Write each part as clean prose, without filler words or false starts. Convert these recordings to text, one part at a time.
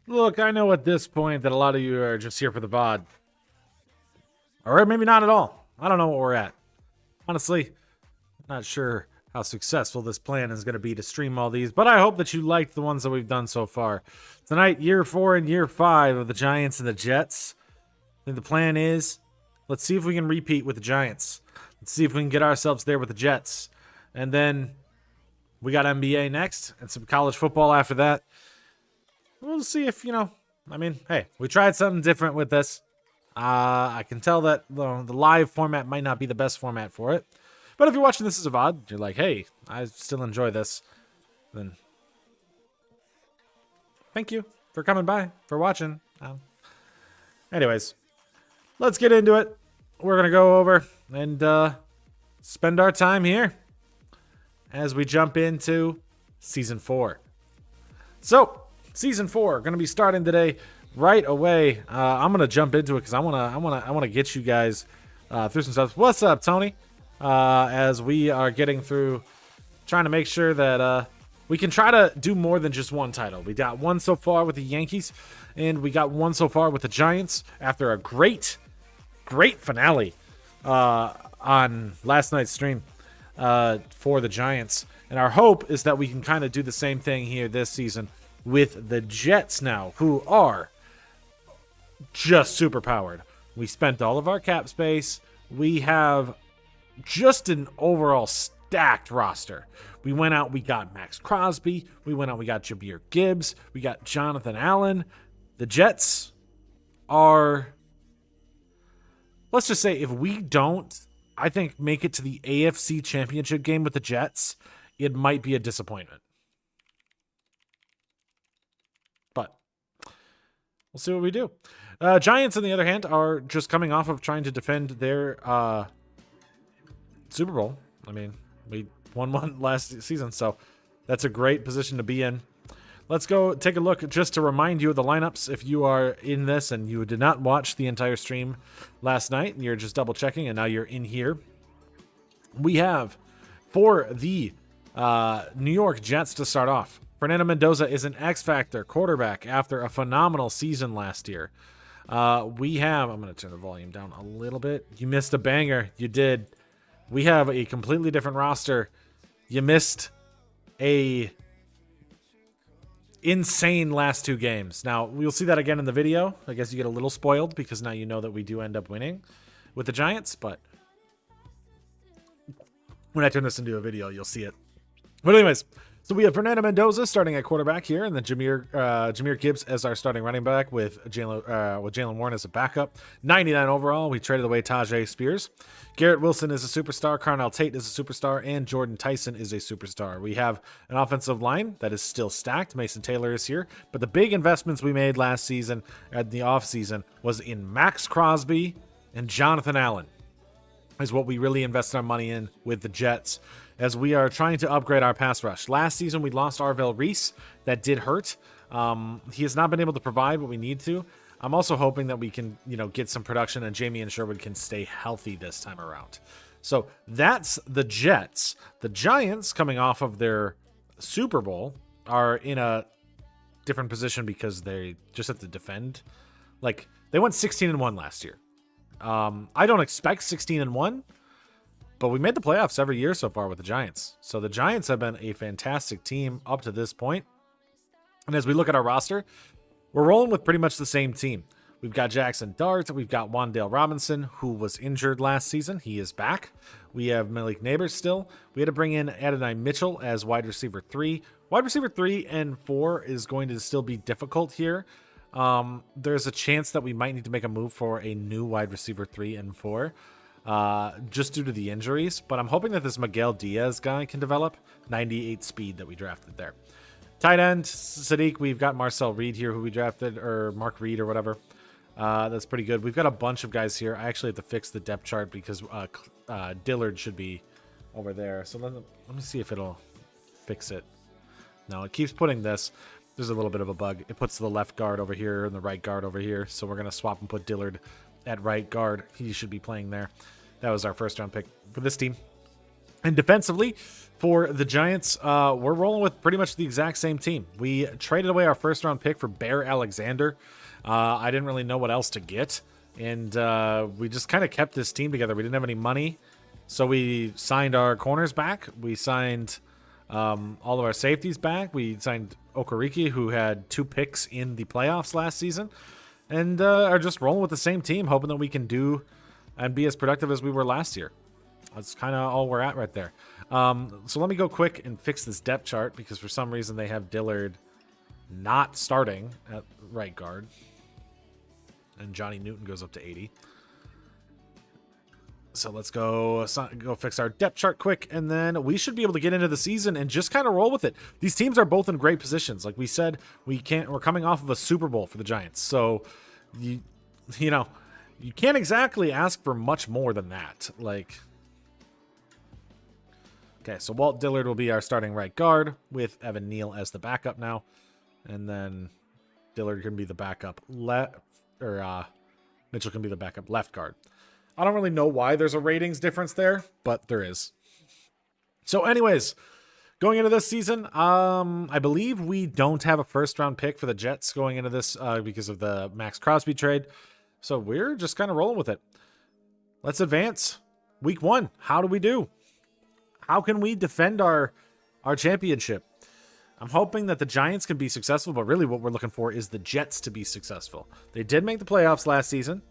Look, I know at this point that a lot of you are just here for the VOD. Or maybe not at all. I don't know what we're at. Honestly, not sure how successful this plan is going to be to stream all these, but I hope that you liked the ones that we've done so far. Tonight, year 4 and year 5 of the Giants and the Jets. I think the plan is, let's see if we can repeat with the Giants. Let's see if we can get ourselves there with the Jets. And then we got NBA next and some college football after that. We'll see if, hey, we tried something different with this. I can tell that the live format might not be the best format for it. But if you're watching this as a VOD, you're like, hey, I still enjoy this, then thank you for coming by, for watching. Anyways, let's get into it. We're going to go over and spend our time here as we jump into Season 4. So, Season 4, going to be starting today right away. I'm going to jump into it because I want to get you guys through some stuff. What's up, Tony? As we are getting through, trying to make sure that we can try to do more than just one title. We got one so far with the Yankees, and we got one so far with the Giants after a great finale on last night's stream for the Giants. And our hope is that we can kind of do the same thing here this season with the Jets now, who are just super powered. We spent all of our cap space. We have just an overall stacked roster. We went out, we got Max Crosby. We went out, we got Jahmyr Gibbs. We got Jonathan Allen. The Jets are, let's just say, if we don't, I think, make it to the AFC Championship game with the Jets, it might be a disappointment. But we'll see what we do. Giants, on the other hand, are just coming off of trying to defend their Super Bowl. I mean, we won one last season, so that's a great position to be in. Let's go take a look just to remind you of the lineups. If you are in this and you did not watch the entire stream last night and you're just double checking and now you're in here, we have for the New York Jets to start off. Fernando Mendoza is an X-Factor quarterback after a phenomenal season last year. We have, I'm going to turn the volume down a little bit. You missed a banger. You did. We have a completely different roster. You missed a insane last 2 games. Now, we'll see that again in the video. I guess you get a little spoiled because now you know that we do end up winning with the Giants, but when I turn this into a video, you'll see it. But anyways, so we have Fernando Mendoza starting at quarterback here, and then Jahmyr Gibbs as our starting running back with Jalen Warren as a backup. 99 overall. We traded away Tajay Spears. Garrett Wilson is a superstar. Carnell Tate is a superstar, and Jordan Tyson is a superstar. We have an offensive line that is still stacked. Mason Taylor is here, but the big investments we made last season at the offseason was in Max Crosby and Jonathan Allen. Is what we really invested our money in with the Jets, as we are trying to upgrade our pass rush. Last season, we lost Arvell Reese. That did hurt. He has not been able to provide what we need to. I'm also hoping that we can, get some production and Jamie and Sherwood can stay healthy this time around. So that's the Jets. The Giants, coming off of their Super Bowl, are in a different position because they just have to defend. Like, they went 16-1 last year. I don't expect 16-1, but we made the playoffs every year so far with the Giants. So the Giants have been a fantastic team up to this point. And as we look at our roster, we're rolling with pretty much the same team. We've got Jackson Dart. We've got Wan'Dale Robinson, who was injured last season. He is back. We have Malik Neighbors still. We had to bring in Adonai Mitchell as wide receiver 3. Wide receiver 3 and 4 is going to still be difficult here. There's a chance that we might need to make a move for a new wide receiver 3 and 4, just due to the injuries. But I'm hoping that this Miguel Diaz guy can develop. 98 speed that we drafted there. Tight end, Sadiq, we've got Marcel Reed here, who we drafted, or Mark Reed or whatever. That's pretty good. We've got a bunch of guys here. I actually have to fix the depth chart because Dillard should be over there. So let me see if it'll fix it. No, it keeps putting this. There's a little bit of a bug. It puts the left guard over here and the right guard over here. So we're going to swap and put Dillard at right guard. He should be playing there. That was our first round pick for this team. And defensively, for the Giants, we're rolling with pretty much the exact same team. We traded away our first-round pick for Bear Alexander. I didn't really know what else to get, and we just kind of kept this team together. We didn't have any money, so we signed our corners back. We signed all of our safeties back. We signed Okereke, who had 2 picks in the playoffs last season, and are just rolling with the same team, hoping that we can do and be as productive as we were last year. That's kind of all we're at right there. So let me go quick and fix this depth chart, because for some reason they have Dillard not starting at right guard. And Johnny Newton goes up to 80. So let's go fix our depth chart quick, and then we should be able to get into the season and just kind of roll with it. These teams are both in great positions. Like we said, we're coming off of a Super Bowl for the Giants. So you know, you can't exactly ask for much more than that. Like, okay, so Walt Dillard will be our starting right guard with Evan Neal as the backup now. And then Dillard can be the backup Mitchell can be the backup left guard. I don't really know why there's a ratings difference there, but there is. So anyways, going into this season, I believe we don't have a first-round pick for the Jets going into this because of the Max Crosby trade. So we're just kind of rolling with it. Let's advance. Week 1, how do we do? How can we defend our championship? I'm hoping that the Giants can be successful, but really what we're looking for is the Jets to be successful. They did make the playoffs last season.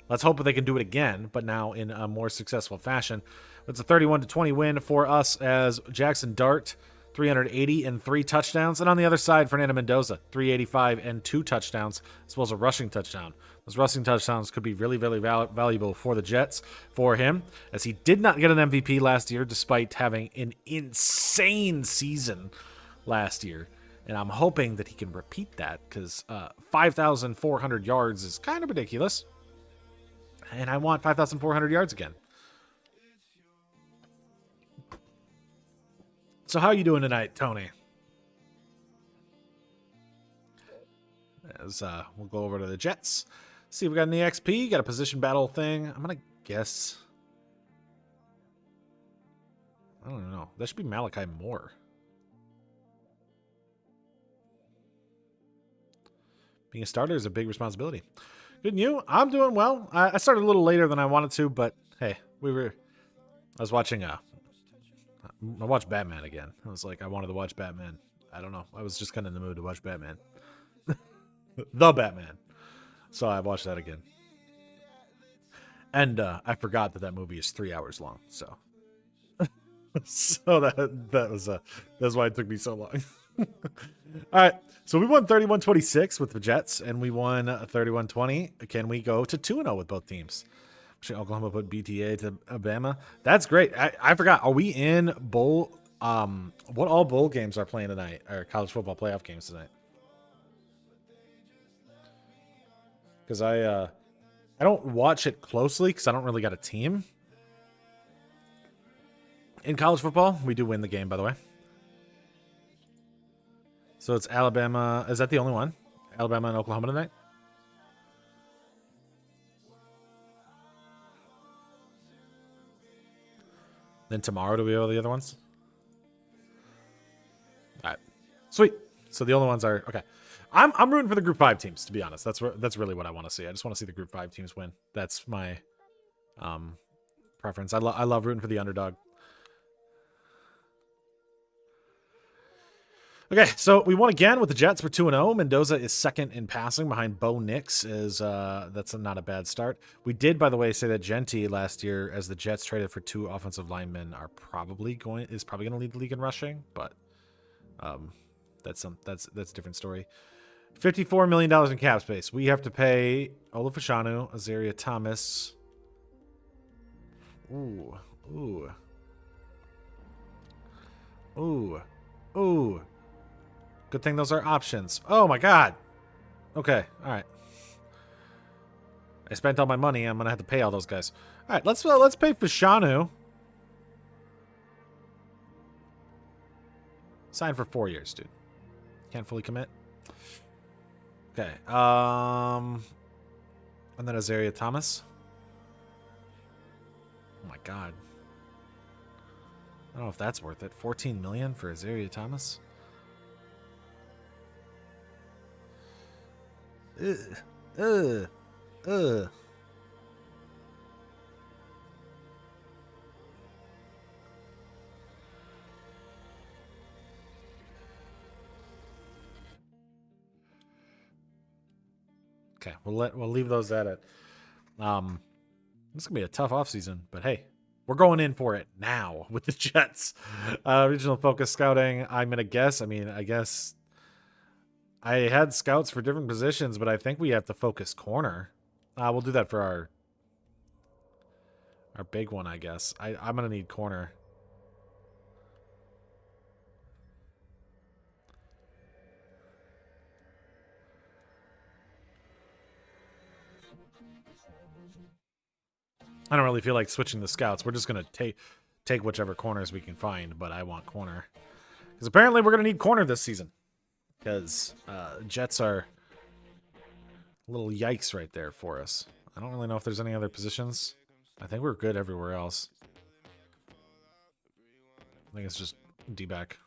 Let's hope that they can do it again, but now in a more successful fashion. It's a 31-20 win for us as Jackson Dart, 380 and 3 touchdowns. And on the other side, Fernando Mendoza, 385 and 2 touchdowns, as well as a rushing touchdown. Those rushing touchdowns could be really, really valuable for the Jets, for him, as he did not get an MVP last year, despite having an insane season last year. And I'm hoping that he can repeat that, because 5,400 yards is kind of ridiculous. And I want 5,400 yards again. So how are you doing tonight, Tony? As we'll go over to the Jets. See if we got an EXP. Got a position battle thing. I'm going to guess. I don't know. That should be Malachi Moore. Being a starter is a big responsibility. Good news. I'm doing well. I started a little later than I wanted to, but hey, I was watching I watched Batman again. I was like, I wanted to watch Batman. I don't know. I was just kind of in the mood to watch Batman. The Batman. So I watched that again. And I forgot that movie is 3 hours long. So so that's why it took me so long. All right, so we won 31-26 with the Jets, and we won 31-20. Can we go to 2-0 with both teams? Should Oklahoma put BTA to Alabama? That's great. I forgot. Are we in bowl? What all bowl games are playing tonight? Or college football playoff games tonight? Because I don't watch it closely because I don't really got a team. In college football, we do win the game, by the way. So it's Alabama. Is that the only one? Alabama and Oklahoma tonight? Then tomorrow, do we have all the other ones? All right. Sweet. So the only ones are... Okay. I'm rooting for the Group 5 teams, to be honest. That's really what I want to see. I just want to see the Group 5 teams win. That's my preference. I love rooting for the underdog. Okay, so we won again with the Jets. We're 2-0. Mendoza is second in passing behind Bo Nix. That's not a bad start. We did, by the way, say that Genty last year, as the Jets traded for 2 offensive linemen, is probably going to lead the league in rushing, but that's a different story. $54 million in cap space. We have to pay Mlbtheshow, Azaria Thomas. Ooh. Good thing those are options. Oh my god. Okay, all right. I spent all my money. I'm gonna have to pay all those guys. All right, let's pay Fashanu. Sign for 4 years, dude. Can't fully commit. Okay. And then Azaria Thomas. Oh my god. I don't know if that's worth it. 14 million for Azaria Thomas. Ugh. Okay, we'll leave those at it. This is gonna be a tough offseason, but hey, we're going in for it now with the Jets. Regional focus scouting. I'm gonna guess. I guess I had scouts for different positions, but I think we have to focus corner. We'll do that for our big one, I guess. I'm gonna need corner. I don't really feel like switching the scouts. We're just gonna take whichever corners we can find, but I want corner because apparently we're gonna need corner this season because Jets are a little yikes right there for us. I don't really know if there's any other positions. I think we're good everywhere else. I think it's just D-back.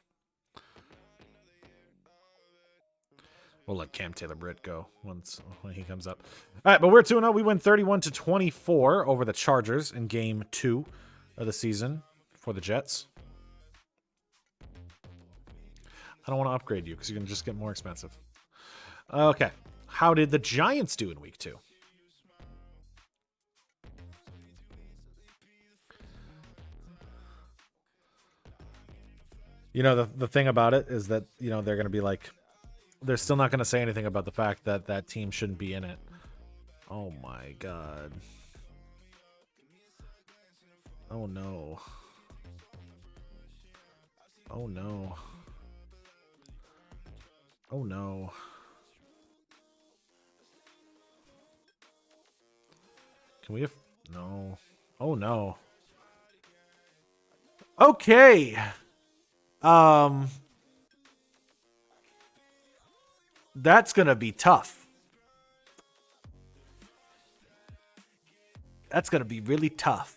We'll let Cam Taylor-Britt go when he comes up. All right, but we're 2-0. We win 31-24 over the Chargers in Game 2 of the season for the Jets. I don't want to upgrade you because you're going to just get more expensive. Okay. How did the Giants do in Week 2? You know, the thing about it is that, you know, they're going to be like, they're still not going to say anything about the fact that that team shouldn't be in it. Oh my God. Oh no. Oh no. Oh no. Can we have... No. Oh no. Okay. That's gonna be tough. That's gonna be really tough.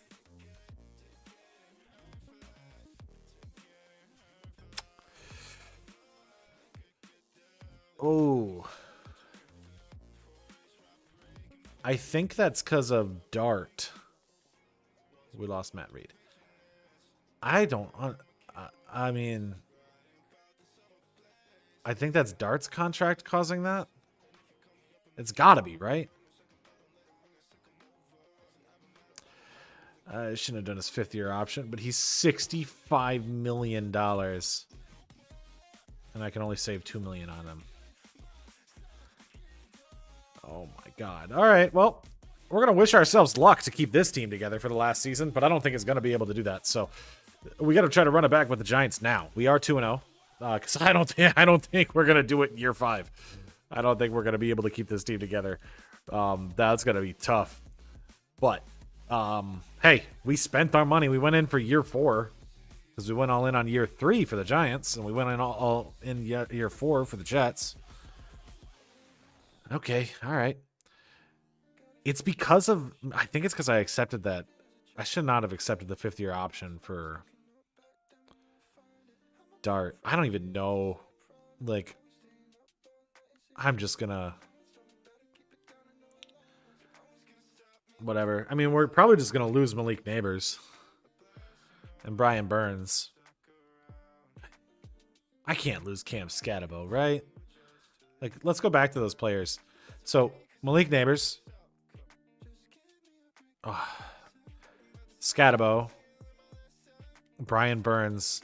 Oh. I think that's because of Dart. We lost Matt Reed. I don't... I mean... I think that's Dart's contract causing that. It's gotta be, right? I shouldn't have done his 5th-year option, but he's $65 million. And I can only save $2 million on him. Oh my God. All right, well, we're going to wish ourselves luck to keep this team together for the last season, but I don't think it's going to be able to do that. So we got to try to run it back with the Giants now. We are 2-0. Because I don't think we're gonna do it in year 5. I don't think we're gonna be able to keep this team together. That's gonna be tough. But hey, we spent our money. We went in for year 4 because we went all in on year 3 for the Giants, and we went in all in year 4 for the Jets. Okay, all right. It's because of... I think it's because I accepted that. I should not have accepted the 5th-year option for Dart. I don't even know. Like, I'm just gonna... Whatever. I mean, we're probably just gonna lose Malik Neighbors and Brian Burns. I can't lose Cam Scatabo, right? Like, let's go back to those players. So, Malik Neighbors. Oh, Scatabo. Brian Burns.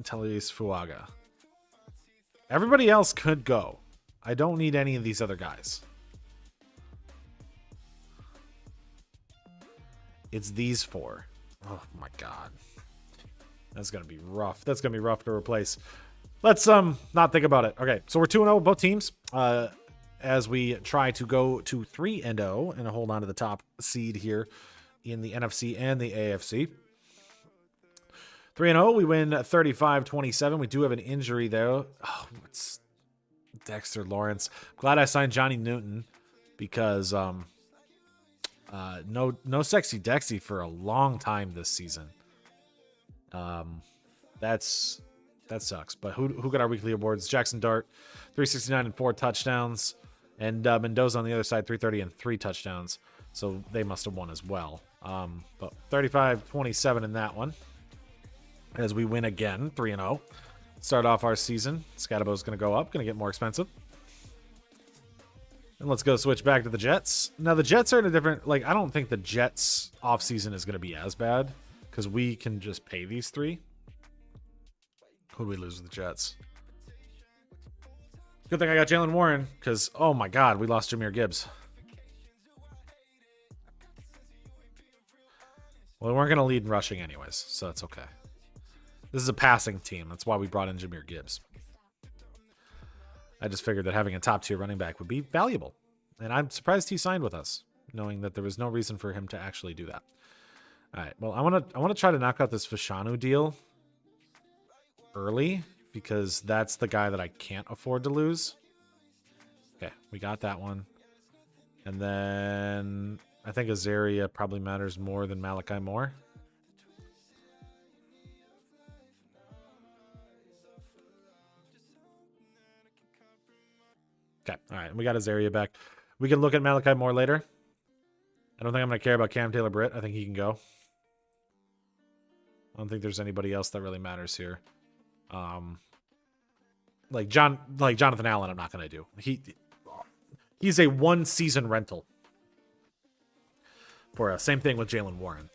Telis Fuaga. Everybody else could go. I don't need any of these other guys. It's these 4. Oh my God. That's going to be rough. That's going to be rough to replace. Let's not think about it. Okay, so we're 2-0 with both teams. As we try to go to 3-0 and hold on to the top seed here in the NFC and the AFC. 3-0, we win 35-27. We do have an injury, though. Oh, it's Dexter Lawrence. Glad I signed Johnny Newton because no sexy Dexy for a long time this season. That sucks. But who got our weekly awards? Jackson Dart, 369 and 4 touchdowns. And Mendoza on the other side, 330 and 3 touchdowns. So they must have won as well. But 35-27 in that one. As we win again, 3-0. Start off our season. Scatabo's going to go up, going to get more expensive. And let's go switch back to the Jets. Now, the Jets are in a different... Like, I don't think the Jets' offseason is going to be as bad. Because we can just pay these 3. Who do we lose with the Jets? Good thing I got Jalen Warren. Because, oh my God, we lost Jahmyr Gibbs. Well, we weren't going to lead in rushing anyways. So that's okay. This is a passing team. That's why we brought in Jahmyr Gibbs. I just figured that having a top-tier running back would be valuable. And I'm surprised he signed with us, knowing that there was no reason for him to actually do that. All right, well, I want to try to knock out this Fashanu deal early, because that's the guy that I can't afford to lose. Okay, we got that one. And then I think Azaria probably matters more than Malachi Moore. Okay, all right, we got Azaria back. We can look at Malachi Moore later. I don't think I'm going to care about Cam Taylor-Britt. I think he can go. I don't think there's anybody else that really matters here. Like Jonathan Allen, I'm not going to do. He's a one-season rental for us. Same thing with Jalen Warren.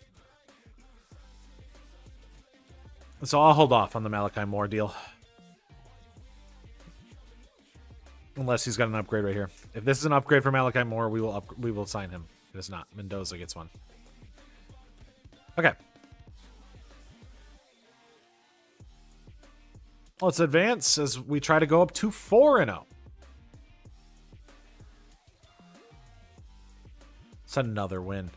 So I'll hold off on the Malachi Moore deal. Unless he's got an upgrade right here. If this is an upgrade for Malachi Moore, we will sign him. If it's not, Mendoza gets one. Okay. Let's advance as we try to go up to 4-0. It's another win.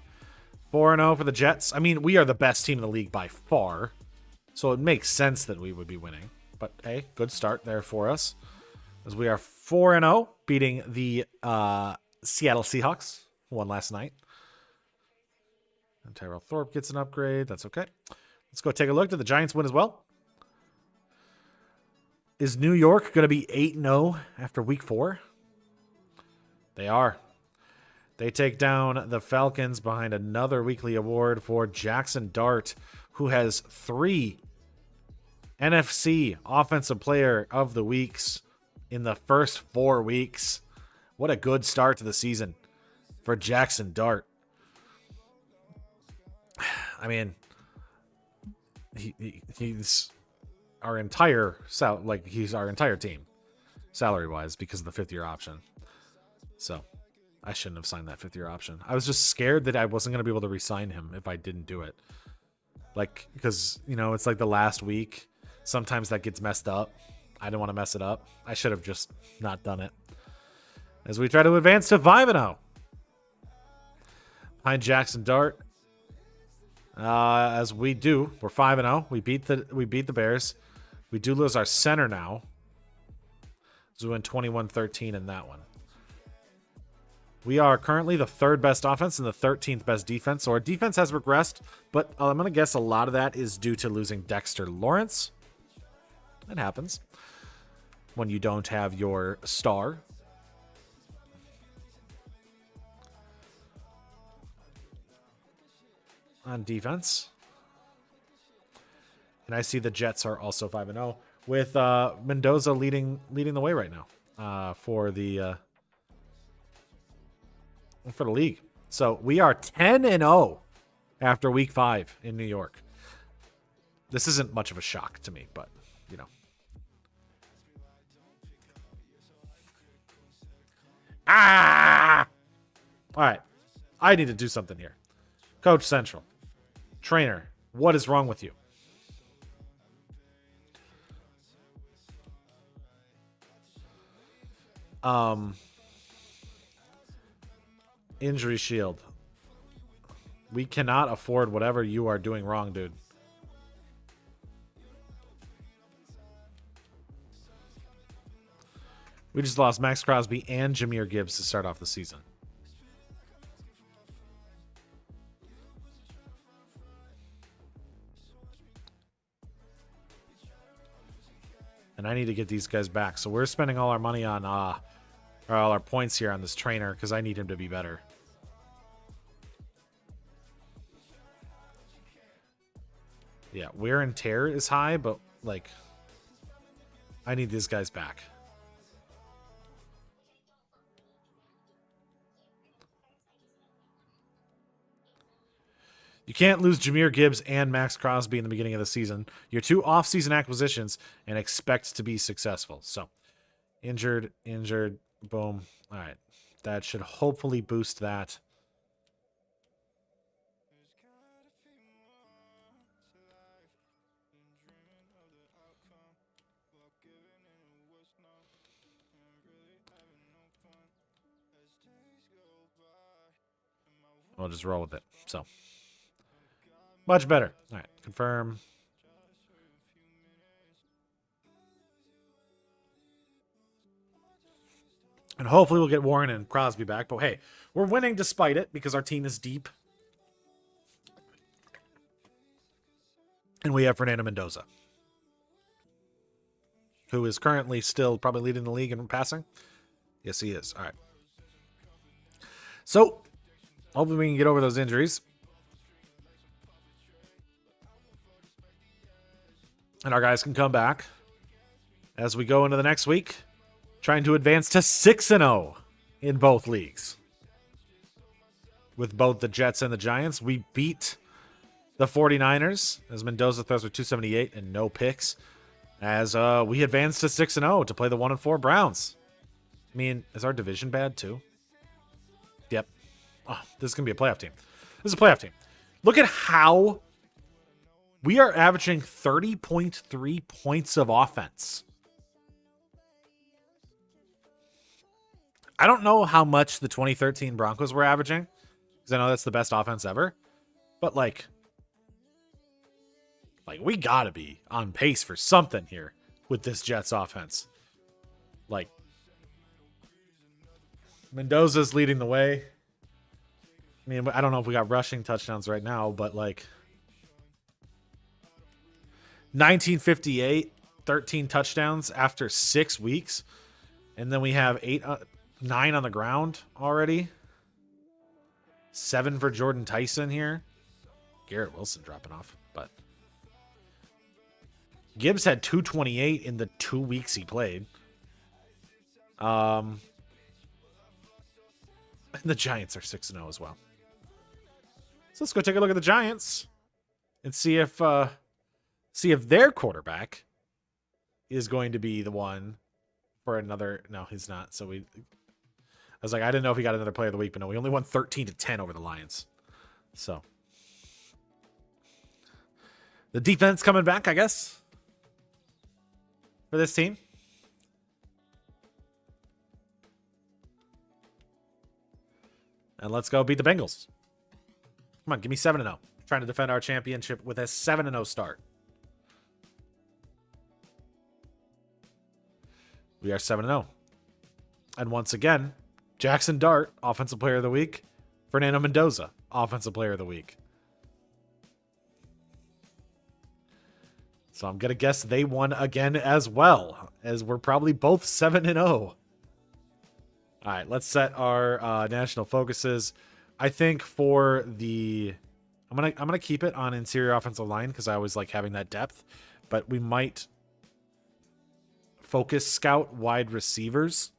4-0 for the Jets. I mean, we are the best team in the league by far. So it makes sense that we would be winning. But hey, good start there for us. As we are 4-0, beating the Seattle Seahawks. Won last night. And Tyrell Thorpe gets an upgrade. That's okay. Let's go take a look. Did the Giants win as well? Is New York going to be 8-0 after week 4? They are. They take down the Falcons behind another weekly award for Jackson Dart, who has 3 NFC Offensive Player of the Weeks in the first 4 weeks. What a good start to the season for Jackson Dart. I mean, he's our entire he's our entire team salary-wise because of the 5th-year option. So I shouldn't have signed that 5th-year option. I was just scared that I wasn't going to be able to re-sign him if I didn't do it. Like, because, you know, it's like the last week. Sometimes that gets messed up. I didn't want to mess it up. I should have just not done it. As we try to advance to 5-0. Behind Jackson Dart. As we do. We're 5-0. We beat the Bears. We do lose our center now. So we win 21-13 in that one. We are currently the 3rd best offense and the 13th best defense. So our defense has regressed, but I'm going to guess a lot of that is due to losing Dexter Lawrence. It happens when you don't have your star. On defense. And I see the Jets are also 5-0 with Mendoza leading the way right now for the league. So we are 10-0 after week 5 in New York. This isn't much of a shock to me, but you know. All right. I need to do something here. Coach Central. Trainer, what is wrong with you? Injury shield. We cannot afford whatever you are doing wrong, dude. We just lost Max Crosby and Jahmyr Gibbs to start off the season. And I need to get these guys back. So we're spending all our money on, all our points here on this trainer because I need him to be better. Yeah, wear and tear is high, but, like, I need these guys back. You can't lose Jahmyr Gibbs and Max Crosby in the beginning of the season. Your 2 off-season acquisitions and expect to be successful. So, injured, boom. All right. That should hopefully boost that. We'll just roll with it. So, much better. All right. Confirm. And hopefully we'll get Warren and Crosby back. But hey, we're winning despite it because our team is deep. And we have Fernando Mendoza, who is currently still probably leading the league in passing. Yes, he is. All right. So, hopefully we can get over those injuries. And our guys can come back as we go into the next week, trying to advance to 6-0 in both leagues. With both the Jets and the Giants, we beat the 49ers as Mendoza throws for 278 and no picks. As we advance to 6-0 to play the 1-4 Browns. I mean, is our division bad too? Yep. Oh, this is going to be a playoff team. This is a playoff team. Look at how we are averaging 30.3 points of offense. I don't know how much the 2013 Broncos were averaging, because I know that's the best offense ever. But, like we got to be on pace for something here with this Jets offense. Like, Mendoza's leading the way. I mean, I don't know if we got rushing touchdowns right now, but, like, 1958, 13 touchdowns after 6 weeks. And then we have 9 on the ground already. 7 for Jordan Tyson here. Garrett Wilson dropping off, but Gibbs had 228 in the 2 weeks he played. And the Giants are 6-0 as well. So let's go take a look at the Giants and see if their quarterback is going to be the one for another. No, he's not. So I was like, I didn't know if he got another player of the week, but no, we only won 13-10 over the Lions. So the defense coming back, I guess, for this team. And let's go beat the Bengals. Come on, give me 7-0. Trying to defend our championship with a 7-0 start. We are 7-0. And once again, Jackson Dart, Offensive Player of the Week. Fernando Mendoza, Offensive Player of the Week. So I'm going to guess they won again as well, as we're probably both 7-0. All right, let's set our national focuses. I think for the I'm gonna keep it on interior offensive line because I always like having that depth, but we might focus scout wide receivers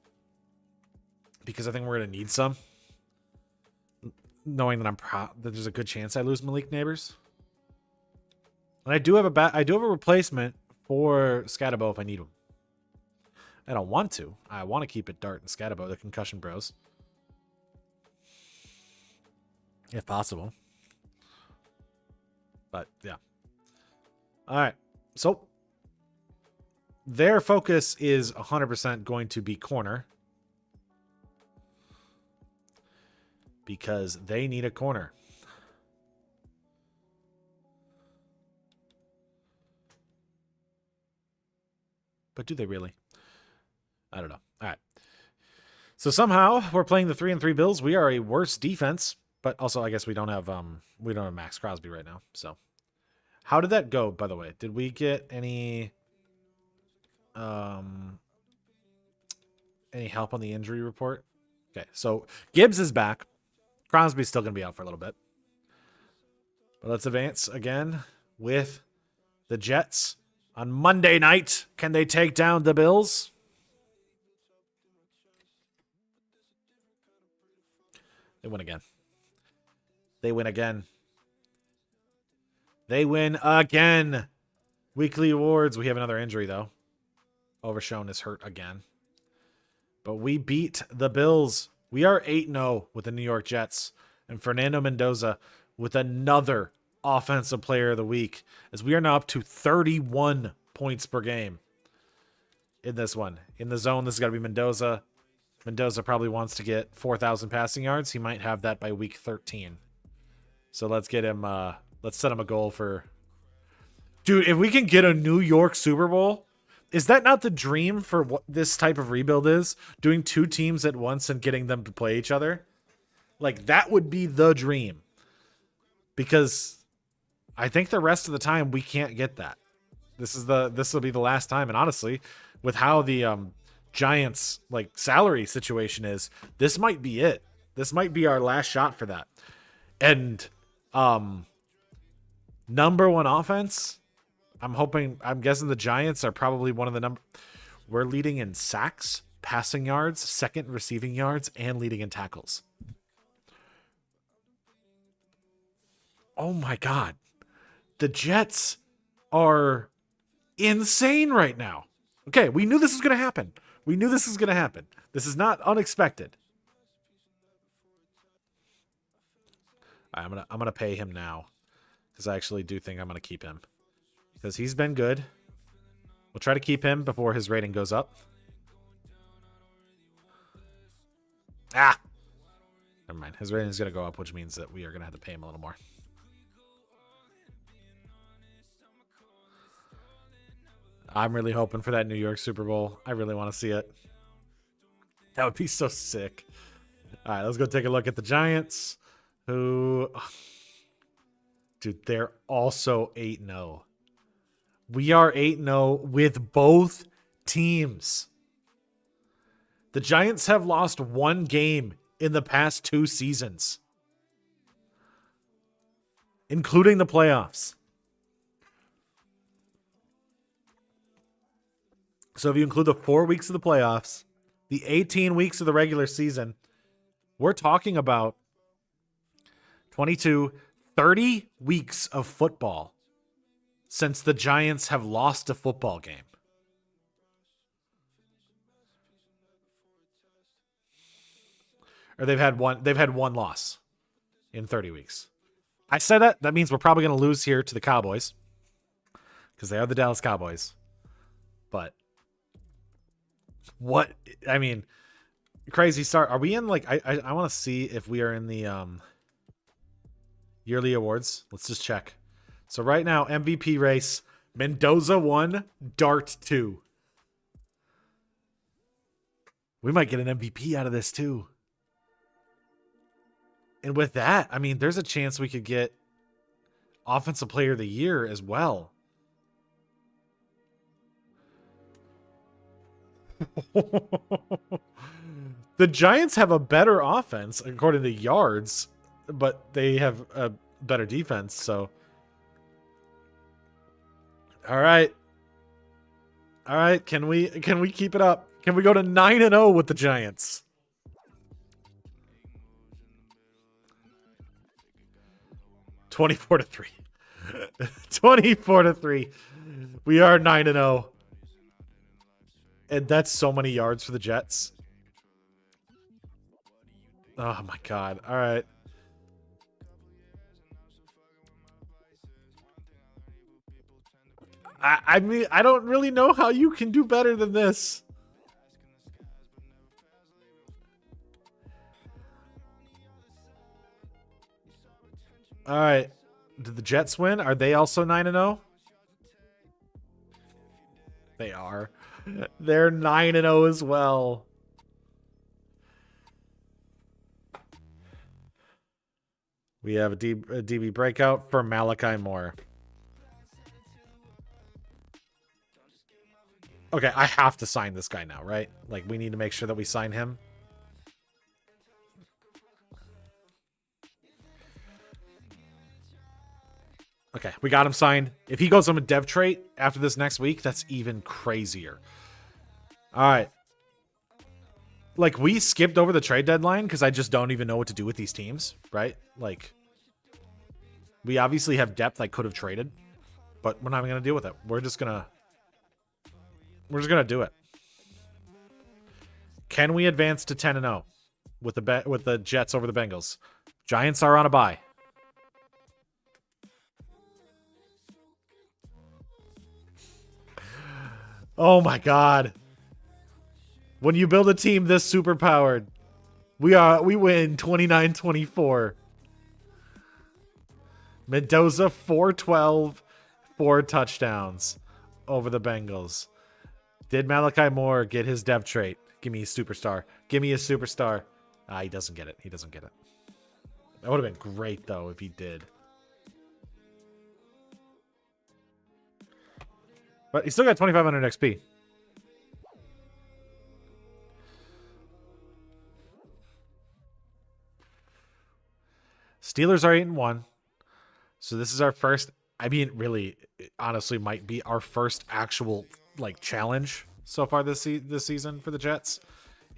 because I think we're gonna need some. Knowing that that there's a good chance I lose Malik Neighbors, and I do have a replacement for Scatabo if I need him. I don't want to. I want to keep it Dart and Scatabo, the concussion bros, if possible. But yeah. All right. So their focus is 100% going to be corner because they need a corner. But do they really? I don't know. All right. So somehow we're playing the 3-3 Bills. We are a worse defense, but also I guess we don't have Max Crosby right now. So how did that go, by the way? Did we get any Any help on the injury report? Okay, so Gibbs is back. Crosby's still going to be out for a little bit. But let's advance again with the Jets. On Monday night, can they take down the Bills? They win again. They win again. They win again. Weekly awards. We have another injury, though. Overshown is hurt again. But we beat the Bills. We are 8-0 with the New York Jets. And Fernando Mendoza with another Offensive Player of the Week, as we are now up to 31 points per game in this one. In the zone, this has got to be Mendoza. Mendoza probably wants to get 4,000 passing yards. He might have that by week 13. So let's get him, let's set him a goal for... Dude, if we can get a New York Super Bowl, is that not the dream for what this type of rebuild is? Doing two teams at once and getting them to play each other? Like, that would be the dream. Because I think the rest of the time we can't get that. This will be the last time. And honestly, with how the Giants like salary situation is, this might be it. This might be our last shot for that. And number one offense, I'm guessing the Giants are probably one of the we're leading in sacks, passing yards, second receiving yards, and leading in tackles. Oh my God. The Jets are insane right now. Okay, we knew this was going to happen. This is not unexpected. I'm gonna pay him now, because I actually do think I'm gonna keep him, because he's been good. We'll try to keep him before his rating goes up. Never mind. His rating is gonna go up, which means that we are gonna have to pay him a little more. I'm really hoping for that New York Super Bowl. I really want to see it. That would be so sick. All right, let's go take a look at the Giants, who... Dude, they're also 8-0. We are 8-0 with both teams. The Giants have lost one game in the past 2 seasons, including the playoffs. So if you include the 4 weeks of the playoffs, the 18 weeks of the regular season, we're talking about 30 weeks of football since the Giants have lost a football game. Or they've had one loss in 30 weeks. I said that means we're probably going to lose here to the Cowboys, because they are the Dallas Cowboys. But what, I mean, crazy start. Are we in, like, I want to see if we are in the yearly awards. Let's just check. So right now, MVP race, Mendoza 1, Dart 2. We might get an MVP out of this too. And with that, I mean, there's a chance we could get Offensive Player of the Year as well. The Giants have a better offense according to yards, but they have a better defense. So, all right, can we keep it up? Can we go to 9-0 with the Giants? (24-3). 24-3. We are 9-0. And that's so many yards for the Jets. Oh my God. All right. I mean, I don't really know how you can do better than this. All right. Did the Jets win? Are they also 9-0? They are. They're 9-0 as well. We have a DB breakout for Malachi Moore. Okay, I have to sign this guy now, right? Like, we need to make sure that we sign him. Okay, we got him signed. If he goes on a dev trait after this next week, that's even crazier. All right. Like, we skipped over the trade deadline because I just don't even know what to do with these teams, right? Like, we obviously have depth I could have traded, but we're not even going to deal with it. We're just going to do it. Can we advance to 10-0 with the Jets over the Bengals? Giants are on a bye. Oh my god. When you build a team this super powered, we win 29-24. Mendoza 412, 4 touchdowns over the Bengals. Did Malachi Moore get his dev trait? Give me a superstar. Give me a superstar. He doesn't get it. He doesn't get it. That would have been great though if he did. But he still got 2,500 XP. Steelers are 8-1. So this is our first, I mean, really, honestly, might be our first actual like challenge so far this season for the Jets.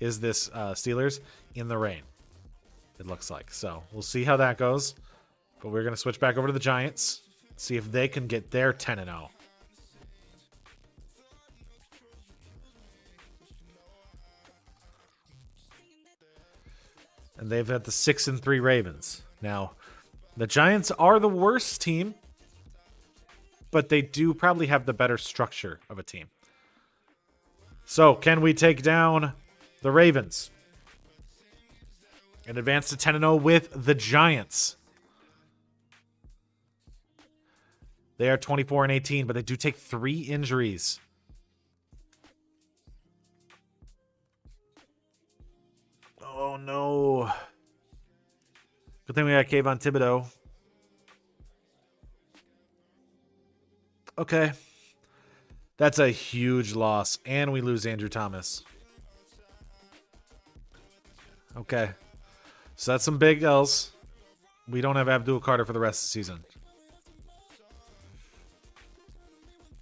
Is this Steelers in the rain? It looks like. So we'll see how that goes. But we're going to switch back over to the Giants. See if they can get their 10-0. And they've had the 6-3 Ravens. Now, the Giants are the worst team, but they do probably have the better structure of a team. So, can we take down the Ravens and advance to 10-0 with the Giants? They are 24-18, but they do take 3 injuries. Oh, no. Good thing we got Kayvon Thibodeau. Okay. That's a huge loss. And we lose Andrew Thomas. Okay. So that's some big L's. We don't have Abdul Carter for the rest of the season.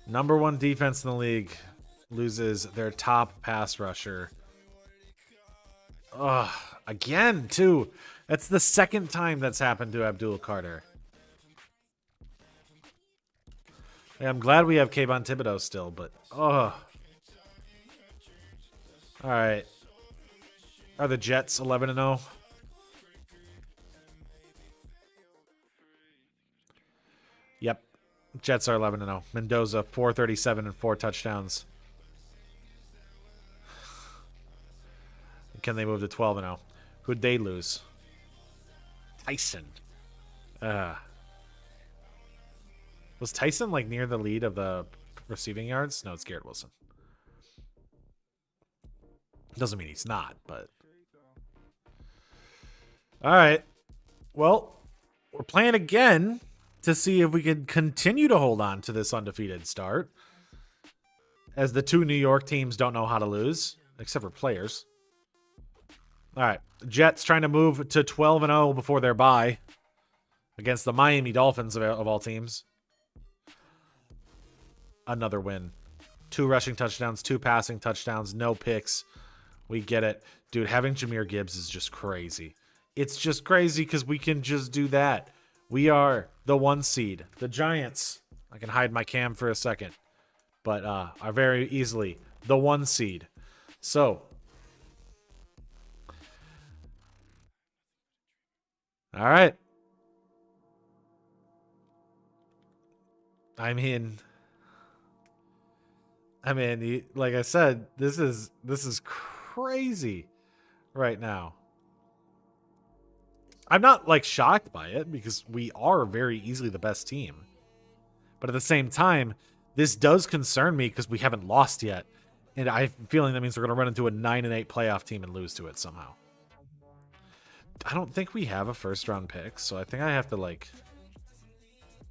Number 1 defense in the league loses their top pass rusher. Ugh. Again, too. That's the second time that's happened to Abdul Carter. Yeah, I'm glad we have Kayvon Thibodeau still, but ugh. All right. Are the Jets 11-0? Yep. Jets are 11-0. Mendoza 437 and 4 touchdowns. Can they move to 12-0? Who'd they lose? Tyson. Was Tyson like near the lead of the receiving yards? No, it's Garrett Wilson. Doesn't mean he's not, but all right. Well, we're playing again to see if we can continue to hold on to this undefeated start, as the 2 New York teams don't know how to lose, except for players. All right, Jets trying to move to 12-0 before their bye against the Miami Dolphins of all teams. Another win. 2 rushing touchdowns, 2 passing touchdowns, no picks. We get it. Dude, having Jahmyr Gibbs is just crazy. It's just crazy because we can just do that. We are the 1 seed. The Giants, I can hide my cam for a second, but are very easily the 1 seed. So, all right. I mean, like I said, this is crazy right now. I'm not like shocked by it because we are very easily the best team. But at the same time, this does concern me because we haven't lost yet. And I'm feeling that means we're going to run into a 9-8 playoff team and lose to it somehow. I don't think we have a first-round pick, so I think I have to, like,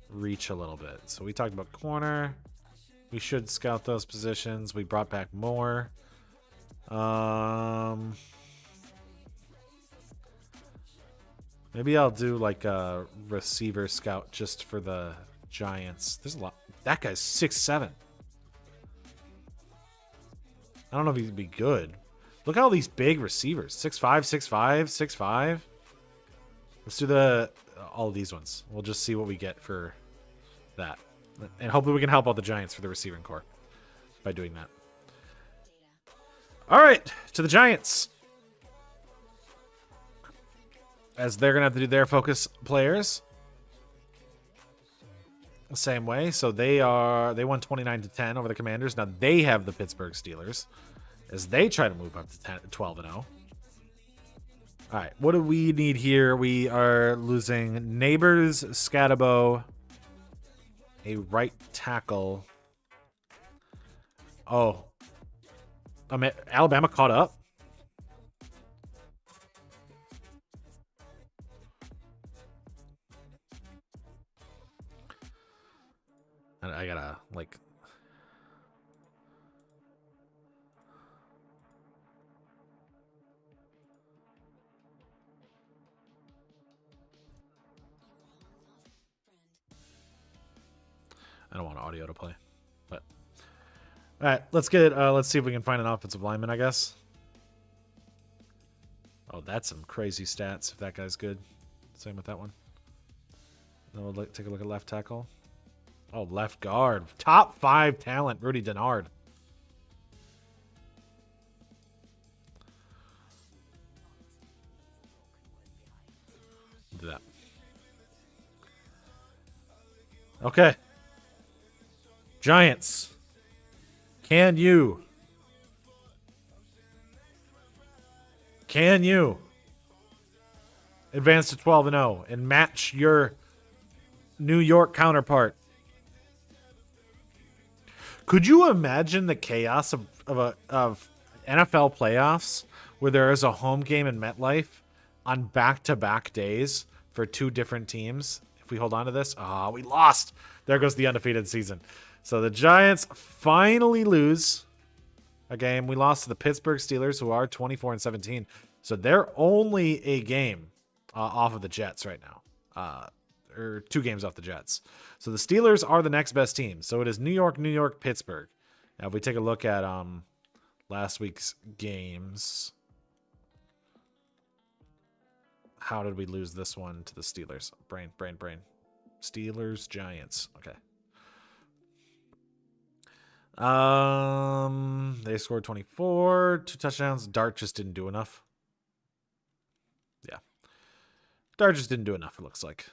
reach a little bit. So we talked about corner. We should scout those positions. We brought back more. Maybe I'll do like a receiver scout just for the Giants. There's a lot. That guy's 6'7". I don't know if he'd be good. Look at all these big receivers. 6'5", 6'5", 6'5". Let's do all of these ones. We'll just see what we get for that. And hopefully we can help out the Giants for the receiving core by doing that. All right, to the Giants. As they're going to have to do their focus players the same way. So they won 29-10 over the Commanders. Now they have the Pittsburgh Steelers as they try to move up to 12-0. All right, what do we need here? We are losing Neighbors, Scatabo, a right tackle. Oh, Alabama caught up. I gotta like. I don't want audio to play, but all right, let's see if we can find an offensive lineman, I guess. Oh, that's some crazy stats if that guy's good. Same with that one. Then we'll take a look at left tackle. Oh, left guard. Top 5 talent, Rudy Denard. Do that. Okay. Giants. Can you advance to 12-0 and match your New York counterpart? Could you imagine the chaos of NFL playoffs where there is a home game in MetLife on back-to-back days for 2 different teams? If we hold on to this, we lost. There goes the undefeated season. So the Giants finally lose a game. We lost to the Pittsburgh Steelers, who are 24-17. So they're only a game off of the Jets right now. Or 2 games off the Jets. So the Steelers are the next best team. So it is New York, Pittsburgh. Now, if we take a look at last week's games, how did we lose this one to the Steelers? Brain. Steelers, Giants. Okay. They scored 24, 2 touchdowns. Dart just didn't do enough. Yeah. Dart just didn't do enough, it looks like.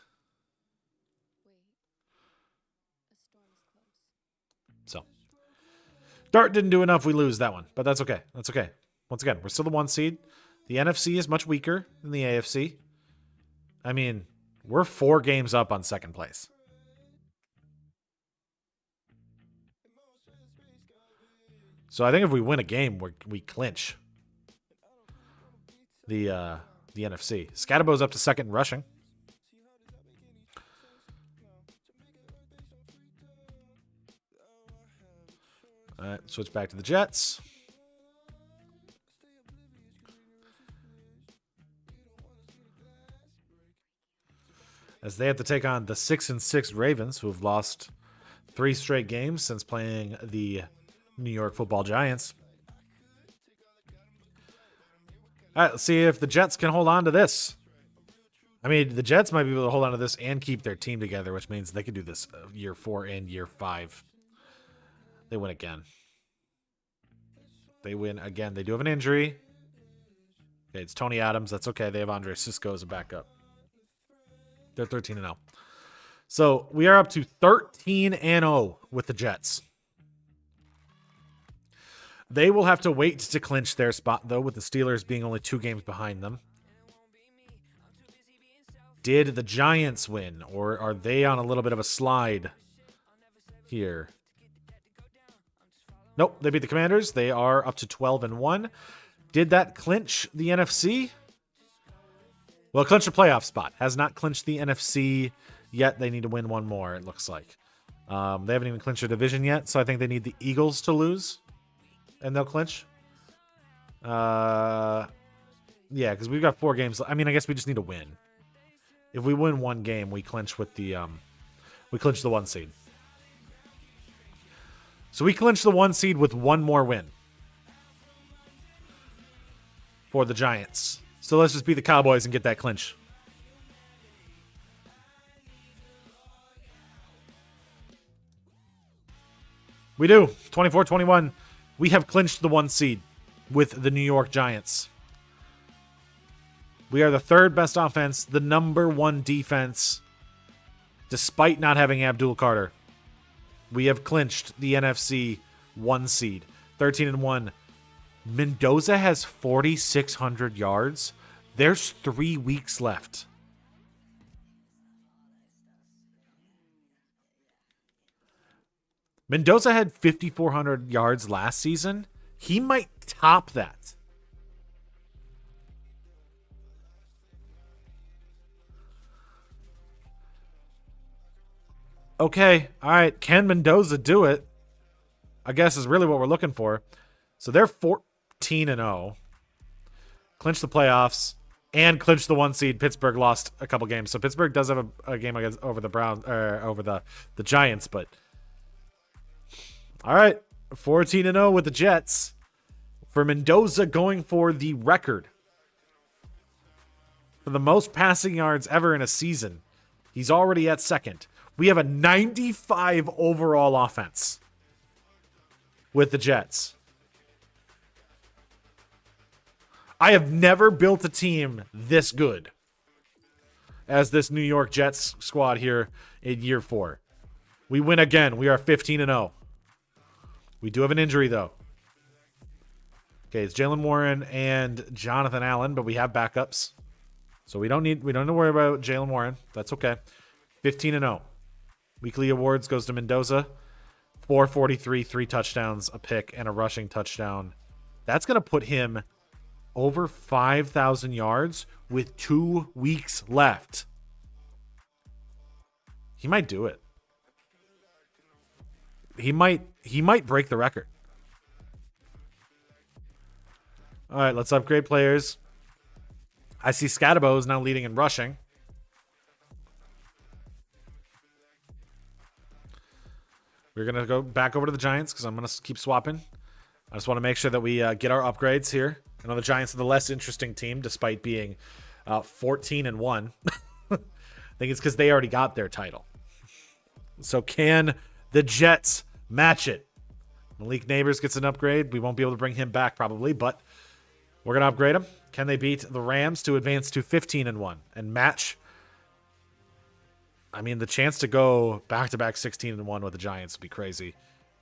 So, Dart didn't do enough. We lose that one, but that's okay. That's okay. Once again, we're still the 1 seed. The NFC is much weaker than the AFC. I mean, we're 4 games up on second place. So I think if we win a game, we clinch the NFC. Scatabo's up to 2nd in rushing. All right, switch back to the Jets. As they have to take on the 6-6 Ravens, who have lost 3 straight games since playing the New York Football Giants. All right, let's see if the Jets can hold on to this. I mean, the Jets might be able to hold on to this and keep their team together, which means they could do this year 4 and year 5. They win again. They win again. They do have an injury. Okay, it's Tony Adams. That's okay. They have Andre Sisco as a backup. They're 13-0. So we are up to 13-0 with the Jets. They will have to wait to clinch their spot, though, with the Steelers being only 2 games behind them. Did the Giants win, or are they on a little bit of a slide here? Nope, they beat the Commanders. They are up to 12-1. Did that clinch the NFC? Well, it clinched a playoff spot. Has not clinched the NFC yet. They need to win 1 more, it looks like. They haven't even clinched their division yet, so I think they need the Eagles to lose, and they'll clinch. Yeah, because we've got 4 games. I mean, I guess we just need to win. If we win 1 game, we clinch with the we clinch the 1 seed. So we clinch the 1 seed with 1 more win for the Giants. So let's just beat the Cowboys and get that clinch. We do. 24-21. We have clinched the 1 seed with the New York Giants. We are the 3rd best offense, the number 1 defense, despite not having Abdul Carter. We have clinched the NFC 1 seed. 13-1. Mendoza has 4,600 yards. There's 3 weeks left. Mendoza had 5,400 yards last season. He might top that. Okay, all right. Can Mendoza do it? I guess is really what we're looking for. So they're 14-0. Clinched the playoffs and clinched the 1 seed. Pittsburgh lost a couple games. So Pittsburgh does have a game against over the Browns or over the Giants, but all right, 14-0 with the Jets. For Mendoza going for the record for the most passing yards ever in a season. He's already at 2nd. We have a 95 overall offense with the Jets. I have never built a team this good as this New York Jets squad here in year 4. We win again. We are 15-0. We do have an injury, though. Okay, it's Jalen Warren and Jonathan Allen, but we have backups. So we don't need to worry about Jalen Warren. That's okay. 15-0. Weekly awards goes to Mendoza. 443, 3 touchdowns, a pick, and a rushing touchdown. That's going to put him over 5,000 yards with 2 weeks left. He might do it. He might break the record. All right, let's upgrade players. I see Scatabo is now leading in rushing. We're going to go back over to the Giants because I'm going to keep swapping. I just want to make sure that we get our upgrades here. I know the Giants are the less interesting team despite being 14-1. I think it's because they already got their title. So can the Jets match it? Malik Neighbors gets an upgrade. We won't be able to bring him back probably, but we're going to upgrade him. Can they beat the Rams to advance to 15-1 and match? I mean, the chance to go back-to-back 16-1 with the Giants would be crazy.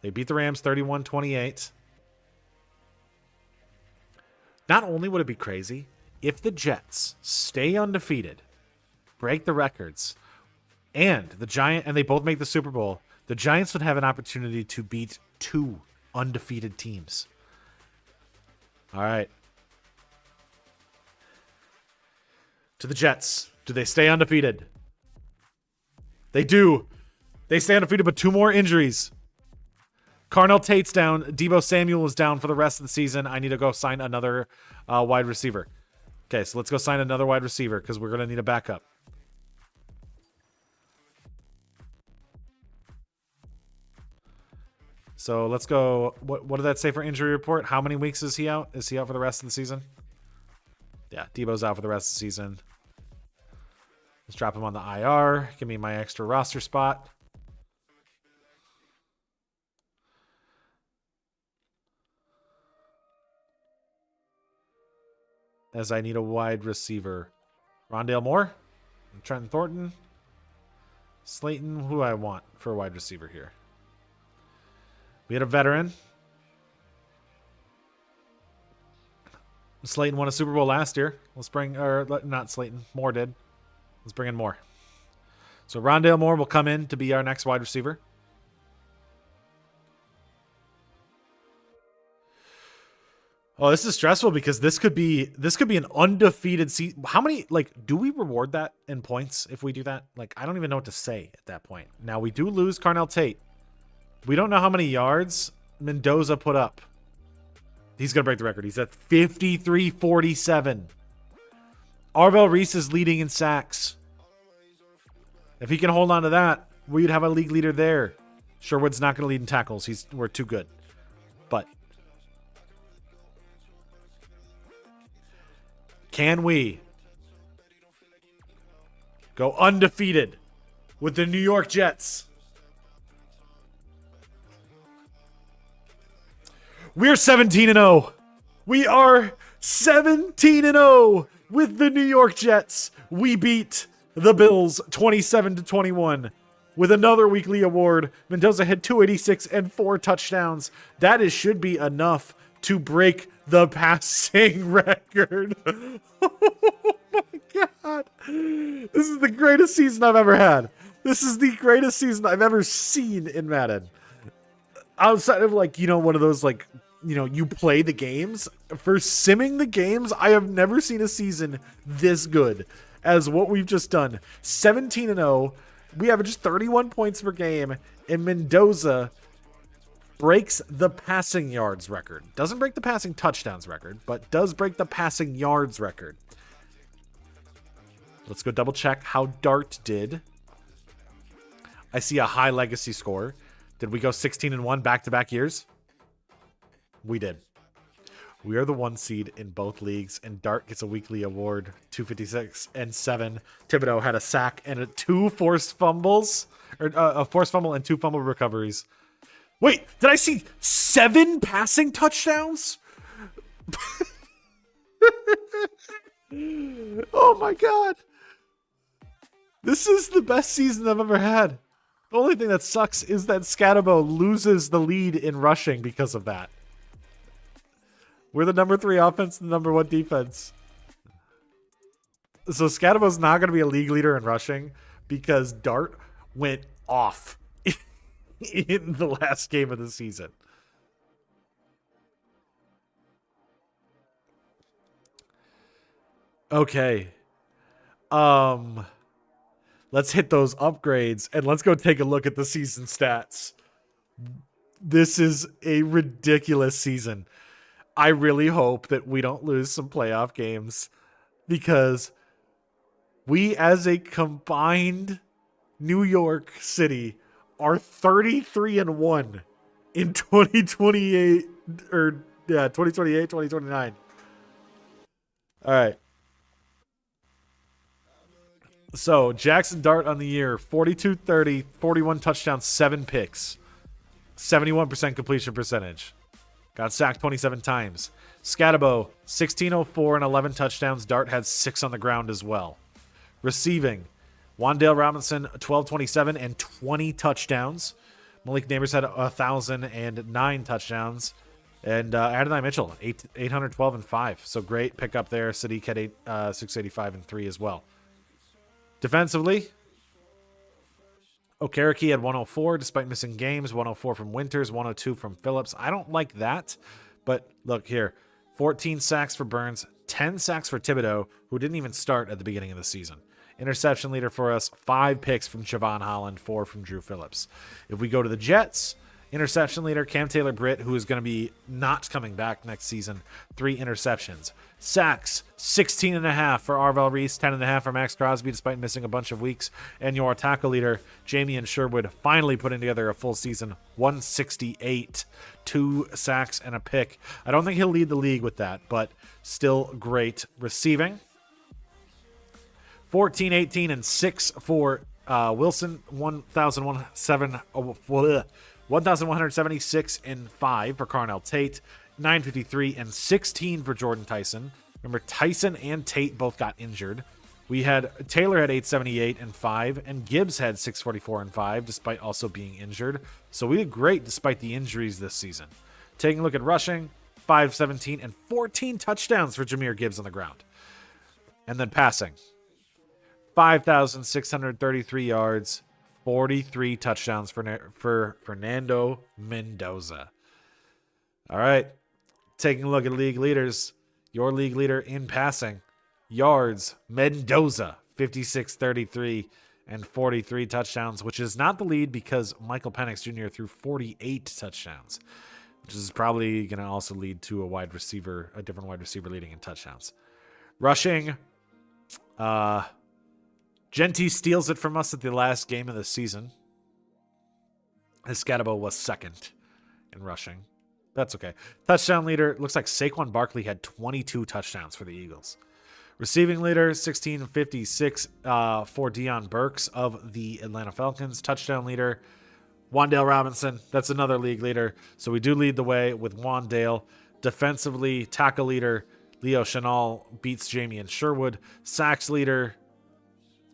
They beat the Rams 31-28. Not only would it be crazy, if the Jets stay undefeated, break the records, and they both make the Super Bowl, the Giants would have an opportunity to beat 2 undefeated teams. All right. To the Jets. Do they stay undefeated? They do. They stay undefeated, but 2 more injuries. Carnell Tate's down. Deebo Samuel is down for the rest of the season. I need to go sign another wide receiver. Okay, so let's go sign another wide receiver because we're going to need a backup. So let's go. What did that say for injury report? How many weeks is he out? Is he out for the rest of the season? Yeah, Deebo's out for the rest of the season. Let's drop him on the IR. Give me my extra roster spot. As I need a wide receiver. Rondale Moore. Trenton Thornton. Slayton. Who do I want for a wide receiver here? We had a veteran. Slayton won a Super Bowl last year. Let's bring, or not Slayton, Moore did. Let's bring in Moore. So Rondale Moore will come in to be our next wide receiver. Oh, this is stressful because this could be an undefeated season. How many, like, do we reward that in points if we do that? Like, I don't even know what to say at that point. Now, we do lose Carnell Tate. We don't know how many yards Mendoza put up. He's going to break the record. He's at 53-47. Arvell Reese is leading in sacks. If he can hold on to that, we'd have a league leader there. Sherwood's not going to lead in tackles. We're too good. But can we go undefeated with the New York Jets? We're 17-0. We are 17-0 with the New York Jets. We beat the Bills 27-21 with another weekly award. Mendoza had 286 and 4 touchdowns. That should be enough to break the passing record. Oh my God. This is the greatest season I've ever had. This is the greatest season I've ever seen in Madden. Outside of, like, you know, one of those, like, you know, you play the games. For simming the games, I have never seen a season this good as what we've just done. 17-0. We average 31 points per game, and Mendoza breaks the passing yards record. Doesn't break the passing touchdowns record, but does break the passing yards record. Let's go double check how Dart did. I see a high legacy score. Did we go 16-1 back-to-back years? We did. We are the 1 seed in both leagues, and Dart gets a weekly award, 256 and 7. Thibodeau had a sack and 2 forced fumbles, or a forced fumble and 2 fumble recoveries. Wait, did I see 7 passing touchdowns? Oh my God. This is the best season I've ever had. The only thing that sucks is that Scatabo loses the lead in rushing because of that. We're the number 3 offense and the number 1 defense. So Scatabo's not going to be a league leader in rushing because Dart went off in the last game of the season. Okay. Let's hit those upgrades and let's go take a look at the season stats. This is a ridiculous season. I really hope that we don't lose some playoff games because we, as a combined New York City, are 33-1 in 2028 or 2028, 2029. All right. So Jackson Dart on the year, 42-30, 41 touchdowns, 7 picks, 71% completion percentage. Got sacked 27 times. Scatabo, 1604 and 11 touchdowns. Dart had 6 on the ground as well. Receiving, Wandale Robinson, 1227 and 20 touchdowns. Malik Neighbors had 1,009 touchdowns. And Adonai Mitchell, 812 and 5. So great pickup there. Sadiq had 685 and 3 as well. Defensively, Okereke had 104 despite missing games, 104 from Winters, 102 from Phillips. I don't like that, but look here. 14 sacks for Burns, 10 sacks for Thibodeau, who didn't even start at the beginning of the season. Interception leader for us, 5 picks from Javon Holland, 4 from Drew Phillips. If we go to the Jets, interception leader Cam Taylor-Britt, who is going to be not coming back next season, 3 interceptions. Sacks, 16.5 for Arvell Reese, 10.5 for Max Crosby, despite missing a bunch of weeks. And your tackle leader, Jamie and Sherwood, finally putting together a full season, 168, 2 sacks and a pick. I don't think he'll lead the league with that, but still great receiving. 14, 18, and 6 for Wilson, 1,176 and 5 for Carnell Tate, 953 and 16 for Jordan Tyson. Remember, Tyson and Tate both got injured. Taylor had 878 and 5, and Gibbs had 644 and 5, despite also being injured. So we did great despite the injuries this season. Taking a look at rushing, 517 and 14 touchdowns for Jahmyr Gibbs on the ground. And then passing, 5,633 yards, 43 touchdowns for Fernando Mendoza. All right. taking a look at league leaders, your league leader in passing yards, Mendoza, 56-33 and 43 touchdowns, which is not the lead because Michael Penix Jr. threw 48 touchdowns, which is probably going to also lead to a different wide receiver leading in touchdowns. Rushing, Genty steals it from us at the last game of the season. Escadabo was second in rushing. That's okay. Touchdown leader, looks like Saquon Barkley had 22 touchdowns for the Eagles. Receiving leader, 1656 for Deion Burks of the Atlanta Falcons. Touchdown leader, Wan'Dale Robinson. That's another league leader. So we do lead the way with Wan'Dale. Defensively, tackle leader, Leo Chenal beats Jamie and Sherwood. Sacks leader,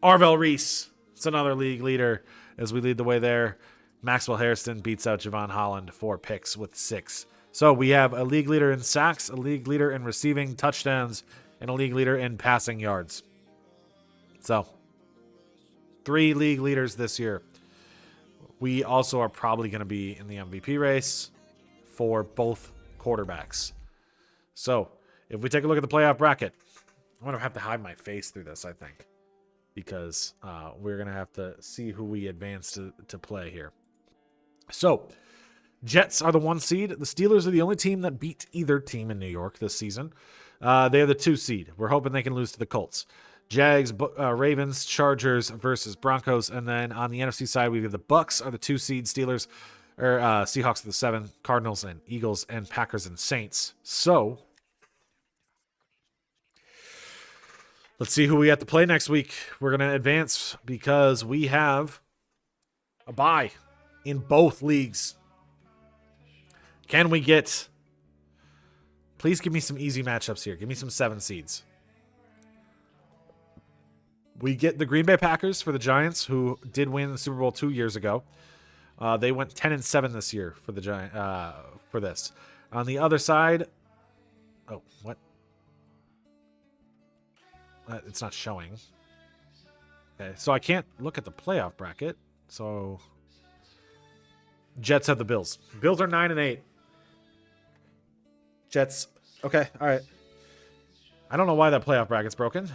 Arvell Reese. It's another league leader as we lead the way there. Maxwell Hairston beats out Javon Holland 4 picks with 6. So we have a league leader in sacks, a league leader in receiving touchdowns, and a league leader in passing yards. So 3 league leaders this year. We also are probably going to be in the MVP race for both quarterbacks. So if we take a look at the playoff bracket, I'm going to have to hide my face through this, I think, because we're going to have to see who we advance to play here. So Jets are the 1 seed. The Steelers are the only team that beat either team in New York this season. They are the 2 seed. We're hoping they can lose to the Colts. Jags, Ravens, Chargers versus Broncos. And then on the NFC side, we have the Bucks are the 2 seed. Steelers, or Seahawks are the 7. Cardinals and Eagles and Packers and Saints. So let's see who we have to play next week. We're going to advance because we have a bye in both leagues. Can we get... Please give me some easy matchups here. Give me some 7 seeds. We get the Green Bay Packers for the Giants, who did win the Super Bowl 2 years ago. They went 10-7 this year for the Giant for this. On the other side... Oh, what? It's not showing. Okay, so I can't look at the playoff bracket. So Jets have the Bills. Bills are 9-8. Jets. Okay, all right. I don't know why that playoff bracket's broken.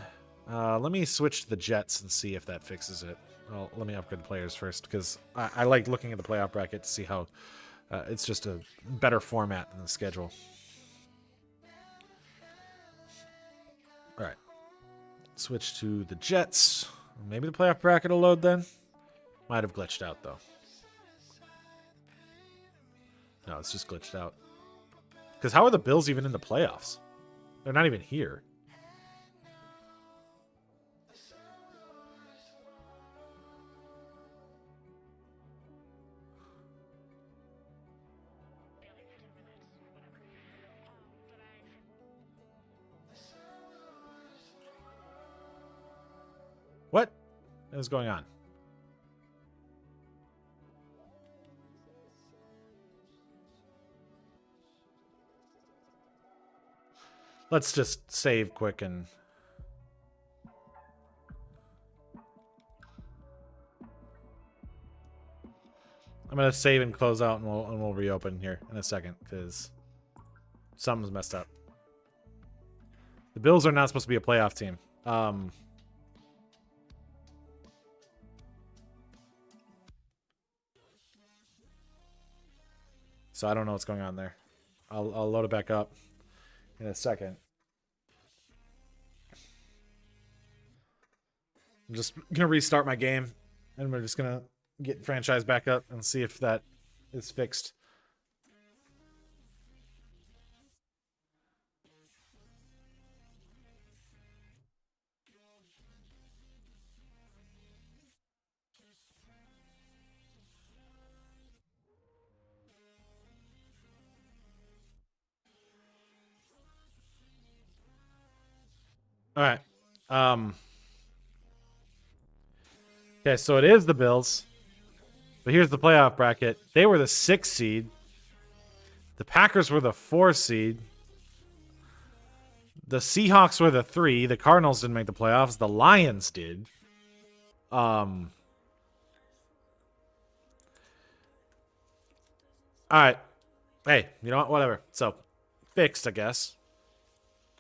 Let me switch to the Jets and see if that fixes it. Well, let me upgrade the players first because I like looking at the playoff bracket to see how it's just a better format than the schedule. All right. Switch to the Jets. Maybe the playoff bracket will load then. Might have glitched out, though. No, it's just glitched out. Because how are the Bills even in the playoffs? They're not even here. What is going on? Let's just save quick and... I'm going to save and close out and we'll reopen here in a second because something's messed up. The Bills are not supposed to be a playoff team. So I don't know what's going on there. I'll load it back up in a second. I'm just going to restart my game, and we're just going to get franchise back up and see if that is fixed. All right. Okay, so it is the Bills. But here's the playoff bracket. They were the 6th seed. The Packers were the 4th seed. The Seahawks were the 3. The Cardinals didn't make the playoffs. The Lions did. All right. Hey, you know what? Whatever. So fixed, I guess.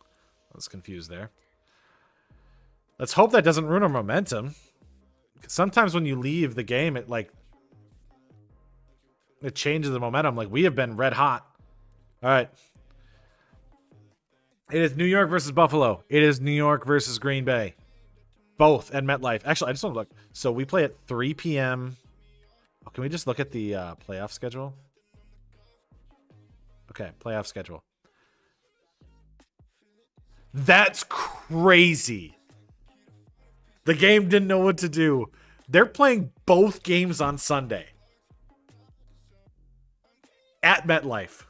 I was confused there. Let's hope that doesn't ruin our momentum. Sometimes when you leave the game, it changes the momentum. Like, we have been red hot. All right. It is New York versus Buffalo. It is New York versus Green Bay. Both at MetLife. Actually, I just want to look. So we play at 3 p.m. Oh, can we just look at the playoff schedule? Okay, playoff schedule. That's crazy. The game didn't know what to do. They're playing both games on Sunday. At MetLife.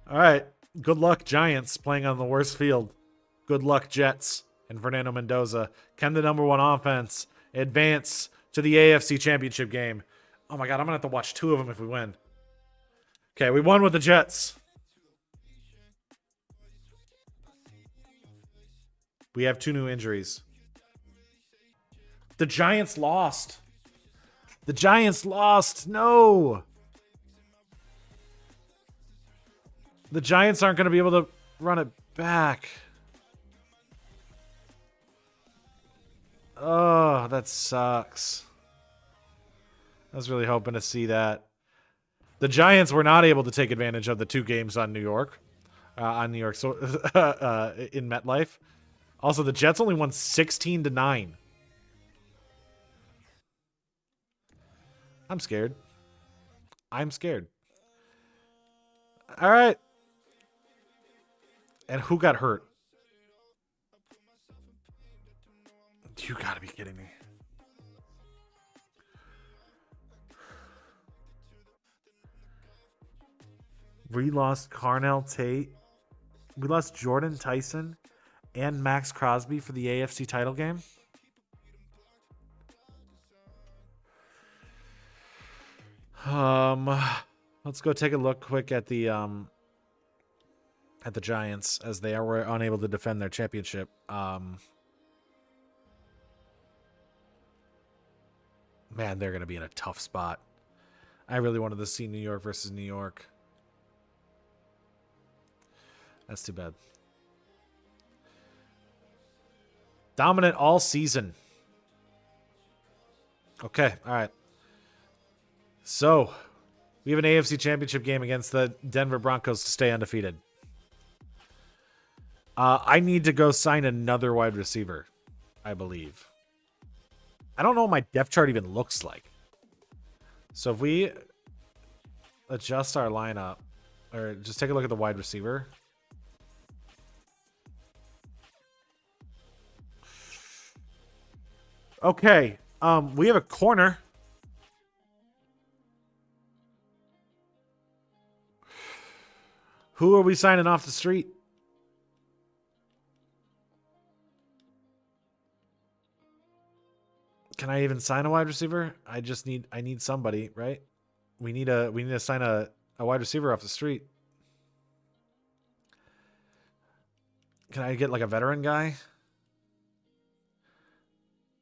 All right. Good luck, Giants, playing on the worst field. Good luck, Jets and Fernando Mendoza. Can the #1 offense advance to the AFC Championship game? Oh my God, I'm going to have to watch 2 of them if we win. Okay, we won with the Jets. We have 2 new injuries. The Giants lost. The Giants lost. No. The Giants aren't going to be able to run it back. Oh, that sucks. I was really hoping to see that. The Giants were not able to take advantage of the 2 games on New York. So in MetLife. Also, the Jets only won 16-9. I'm scared. I'm scared. All right. And who got hurt? You gotta be kidding me. We lost Carnell Tate. We lost Jordan Tyson and Max Crosby for the AFC title game. Let's go take a look quick at the Giants, as they were unable to defend their championship. Man, they're going to be in a tough spot. I really wanted to see New York versus New York. That's too bad. Dominant all season. Okay, all right. So, we have an AFC Championship game against the Denver Broncos to stay undefeated. I need to go sign another wide receiver, I believe. I don't know what my depth chart even looks like. So if we adjust our lineup, or just take a look at the wide receiver. Okay, we have a corner. Who are we signing off the street? Can I even sign a wide receiver? I need somebody, right? We need to sign a wide receiver off the street. Can I get like a veteran guy?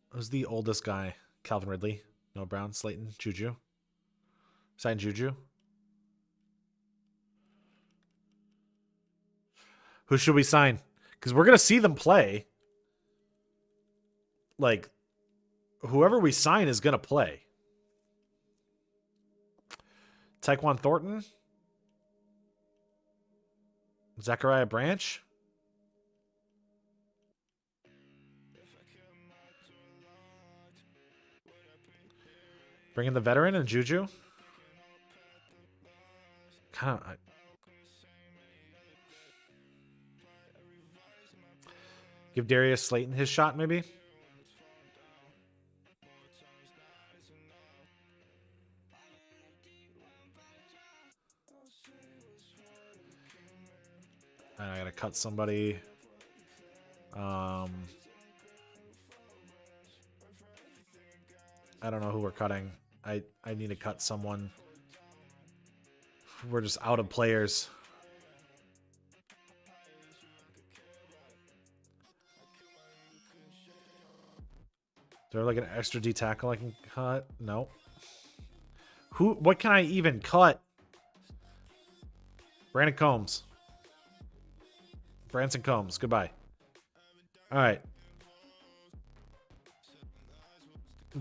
Who's the oldest guy? Calvin Ridley, Noah Brown, Slayton, Juju. Sign Juju. Who should we sign? Because we're gonna see them play. Like, whoever we sign is gonna play. Tyquan Thornton, Zachariah Branch. Bring in the veteran and Juju. Kind of. Give Darius Slayton his shot, maybe. I gotta cut somebody. I don't know who we're cutting. I need to cut someone. We're just out of players. there like an extra D tackle I can cut? No. What can I even cut? Brandon Combs. Branson Combs. Goodbye. All right.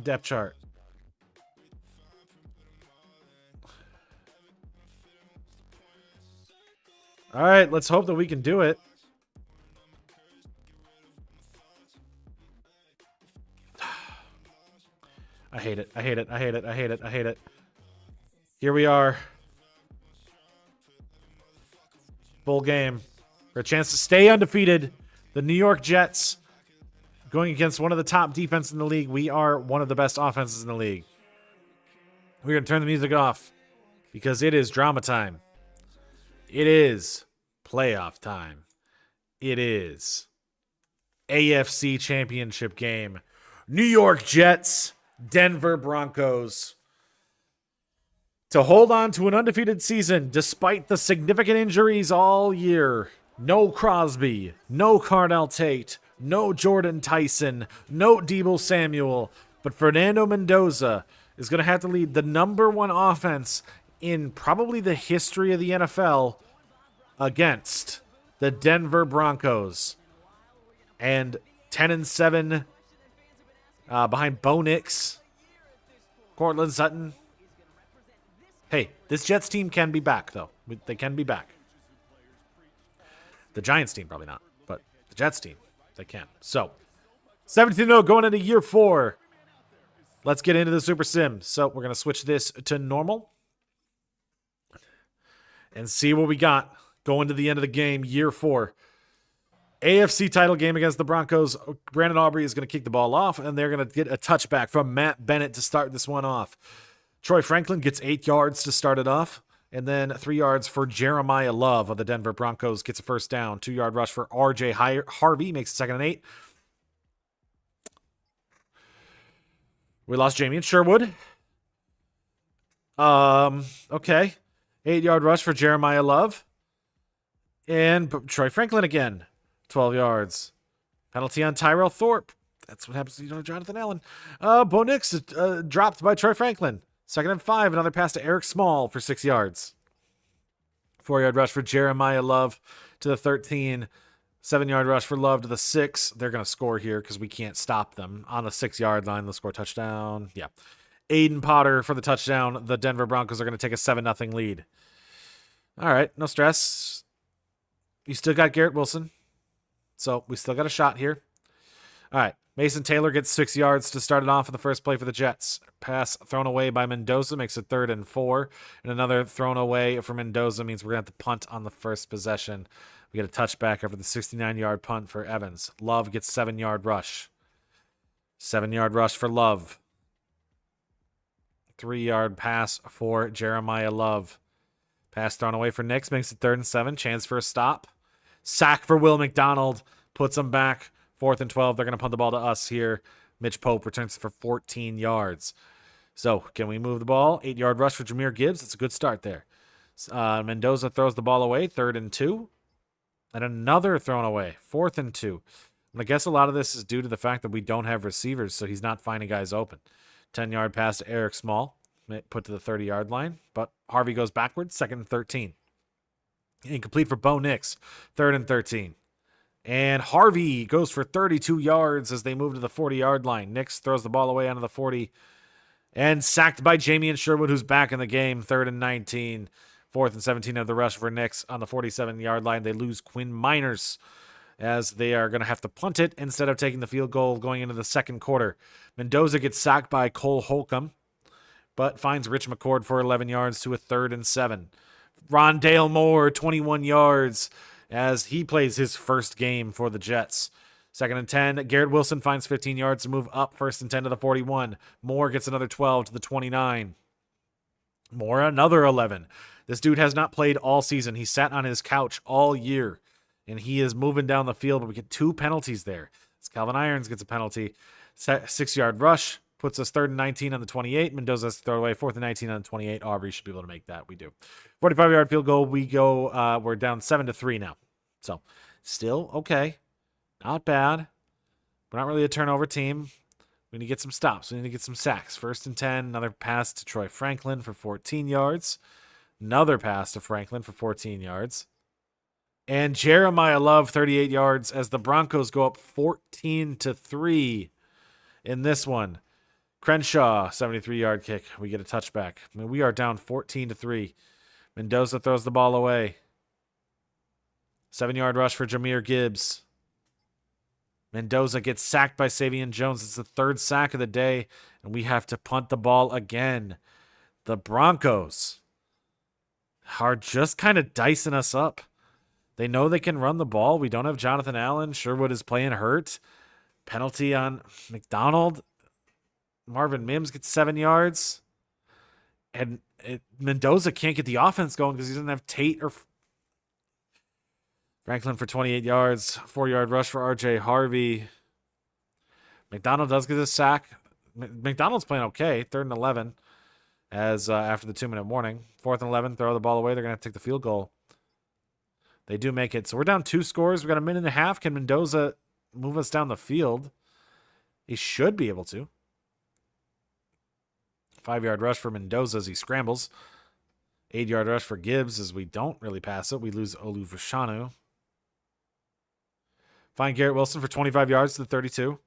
Depth chart. All right, let's hope that we can do it. I hate it. I hate it. I hate it. I hate it. I hate it. Here we are. Full game. For a chance to stay undefeated. The New York Jets going against one of the top defenses in the league. We are one of the best offenses in the league. We're going to turn the music off because it is drama time. It is playoff time. It is AFC Championship game. New York Jets, Denver Broncos. To hold on to an undefeated season despite the significant injuries all year. No Crosby, no Cardell Tate, no Jordan Tyson, no Deebo Samuel. But Fernando Mendoza is going to have to lead the #1 offense in probably the history of the NFL against the Denver Broncos. And 10-7 behind Bo Nix, Cortland Sutton. Hey, this Jets team can be back, though. They can be back. The Giants team, probably not. But the Jets team, they can. So, 17-0 going into year 4. Let's get into the Super Sim. So, we're going to switch this to normal. And see what we got going to the end of the game, year 4. AFC title game against the Broncos. Brandon Aubrey is going to kick the ball off, and they're going to get a touchback from Matt Bennett to start this one off. Troy Franklin gets 8 yards to start it off, and then 3 yards for Jeremiah Love of the Denver Broncos gets a first down. 2-yard rush for R.J. Harvey makes it 2nd and 8. We lost Jamie and Sherwood. Okay. 8-yard rush for Jeremiah Love. And Troy Franklin again. 12 yards. Penalty on Tyrell Thorpe. That's what happens to Jonathan Allen. Bo Nix dropped by Troy Franklin. 2nd and 5. Another pass to Eric Small for 6 yards. 4-yard rush for Jeremiah Love to the 13. 7-yard rush for Love to the 6. They're going to score here because we can't stop them. On the 6-yard line, they'll score a touchdown. Yeah. Aiden Potter for the touchdown. The Denver Broncos are going to take a 7-0 lead. All right, no stress. You still got Garrett Wilson. So we still got a shot here. All right. Mason Taylor gets 6 yards to start it off in the first play for the Jets. Pass thrown away by Mendoza makes it 3rd and 4. And another thrown away for Mendoza means we're going to have to punt on the first possession. We get a touchback after the 69-yard punt for Evans. Love gets 7-yard rush. 7-yard rush for Love. 3-yard pass for Jeremiah Love. Pass thrown away for Nix makes it 3rd and 7. Chance for a stop. Sack for Will McDonald. Puts them back. 4th and 12. They're going to punt the ball to us here. Mitch Pope returns for 14 yards. So, can we move the ball? 8-yard rush for Jahmyr Gibbs. That's a good start there. Mendoza throws the ball away. 3rd and 2. And another thrown away. 4th and 2. I guess a lot of this is due to the fact that we don't have receivers, so he's not finding guys open. 10-yard pass to Eric Small. Put to the 30-yard line. But Harvey goes backwards. 2nd and 13. Incomplete for Bo Nix. 3rd and 13. And Harvey goes for 32 yards as they move to the 40-yard line. Nix throws the ball away onto the 40. And sacked by Jamie and Sherwood, who's back in the game. 3rd and 19. 4th and 17 of the rush for Nix on the 47-yard line. They lose Quinn Miners as they are going to have to punt it instead of taking the field goal going into the second quarter. Mendoza gets sacked by Cole Holcomb, but finds Rich McCord for 11 yards to a 3rd and 7. Rondale Moore, 21 yards, as he plays his first game for the Jets. 2nd and 10. Garrett Wilson finds 15 yards to move up 1st and 10 to the 41. Moore gets another 12 to the 29. Moore another 11. This dude has not played all season. He sat on his couch all year, and he is moving down the field, but we get 2 penalties there. Calvin Irons gets a penalty. 6-yard rush. Puts us 3rd and 19 on the 28. Mendoza's throw away 4th and 19 on the 28. Aubrey should be able to make that. We do. 45-yard field goal. We go. We're down 7-3 now. So still okay. Not bad. We're not really a turnover team. We need to get some stops. We need to get some sacks. 1st and 10. Another pass to Troy Franklin for 14 yards. Another pass to Franklin for 14 yards. And Jeremiah Love, 38 yards, as the Broncos go up 14-3 in this one. Crenshaw, 73-yard kick. We get a touchback. I mean, we are down 14-3. Mendoza throws the ball away. 7-yard rush for Jahmyr Gibbs. Mendoza gets sacked by Savion Jones. It's the 3rd sack of the day, and we have to punt the ball again. The Broncos are just kind of dicing us up. They know they can run the ball. We don't have Jonathan Allen. Sherwood is playing hurt. Penalty on McDonald. Marvin Mims gets 7 yards. And Mendoza can't get the offense going because he doesn't have Tate or Franklin for 28 yards. 4-yard rush for R.J. Harvey. McDonald does get a sack. McDonald's playing okay. 3rd and 11 as after the 2-minute warning. 4th and 11, throw the ball away. They're going to have to take the field goal. They do make it. So we're down 2 scores. We've got a minute and a half. Can Mendoza move us down the field? He should be able to. 5-yard rush for Mendoza as he scrambles. 8-yard rush for Gibbs as we don't really pass it. We lose Mlbtheshow. Find Garrett Wilson for 25 yards to the 32.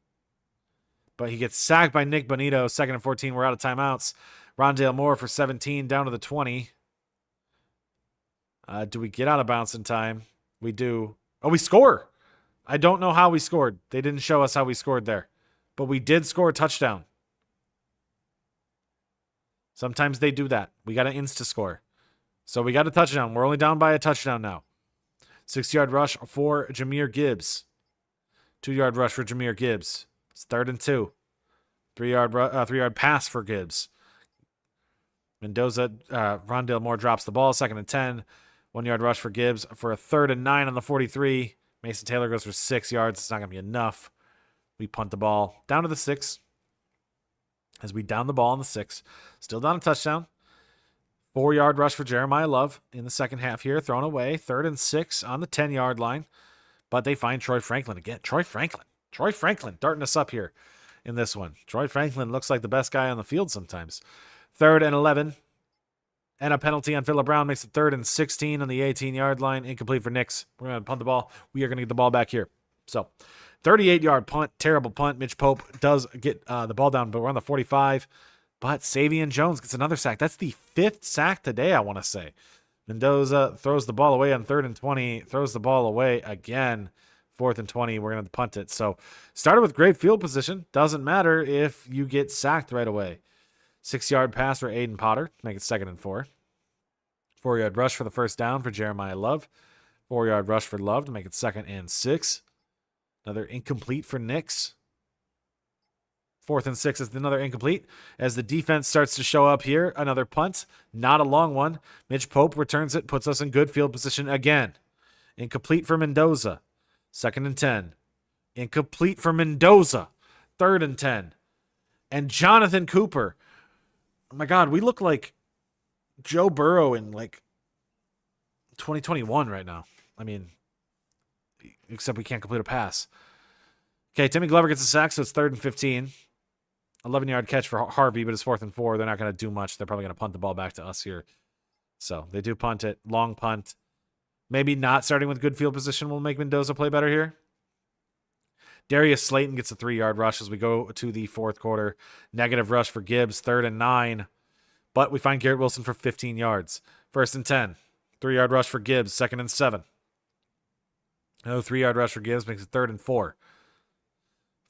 But he gets sacked by Nick Bonito. 2nd and 14. We're out of timeouts. Rondale Moore for 17 down to the 20. Do we get out of bounds in time? We do. Oh, we score. I don't know how we scored. They didn't show us how we scored there. But we did score a touchdown. Sometimes they do that. We got an insta-score. So we got a touchdown. We're only down by a touchdown now. 6-yard rush for Jahmyr Gibbs. 2-yard rush for Jahmyr Gibbs. It's 3rd and 2. 3-yard pass for Gibbs. Mendoza, Rondale Moore drops the ball. 2nd and 10. 1-yard rush for Gibbs for a 3rd and 9 on the 43. Mason Taylor goes for 6 yards. It's not going to be enough. We punt the ball down to the 6. As we down the ball on the 6. Still down a touchdown. 4-yard rush for Jeremiah Love in the second half here. Thrown away. 3rd and 6 on the 10-yard line. But they find Troy Franklin again. Troy Franklin darting us up here in this one. Troy Franklin looks like the best guy on the field sometimes. 3rd and 11. And a penalty on Phillip Brown makes it 3rd and 16 on the 18-yard line. Incomplete for Knicks. We're going to punt the ball. We are going to get the ball back here. So, 38-yard punt. Terrible punt. Mitch Pope does get the ball down, but we're on the 45. But Savion Jones gets another sack. That's the 5th sack today, I want to say. Mendoza throws the ball away on 3rd and 20. Throws the ball away again. 4th and 20. We're going to punt it. So, started with great field position. Doesn't matter if you get sacked right away. 6-yard pass for Aiden Potter. Make it 2nd and 4. 4-yard rush for the first down for Jeremiah Love. 4-yard rush for Love to make it 2nd and 6. Another incomplete for Knicks. 4th and 6 is another incomplete. As the defense starts to show up here, another punt. Not a long one. Mitch Pope returns it, puts us in good field position again. Incomplete for Mendoza. 2nd and 10. Incomplete for Mendoza. 3rd and 10. And Jonathan Cooper. Oh my God, we look like Joe Burrow in like 2021 right now. I mean, except we can't complete a pass. Okay, Timmy Glover gets a sack, so it's 3rd and 15. 11-yard catch for Harvey, but it's 4th and 4. They're not going to do much. They're probably going to punt the ball back to us here. So they do punt it. Long punt. Maybe not starting with good field position will make Mendoza play better here. Darius Slayton gets a 3-yard rush as we go to the 4th quarter. Negative rush for Gibbs, 3rd and 9. But we find Garrett Wilson for 15 yards. 1st and 10. 3-yard rush for Gibbs, 2nd and 7. Another 3-yard rush for Gibbs makes it 3rd and 4.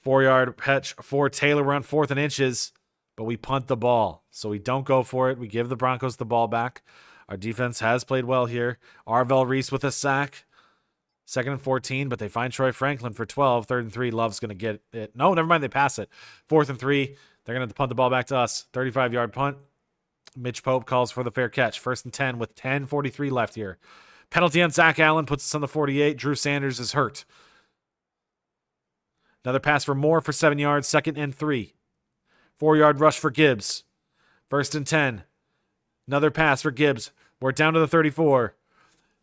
4-yard catch for Taylor. We're on 4th and inches, but we punt the ball. So we don't go for it. We give the Broncos the ball back. Our defense has played well here. Arvell Reese with a sack. 2nd and 14, but they find Troy Franklin for 12. 3rd and 3. Love's going to get it. No, never mind. They pass it. 4th and 3. They're going to punt the ball back to us. 35-yard punt. Mitch Pope calls for the fair catch. 1st and 10 with 10:43 left here. Penalty on Zach Allen puts us on the 48. Drew Sanders is hurt. Another pass for Moore for 7 yards. 2nd and 3. 4-yard rush for Gibbs. 1st and 10. Another pass for Gibbs. We're down to the 34.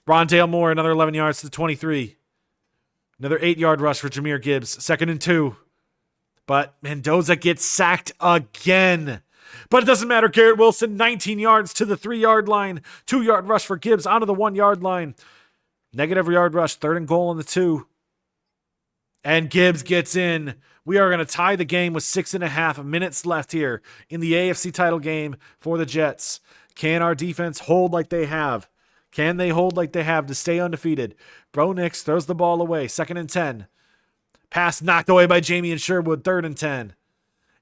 Rondale Moore, another 11 yards to the 23. Another 8-yard rush for Jahmyr Gibbs. 2nd and 2. But Mendoza gets sacked again. But it doesn't matter. Garrett Wilson, 19 yards to the 3-yard line. 2-yard rush for Gibbs onto the 1-yard line. Negative yard rush, 3rd and goal on the 2. And Gibbs gets in. We are going to tie the game with 6.5 minutes left here in the AFC title game for the Jets. Can our defense hold like they have? Can they hold like they have to stay undefeated? Bo Nix throws the ball away. 2nd and 10. Pass knocked away by Jamie and Sherwood. 3rd and 10.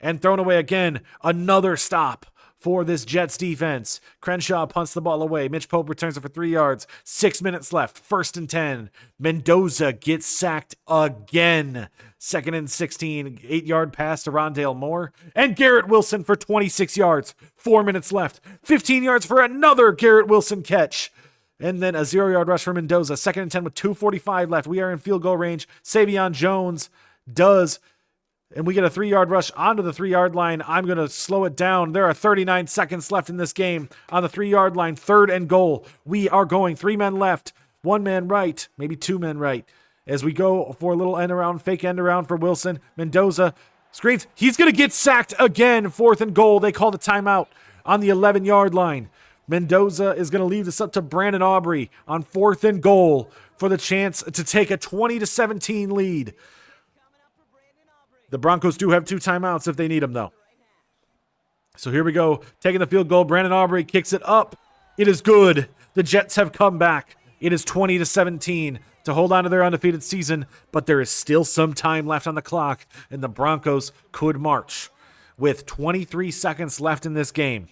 And thrown away again. Another stop for this Jets defense. Crenshaw punts the ball away. Mitch Pope returns it for 3 yards. 6 minutes left. 1st and 10. Mendoza gets sacked again. 2nd and 16. 8-yard pass to Rondale Moore. And Garrett Wilson for 26 yards. 4 minutes left. 15 yards for another Garrett Wilson catch. And then a 0-yard rush for Mendoza. 2nd and 10 with 2:45 left. We are in field goal range. Savion Jones does. And we get a 3-yard rush onto the 3-yard line. I'm going to slow it down. There are 39 seconds left in this game on the 3-yard line. 3rd and goal. We are going 3 men left, 1 man right, maybe 2 men right. As we go for a little end around, fake end around for Wilson. Mendoza screens. He's going to get sacked again. 4th and goal. They call the timeout on the 11-yard line. Mendoza is going to leave this up to Brandon Aubrey on 4th and goal for the chance to take a 20-17 lead. The Broncos do have 2 timeouts if they need them, though. So here we go. Taking the field goal. Brandon Aubrey kicks it up. It is good. The Jets have come back. It is 20-17 to hold on to their undefeated season, but there is still some time left on the clock, and the Broncos could march. With 23 seconds left in this game,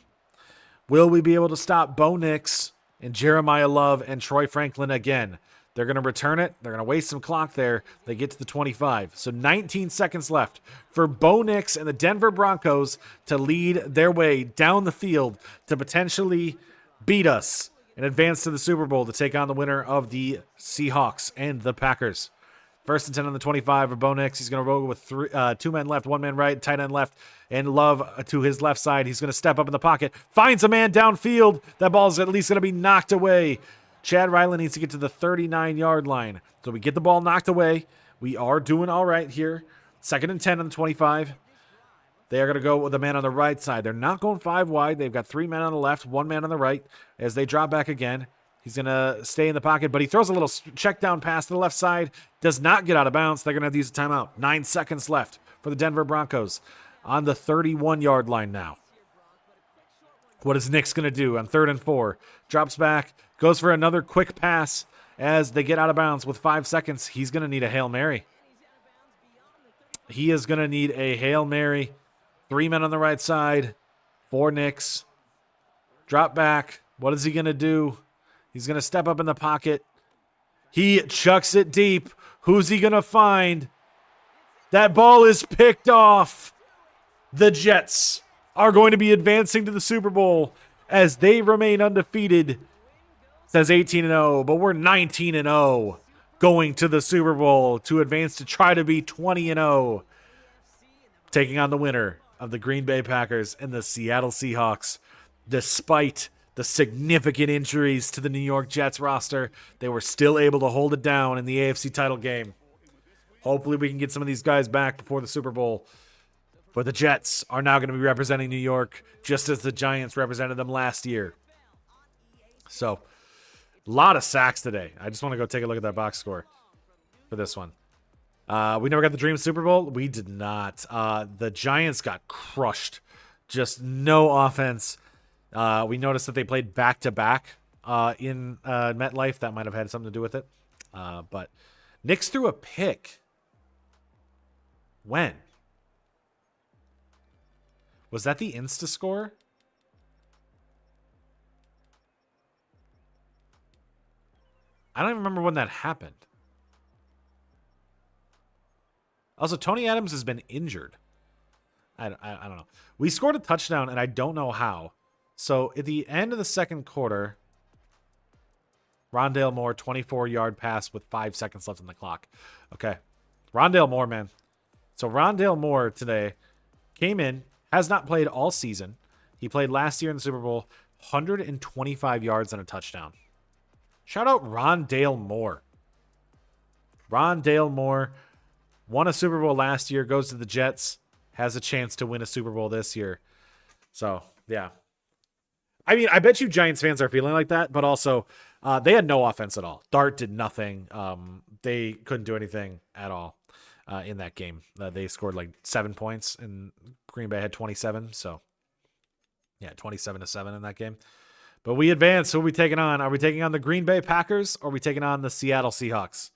will we be able to stop Bo Nix and Jeremiah Love and Troy Franklin again? They're going to return it. They're going to waste some clock there. They get to the 25. So 19 seconds left for Bo Nix and the Denver Broncos to lead their way down the field to potentially beat us and advance to the Super Bowl to take on the winner of the Seahawks and the Packers. 1st and 10 on the 25 for Bo Nix. He's going to roll with 2 men left, 1 man right, tight end left, and Love to his left side. He's going to step up in the pocket, finds a man downfield. That ball is at least going to be knocked away. Chad Ryland needs to get to the 39-yard line. So we get the ball knocked away. We are doing all right here. 2nd and 10 on the 25. They are going to go with the man on the right side. They're not going 5 wide. They've got 3 men on the left, 1 man on the right. As they drop back again, he's going to stay in the pocket, but he throws a little check down pass to the left side. Does not get out of bounds. They're going to have to use a timeout. 9 seconds left for the Denver Broncos on the 31-yard line now. What is Nix going to do on 3rd and 4? Drops back, goes for another quick pass as they get out of bounds with 5 seconds. He's going to need a Hail Mary. He is going to need a Hail Mary. 3 men on the right side for Nix. Drop back. What is he going to do? He's going to step up in the pocket. He chucks it deep. Who's he going to find? That ball is picked off. The Jets are going to be advancing to the Super Bowl as they remain undefeated. It says 18-0, but we're 19-0 going to the Super Bowl to advance to try to be 20-0, taking on the winner of the Green Bay Packers and the Seattle Seahawks. Despite the significant injuries to the New York Jets roster, they were still able to hold it down in the AFC title game. Hopefully we can get some of these guys back before the Super Bowl. But the Jets are now going to be representing New York just as the Giants represented them last year. So, a lot of sacks today. I just want to go take a look at that box score for this one. We never got the Dream Super Bowl. We did not. The Giants got crushed. Just no offense. We noticed that they played back-to-back in MetLife. That might have had something to do with it. But Knicks threw a pick. When? Was that the Insta score? I don't even remember when that happened. Also, Tony Adams has been injured. I don't know. We scored a touchdown, and I don't know how. So, at the end of the second quarter, Rondale Moore, 24-yard pass with 5 seconds left on the clock. Okay. Rondale Moore, man. So, Rondale Moore today came in, has not played all season. He played last year in the Super Bowl, 125 yards and a touchdown. Shout out Rondale Moore. Rondale Moore won a Super Bowl last year, goes to the Jets. has a chance to win a Super Bowl this year. So, yeah. I mean, I bet you Giants fans are feeling like that, but also they had no offense at all. Dart did nothing. They couldn't do anything at all in that game. They scored like 7 points, and Green Bay had 27. So, yeah, 27-7 in that game. But we advance. Who are we taking on? Are we taking on the Green Bay Packers, or are we taking on the Seattle Seahawks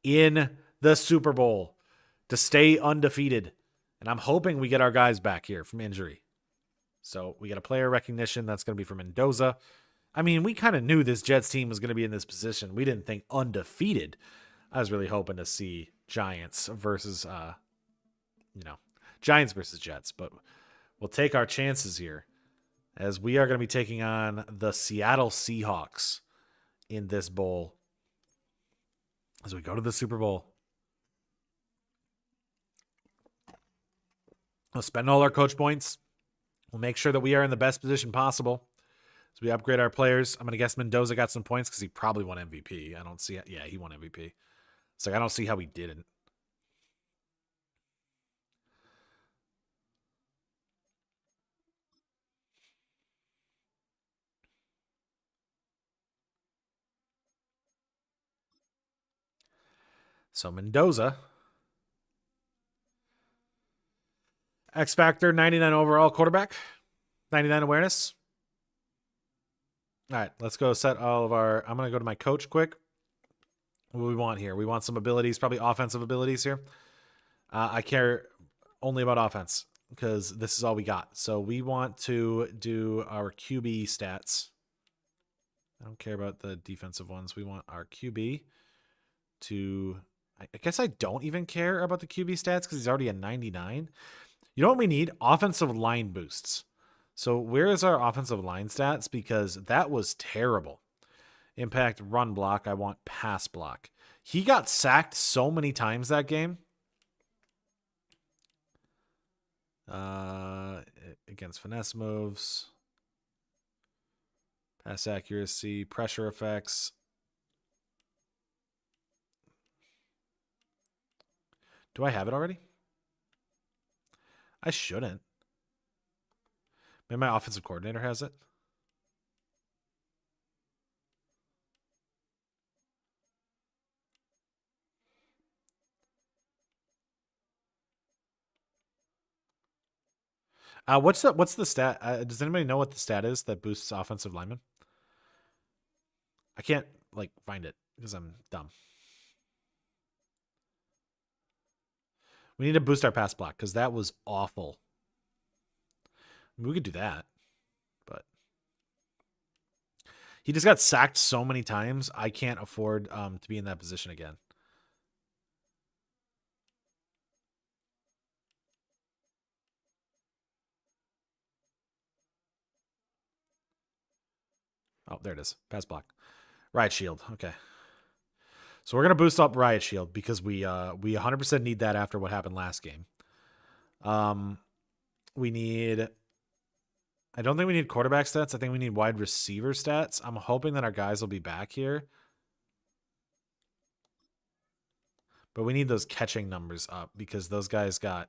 in the Super Bowl to stay undefeated? And I'm hoping we get our guys back here from injury. So we got a player recognition. That's going to be for Mendoza. I mean, we kind of knew this Jets team was going to be in this position. We didn't think undefeated. I was really hoping to see Giants versus, Giants versus Jets. But we'll take our chances here, as we are going to be taking on the Seattle Seahawks in this bowl as we go to the Super Bowl. We'll spend all our coach points. We'll make sure that we are in the best position possible as we upgrade our players. I'm going to guess Mendoza got some points because he probably won MVP. I don't see it. Yeah, he won MVP. It's like I don't see how he didn't. So Mendoza, X Factor, 99 overall quarterback, 99 awareness. All right, let's go set all of our... I'm going to go to my coach quick. What do we want here? We want some abilities, probably offensive abilities here. I care only about offense because this is all we got. So we want to do our QB stats. I don't care about the defensive ones. We want our QB to... I guess I don't even care about the QB stats because he's already a 99. You know what we need? Offensive line boosts. So where is our offensive line stats? Because that was terrible. Impact, run block. I want pass block. He got sacked so many times that game. Against finesse moves. Pass accuracy. Pressure effects. Do I have it already? I shouldn't. Maybe my offensive coordinator has it. What's the stat? Does anybody know what the stat is that boosts offensive linemen? I can't find it because I'm dumb. We need to boost our pass block because that was awful. We could do that, but he just got sacked so many times. I can't afford to be in that position again. Oh, there it is. Pass block. Riot shield. Okay. So we're going to boost up Riot Shield because we 100% need that after what happened last game. We need... I don't think we need quarterback stats. I think we need wide receiver stats. I'm hoping that our guys will be back here. But we need those catching numbers up because those guys had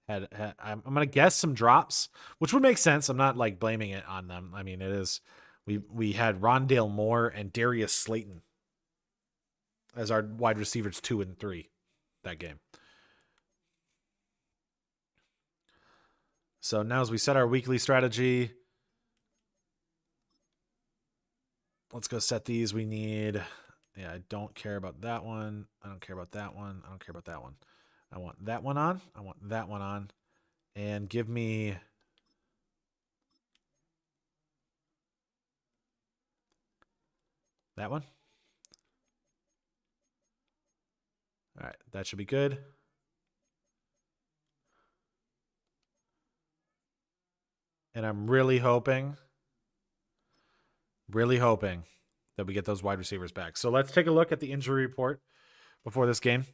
I'm going to guess some drops, which would make sense. I'm not blaming it on them. I mean, it is... We had Rondale Moore and Darius Slayton as our wide receivers 2 and 3 that game. So now as we set our weekly strategy, let's go set these. We need, I don't care about that one. I don't care about that one. I don't care about that one. I want that one on. I want that one on. And give me... that one. All right, that should be good. And I'm really hoping that we get those wide receivers back. So let's take a look at the injury report before this game.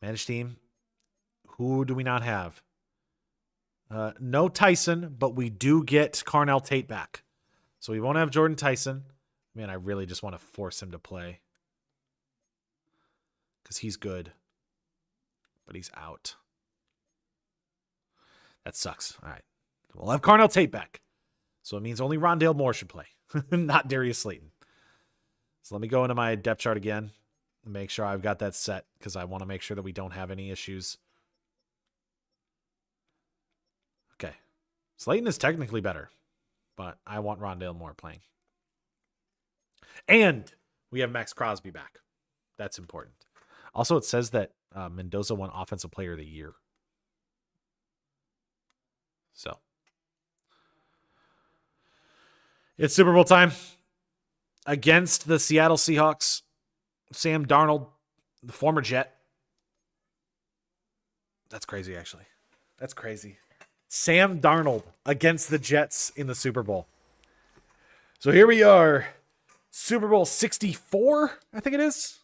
Managed team. Who do we not have? No Tyson, but we do get Carnell Tate back. So we won't have Jordan Tyson. Man, I really just want to force him to play. because he's good, but he's out. That sucks. All right. We'll have Carnell Tate back. So it means only Rondale Moore should play, not Darius Slayton. So let me go into my depth chart again and make sure I've got that set because I want to make sure that we don't have any issues. Okay. Slayton is technically better, but I want Rondale Moore playing. And we have Max Crosby back. That's important. Also, it says that Mendoza won Offensive Player of the Year. So it's Super Bowl time against the Seattle Seahawks. Sam Darnold, the former Jet. That's crazy, actually. That's crazy. Sam Darnold against the Jets in the Super Bowl. So here we are. Super Bowl 64, I think it is.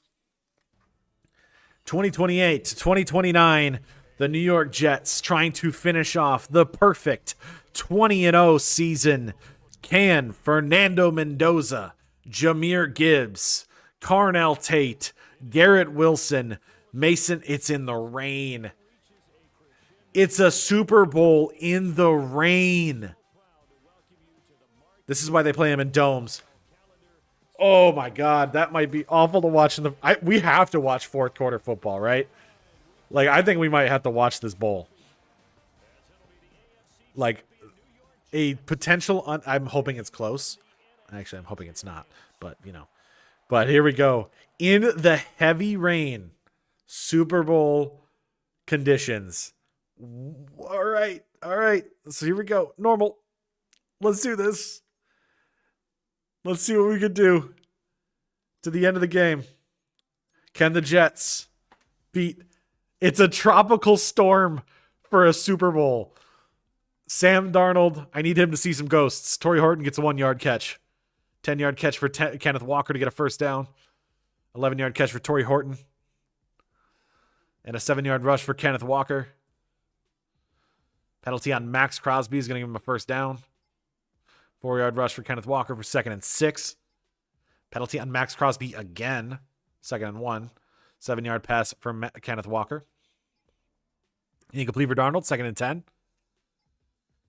2028 to 2029. The New York Jets trying to finish off the perfect 20-0 season. Can Fernando Mendoza, Jahmyr Gibbs, Carnell Tate, Garrett Wilson, Mason. It's in the rain. It's a Super Bowl in the rain. This is why they play them in domes. Oh my God, that might be awful to watch. We have to watch fourth quarter football, right? Like, I think we might have to watch this bowl. Like, a potential... I'm hoping it's close. Actually, I'm hoping it's not. But, you know. But here we go. In the heavy rain, Super Bowl conditions. All right. So here we go. Normal. Let's do this. Let's see what we can do to the end of the game. Can the Jets beat... It's a tropical storm for a Super Bowl. Sam Darnold, I need him to see some ghosts. Torrey Horton gets a 1-yard catch. 10-yard catch for Kenneth Walker to get a first down. 11-yard catch for Torrey Horton. And a 7-yard rush for Kenneth Walker. Penalty on Max Crosby is going to give him a first down. 4-yard rush for Kenneth Walker for 2nd and 6. Penalty on Max Crosby again. 2nd and 1. 7-yard pass for Kenneth Walker. Incomplete for Darnold. 2nd and 10.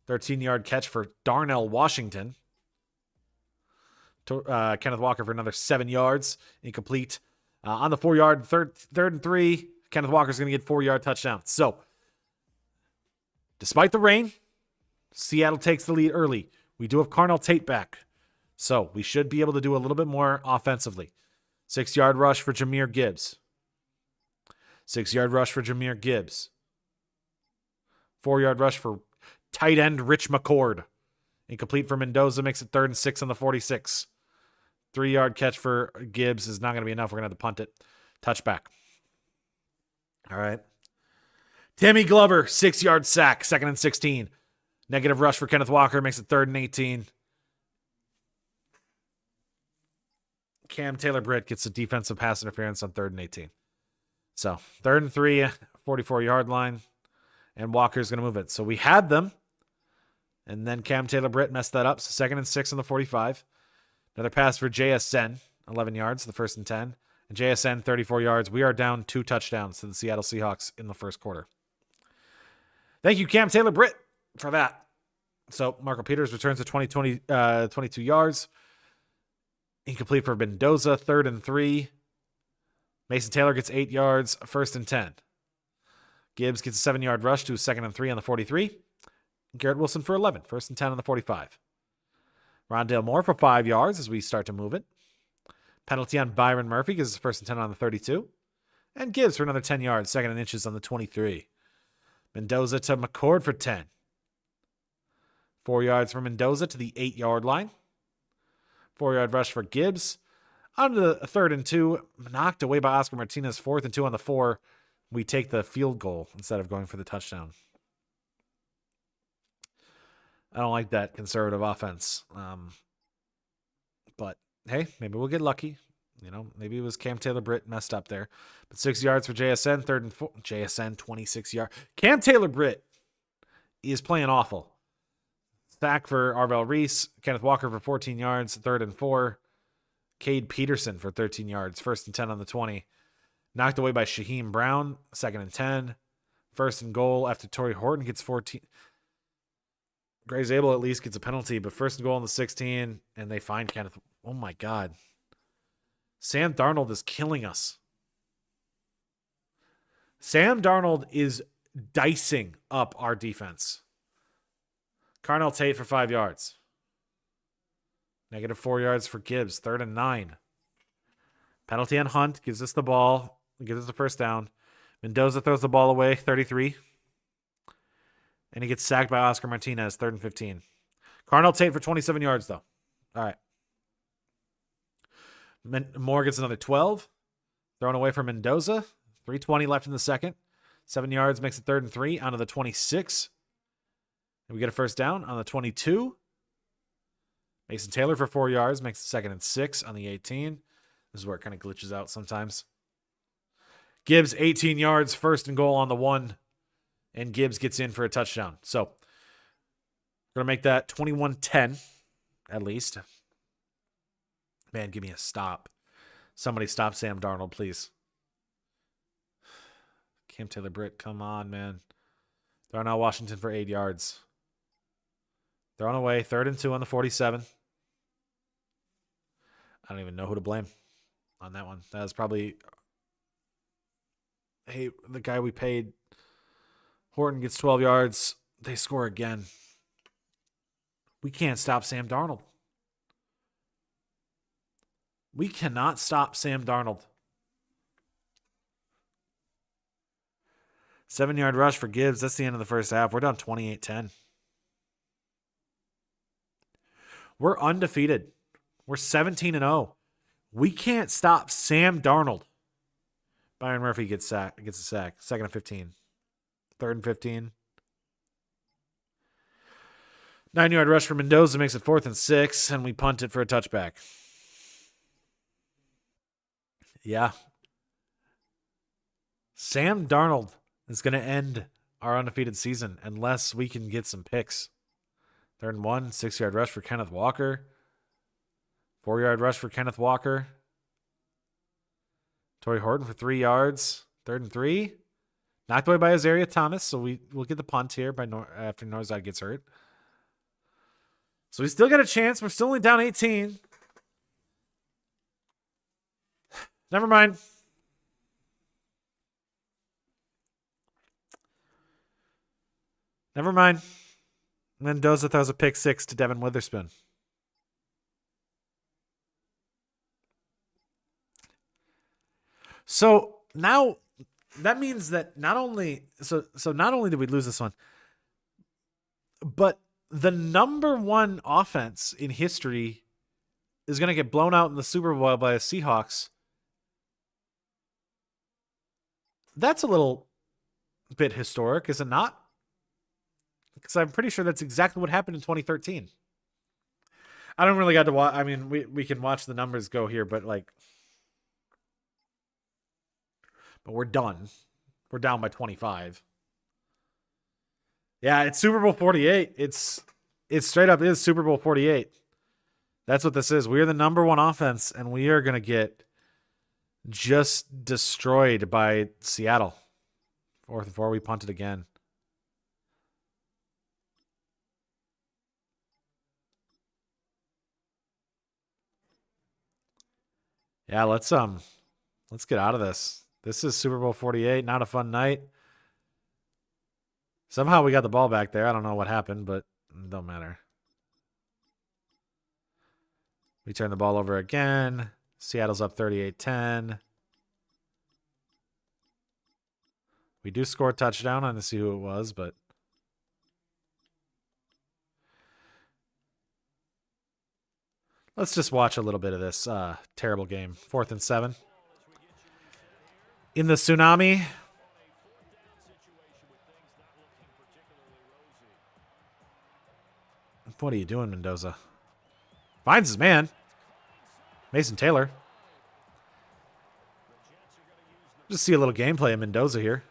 13-yard catch for Darnell Washington. Kenneth Walker for another 7 yards. Incomplete. On the 4-yard, third and 3. Kenneth Walker's going to get 4-yard touchdown. So, despite the rain, Seattle takes the lead early. We do have Carnell Tate back. So, we should be able to do a little bit more offensively. 6-yard rush for Jahmyr Gibbs. 6-yard rush for Jahmyr Gibbs. 4-yard rush for tight end Rich McCord. Incomplete for Mendoza. Makes it 3rd and 6 on the 46. 3-yard catch for Gibbs is not going to be enough. We're going to have to punt it. Touchback. All right. Timmy Glover, 6-yard sack. 2nd and 16. Negative rush for Kenneth Walker. Makes it 3rd and 18. Cam Taylor-Britt gets a defensive pass interference on 3rd and 18. So 3rd and 3, 44-yard line. And Walker's going to move it. So we had them. And then Cam Taylor-Britt messed that up. So 2nd and 6 on the 45. Another pass for JSN, 11 yards, the 1st and 10. And JSN, 34 yards. We are down 2 touchdowns to the Seattle Seahawks in the first quarter. Thank you, Cam Taylor-Britt, for that. So Marco Peters returns to 22 yards. Incomplete for Mendoza, 3rd and 3. Mason Taylor gets 8 yards, 1st and 10. Gibbs gets a 7-yard rush to 2nd and 3 on the 43. Garrett Wilson for 11, 1st and 10 on the 45. Rondale Moore for 5 yards as we start to move it. Penalty on Byron Murphy gives us 1st and 10 on the 32. And Gibbs for another 10 yards, 2nd and inches on the 23. Mendoza to McCord for 10. 4 yards for Mendoza to the 8-yard line. 4-yard rush for Gibbs. On to the 3rd and 2. Knocked away by Oscar Martinez. 4th and 2 on the 4. We take the field goal instead of going for the touchdown. I don't like that conservative offense. But, hey, maybe we'll get lucky. You know, maybe it was Cam Taylor-Britt messed up there. But 6 yards for JSN, 3rd and 4. JSN, 26 yards. Cam Taylor-Britt is playing awful. Sack for Arvell Reese. Kenneth Walker for 14 yards, 3rd and 4. Cade Peterson for 13 yards, 1st and 10 on the 20. Knocked away by Shaheem Brown. 2nd and 10. 1st and goal after Torrey Horton gets 14. Gray Zabel at least gets a penalty, but 1st and goal on the 16, and they find Kenneth. Oh my God. Sam Darnold is killing us. Sam Darnold is dicing up our defense. Carnell Tate for 5 yards. -4 yards for Gibbs. 3rd and 9. Penalty on Hunt. Gives us the ball. Gives us the 1st down. Mendoza throws the ball away. 33. And he gets sacked by Oscar Martinez. 3rd and 15. Carnell Tate for 27 yards, though. All right. Moore gets another 12. Thrown away from Mendoza. 3:20 left in the second. 7 yards makes it 3rd and 3 onto the 26. And we get a 1st down on the 22. Mason Taylor for 4 yards makes it 2nd and 6 on the 18. This is where it kind of glitches out sometimes. Gibbs, 18 yards, 1st and goal on the 1. And Gibbs gets in for a touchdown. So we're going to make that 21-10 at least. Man, give me a stop. Somebody stop Sam Darnold, please. Cam Taylor-Britt, come on, man. Throwing out Washington for 8 yards. Thrown away, 3rd and 2 on the 47. I don't even know who to blame on that one. That was probably, hey, the guy we paid. Horton gets 12 yards. They score again. We can't stop Sam Darnold. We cannot stop Sam Darnold. 7-yard rush for Gibbs. That's the end of the first half. We're down 28-10. We're undefeated. We're 17-0. We can't stop Sam Darnold. Byron Murphy gets a sack. 2nd and 15. 3rd and 15. 9-yard rush for Mendoza makes it 4th and 6, and we punt it for a touchback. Yeah. Sam Darnold is going to end our undefeated season unless we can get some picks. 3rd and 1, 6-yard rush for Kenneth Walker. 4-yard rush for Kenneth Walker. Torrey Horton for 3 yards. 3rd and 3. Knocked away by Azaria Thomas, so we'll get the punt here after Norzad gets hurt. So we still got a chance. We're still only down 18. Never mind. Never mind. Mendoza throws a pick 6 to Devin Witherspoon. So now that means that not only did we lose this one, but the number 1 offense in history is going to get blown out in the Super Bowl by the Seahawks. That's a little bit historic, is it not? Because I'm pretty sure that's exactly what happened in 2013. I don't really got to watch. I mean, we can watch the numbers go here, but we're done. We're down by 25. Yeah, it's Super Bowl 48. It's straight up is Super Bowl 48. That's what this is. We are the number 1 offense, and we are going to get just destroyed by Seattle. 4th and 4, we punted again. Yeah, let's get out of this. This is Super Bowl 48, not a fun night. Somehow we got the ball back there. I don't know what happened, but it don't matter. We turn the ball over again. Seattle's up 38-10. We do score a touchdown. I didn't see who it was, but let's just watch a little bit of this terrible game. 4th and 7. In the tsunami. What are you doing, Mendoza? Finds his man. Mason Taylor. Just see a little gameplay of Mendoza here.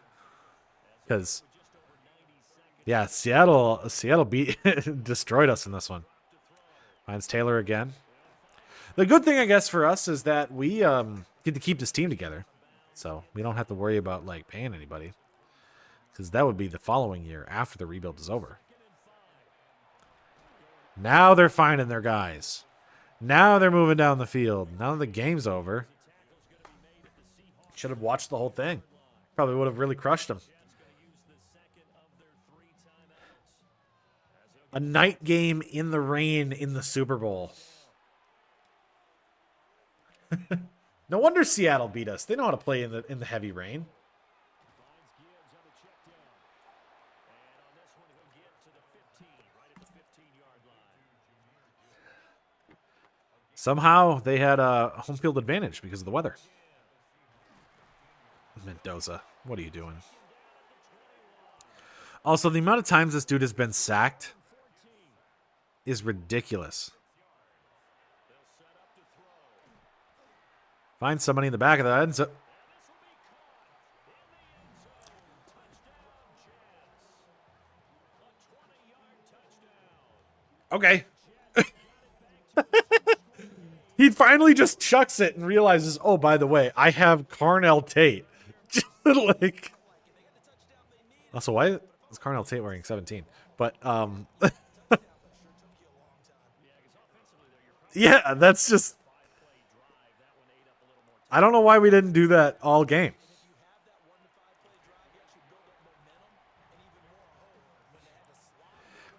Because, yeah, Seattle beat destroyed us in this one. Finds Taylor again. The good thing, I guess, for us is that we get to keep this team together. So we don't have to worry about like paying anybody, because that would be the following year after the rebuild is over. Now they're finding their guys. Now they're moving down the field. Now that the game's over. Should have watched the whole thing. Probably would have really crushed them. A night game in the rain in the Super Bowl. No wonder Seattle beat us. They know how to play in the heavy rain. Somehow they had a home field advantage because of the weather. Mendoza, what are you doing? Also, the amount of times this dude has been sacked is ridiculous. Find somebody in the back of the end zone. Okay. He finally just chucks it and realizes, oh, by the way, I have Carnell Tate. Like, also, why is Carnell Tate wearing 17? But yeah, that's just, I don't know why we didn't do that all game.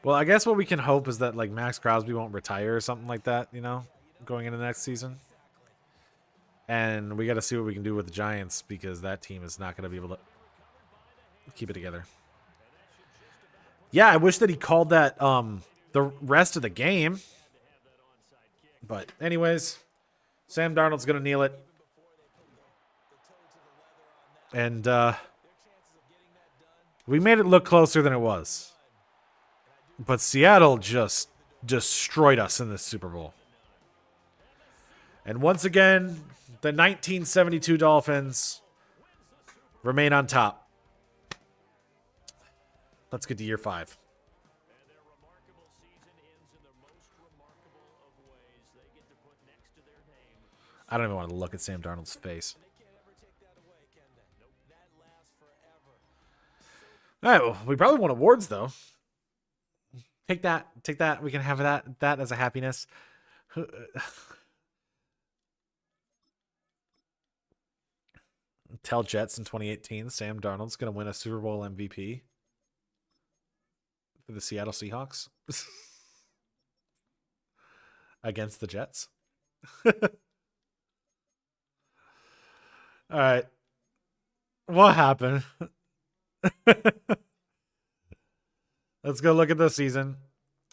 Well, I guess what we can hope is that like Max Crosby won't retire or something like that, you know, going into next season. And we got to see what we can do with the Giants, because that team is not going to be able to keep it together. Yeah, I wish that he called that the rest of the game. But anyways, Sam Darnold's going to kneel it. And we made it look closer than it was. But Seattle just destroyed us in this Super Bowl. And once again, the 1972 Dolphins remain on top. Let's get to year 5. I don't even want to look at Sam Darnold's face. All right, well, we probably won awards, though. Take that. Take that. We can have that as a happiness. Tell Jets in 2018, Sam Darnold's going to win a Super Bowl MVP for the Seattle Seahawks against the Jets. All right. What happened? Let's go look at the season,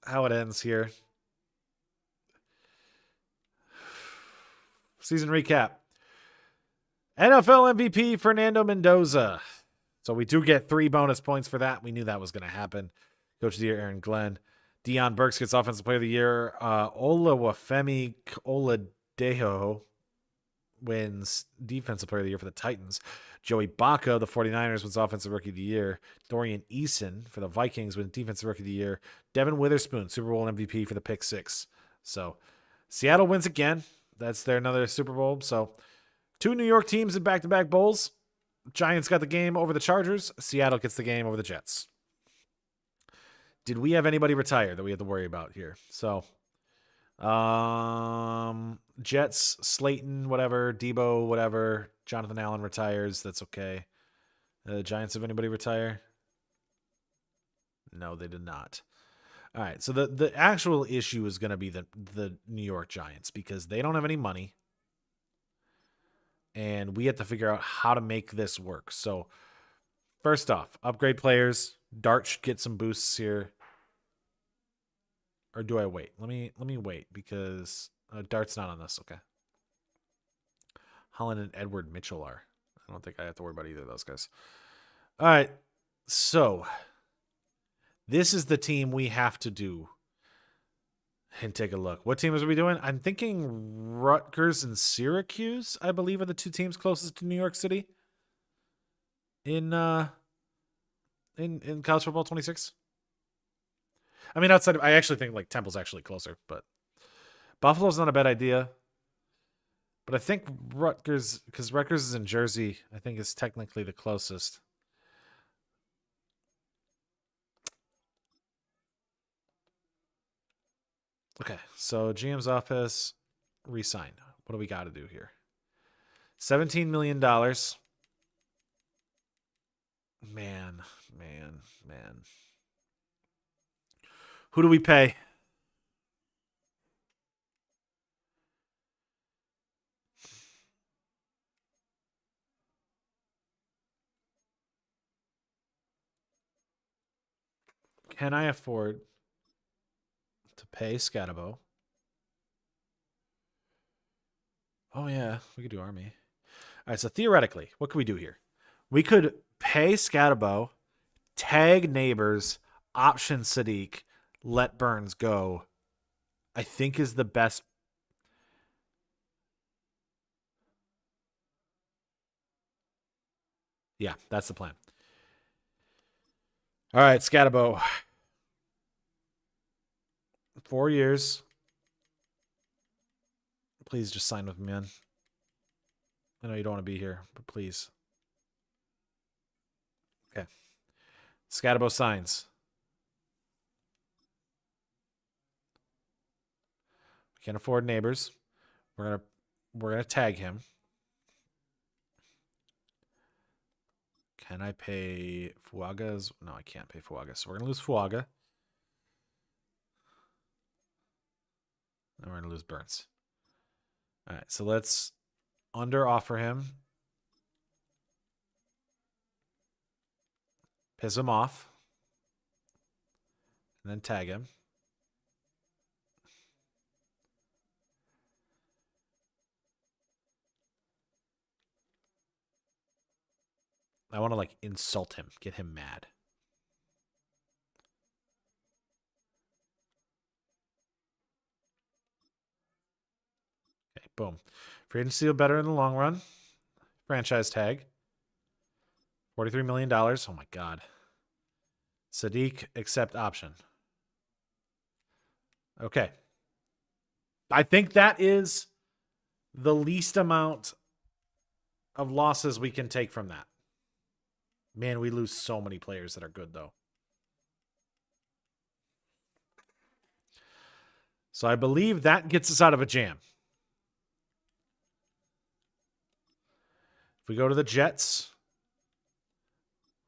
how it ends here. Season recap. NFL MVP Fernando Mendoza. So we do get 3 bonus points for that. We knew that was going to happen. Coach of the Year, Aaron Glenn. Deion Burks gets Offensive Player of the Year. Olawafemi Oladejo wins Defensive Player of the Year for the Titans. Joey Baca, the 49ers, wins Offensive Rookie of the Year. Dorian Eason for the Vikings wins Defensive Rookie of the Year. Devin Witherspoon, Super Bowl MVP for the pick 6. So Seattle wins again. That's their another Super Bowl. So 2 New York teams in back-to-back bowls. Giants got the game over the Chargers. Seattle gets the game over the Jets. Did we have anybody retire that we had to worry about here? So Jets, Slayton, whatever, Debo, whatever. Jonathan Allen retires. That's okay. Giants, have anybody retire? No, they did not. All right, so the actual issue is going to be the New York Giants, because they don't have any money, and we have to figure out how to make this work. So first off, upgrade players. Dart should get some boosts here. Or do I wait? Let me wait, because Dart's not on this. Okay. Holland and Edward Mitchell are. I don't think I have to worry about either of those guys. All right. So this is the team we have to do. And take a look. What teams are we doing? I'm thinking Rutgers and Syracuse, I believe, are the 2 teams closest to New York City in college football 26. I mean, outside of, I actually think like Temple's actually closer, but Buffalo's not a bad idea. But I think Rutgers, because Rutgers is in Jersey, I think is technically the closest. Okay, so GM's office, resign. What do we got to do here? $17 million. Man, man. Who do we pay? Can I afford to pay Scatabo? Oh, yeah, we could do Army. All right, so theoretically, what could we do here? We could pay Scatabo, tag Neighbors, option Sadiq, let Burns go. I think is the best. Yeah, that's the plan. All right, Scatabo. 4 years. Please just sign with me, man. I know you don't want to be here, but please. Okay. Scatabo signs. We can't afford Neighbors. We're gonna tag him. Can I pay Fuaga's? No, I can't pay Fuaga. So we're gonna lose Fuaga. And we're gonna lose Burns. All right, so let's under offer him. Piss him off. And then tag him. I want to like insult him, get him mad. Okay, boom. Free agency will better in the long run. Franchise tag. $43 million. Oh my God. Sadiq, accept option. Okay. I think that is the least amount of losses we can take from that. Man, we lose so many players that are good, though. So I believe that gets us out of a jam. If we go to the Jets,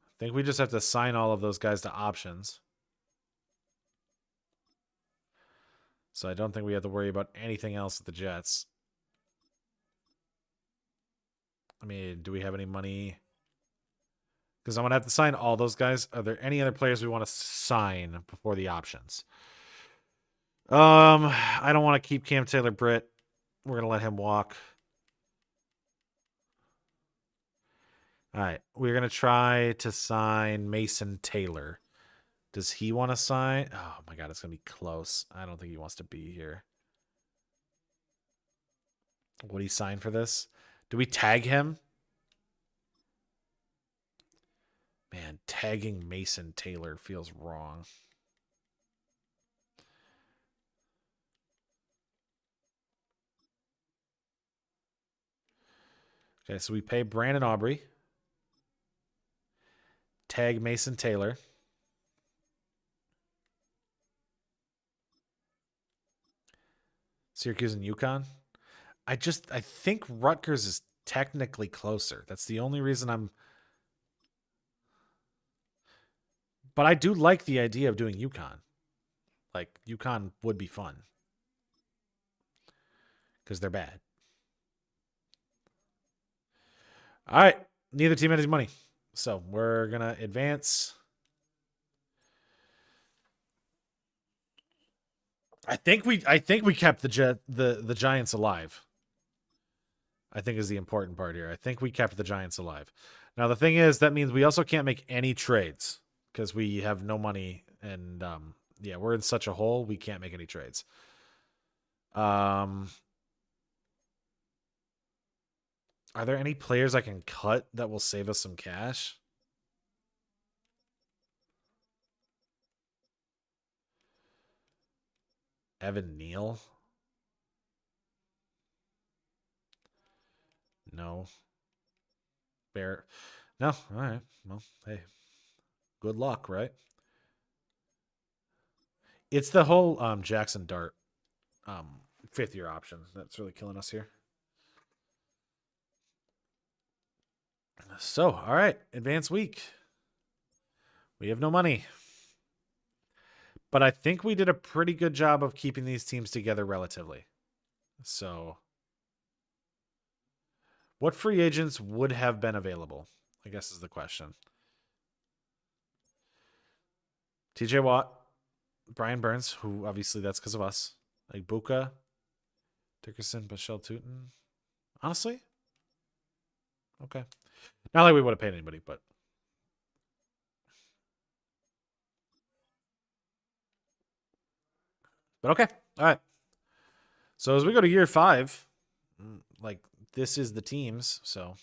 I think we just have to sign all of those guys to options. So I don't think we have to worry about anything else at the Jets. I mean, do we have any money? Because I'm going to have to sign all those guys. Are there any other players we want to sign before the options? I don't want to keep Cam Taylor Britt. We're going to let him walk. All right. We're going to try to sign Mason Taylor. Does he want to sign? Oh, my God. It's going to be close. I don't think he wants to be here. Would he sign for this? Do we tag him? Man, tagging Mason Taylor feels wrong. Okay, so we pay Brandon Aubrey. Tag Mason Taylor. Syracuse and UConn. I think Rutgers is technically closer. That's the only reason I'm. But I do like the idea of doing UConn. Like, UConn would be fun. Because they're bad. All right. Neither team had any money. So we're going to advance. I think we kept the Giants alive. I think is the important part here. I think we kept the Giants alive. Now the thing is that means we also can't make any trades because we have no money and yeah, we're in such a hole we can't make any trades. Are there any players I can cut that will save us some cash? Evan Neal. No. Bear. No. All right. Well, hey. Good luck, right? It's the whole Jackson Dart 5th year option that's really killing us here. So, all right. Advanced week. We have no money. But I think we did a pretty good job of keeping these teams together relatively. So, what free agents would have been available? I guess is the question. TJ Watt, Brian Burns, who obviously that's because of us. Like Buka, Dickerson, Michelle Tootin. Honestly? Okay. Not like we would have paid anybody, but. But okay. All right. So as we go to year 5, like this is the teams. So.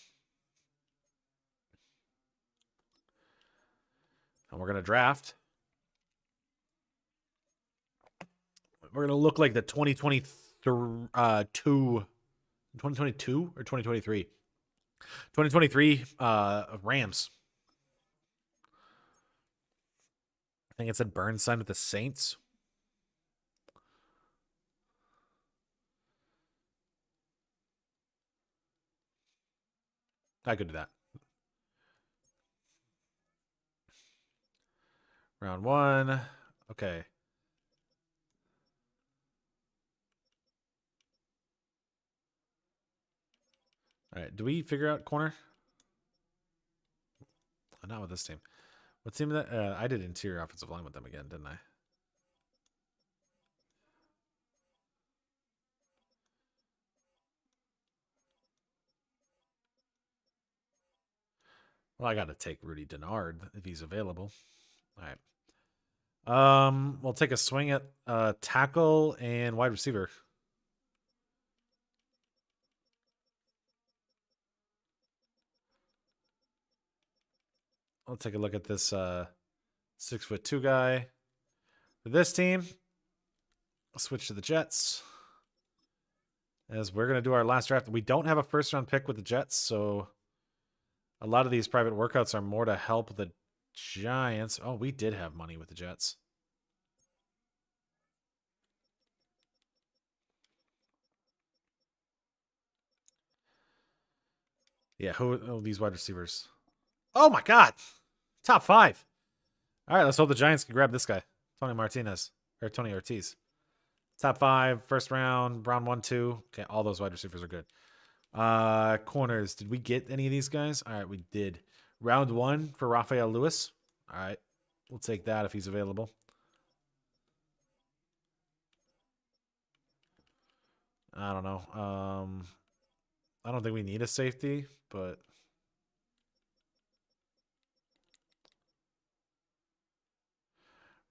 And we're going to draft. We're going to look like the 2022 or 2023? 2023 Rams. I think it said Burns signed with the Saints. I could do that. Round 1. Okay. All right. Do we figure out corner? Oh, not with this team. What team that? I did interior offensive line with them again, didn't I? Well, I got to take Rudy Denard if he's available. All right. We'll take a swing at tackle and wide receiver. I'll take a look at this 6'2" guy. For this team, I'll switch to the Jets. As we're going to do our last draft. We don't have a first-round pick with the Jets, so a lot of these private workouts are more to help the Giants. Oh, we did have money with the Jets. Yeah, who are these wide receivers? Oh, my God. Top 5. All right, let's hope the Giants can grab this guy. Tony Ortiz. Top 5, first round, round 1, 2. Okay, all those wide receivers are good. Corners. Did we get any of these guys? All right, we did. Round 1 for Rafael Lewis. All right, we'll take that if he's available. I don't know. I don't think we need a safety, but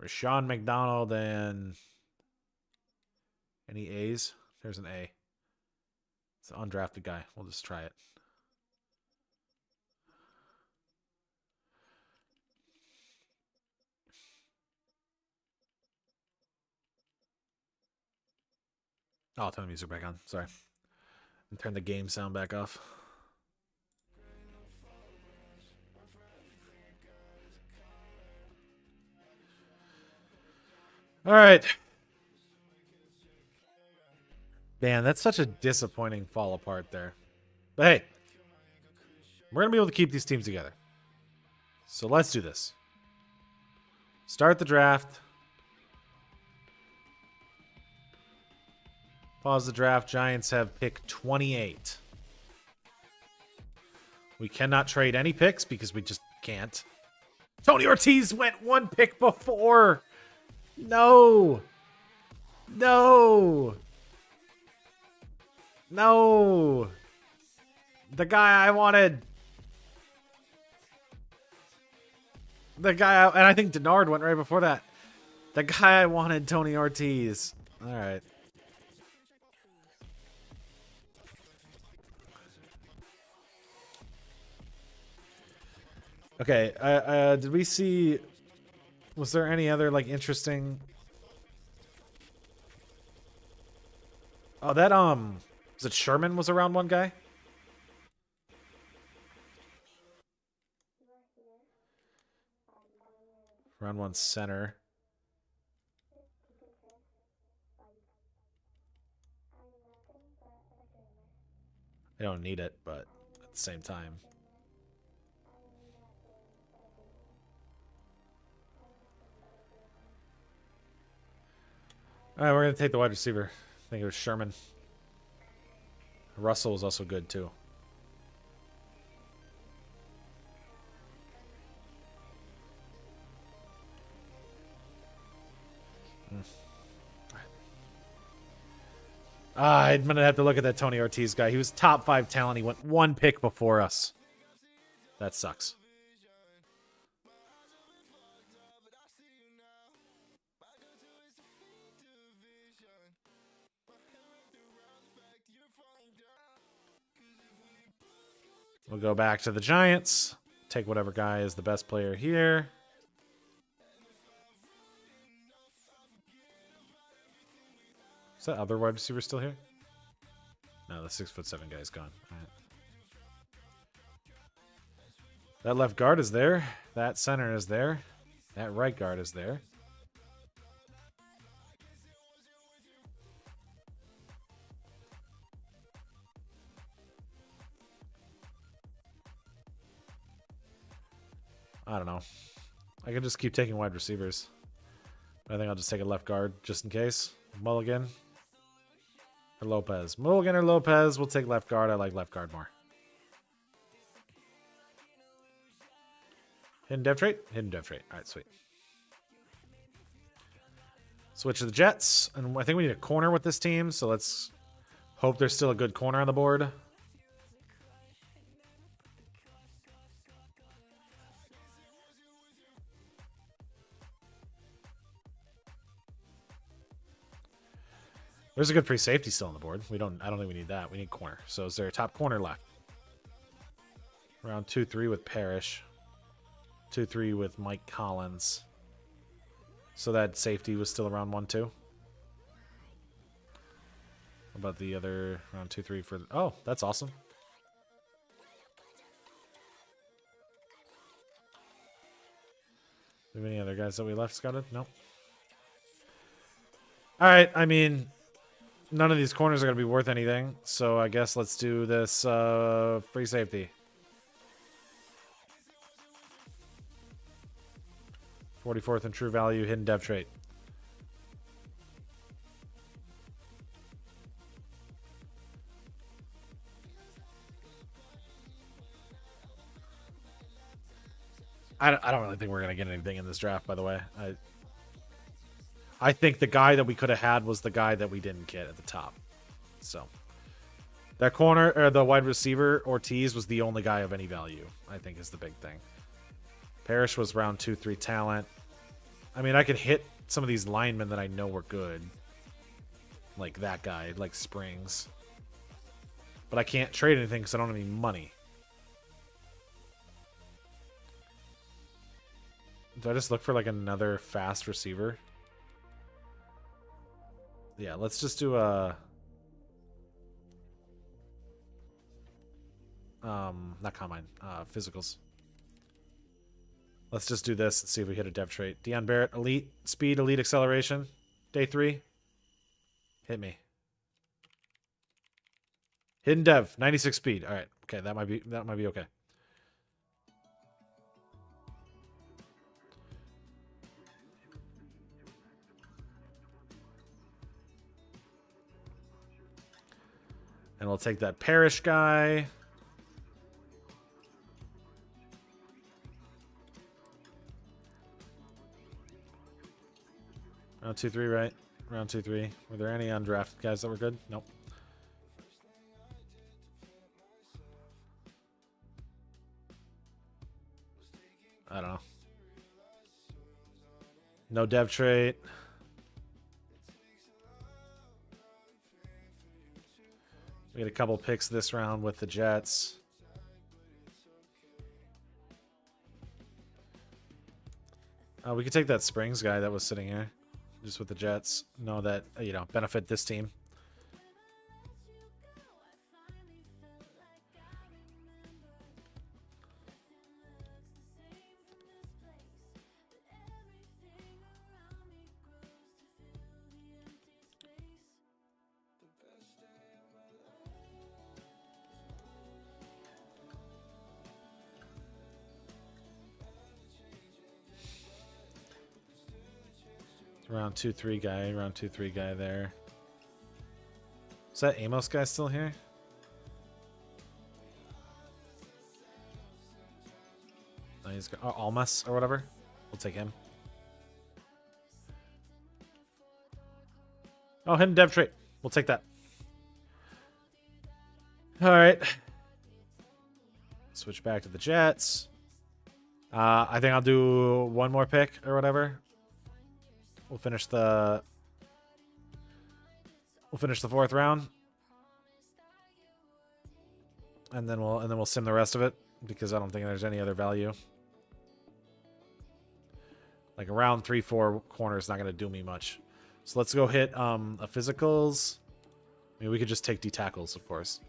Rashawn McDonald and any A's? There's an A. It's an undrafted guy. We'll just try it. Oh, I'll turn the music back on. Sorry. And turn the game sound back off. All right. Man, that's such a disappointing fall apart there. But hey, we're going to be able to keep these teams together. So let's do this. Start the draft. Pause the draft. Giants have pick 28. We cannot trade any picks because we just can't. Tony Ortiz went 1 pick before. No. No. No. The guy I wanted. And I think Denard went right before that. The guy I wanted, Tony Ortiz. All right. Okay. Did we see? Was there any other like interesting? Oh, that was it Sherman was a round 1 guy? Round 1 center. I don't need it, but at the same time. All right, we're going to take the wide receiver. I think it was Sherman. Russell was also good, too. I'm going to have to look at that Tony Ortiz guy. He was top 5 talent. He went 1 pick before us. That sucks. We'll go back to the Giants. Take whatever guy is the best player here. Is that other wide receiver still here? No, the 6'7" guy is gone. All right. That left guard is there. That center is there. That right guard is there. I don't know. I can just keep taking wide receivers. I think I'll just take a left guard just in case. Mulligan or Lopez. Mulligan or Lopez. We'll take left guard. I like left guard more. Hidden dev trait? Hidden dev trait. All right, sweet. Switch to the Jets. And I think we need a corner with this team, so let's hope there's still a good corner on the board. There's a good free safety still on the board. I don't think we need that. We need corner. So is there a top corner left? Round 2-3 with Parrish. 2-3 with Mike Collins. So that safety was still around 1-2. How about the other round 2-3 for... Oh, that's awesome. Do we have any other guys that we left scouted? Nope. All right, I mean... None of these corners are going to be worth anything, so I guess let's do this free safety. 44th in true value, hidden dev trait. I don't really think we're going to get anything in this draft, by the way. I think the guy that we could have had was the guy that we didn't get at the top. So that corner or the wide receiver Ortiz was the only guy of any value, I think is the big thing. Parrish was round 2-3 talent. I mean, I could hit some of these linemen that I know were good. Like that guy, like Springs. But I can't trade anything because I don't have any money. Do I just look for like another fast receiver? Yeah, let's just do a... not combine, physicals. Let's just do this and see if we hit a dev trait. Deion Barrett, elite speed, elite acceleration. Day 3. Hit me. Hidden dev, 96 speed. All right, okay, that might be okay. And we'll take that Parrish guy. Round 2-3, right? Round 2-3. Were there any undrafted guys that were good? Nope. I don't know. No dev trait. We get a couple picks this round with the Jets. We could take that Springs guy that was sitting here. Just with the Jets. Know that, you know, benefit this team. Round 2-3 guy. Round 2-3 guy there. Is that Amos guy still here? No, he's got Almas or whatever. We'll take him. Oh, hidden dev trait. We'll take that. All right. Switch back to the Jets. I think I'll do one more pick or whatever. We'll finish the fourth round. And then we'll sim the rest of it because I don't think there's any other value. Like a round 3-4 corner is not going to do me much. So let's go hit a physicals. I mean, we could just take D tackles, of course.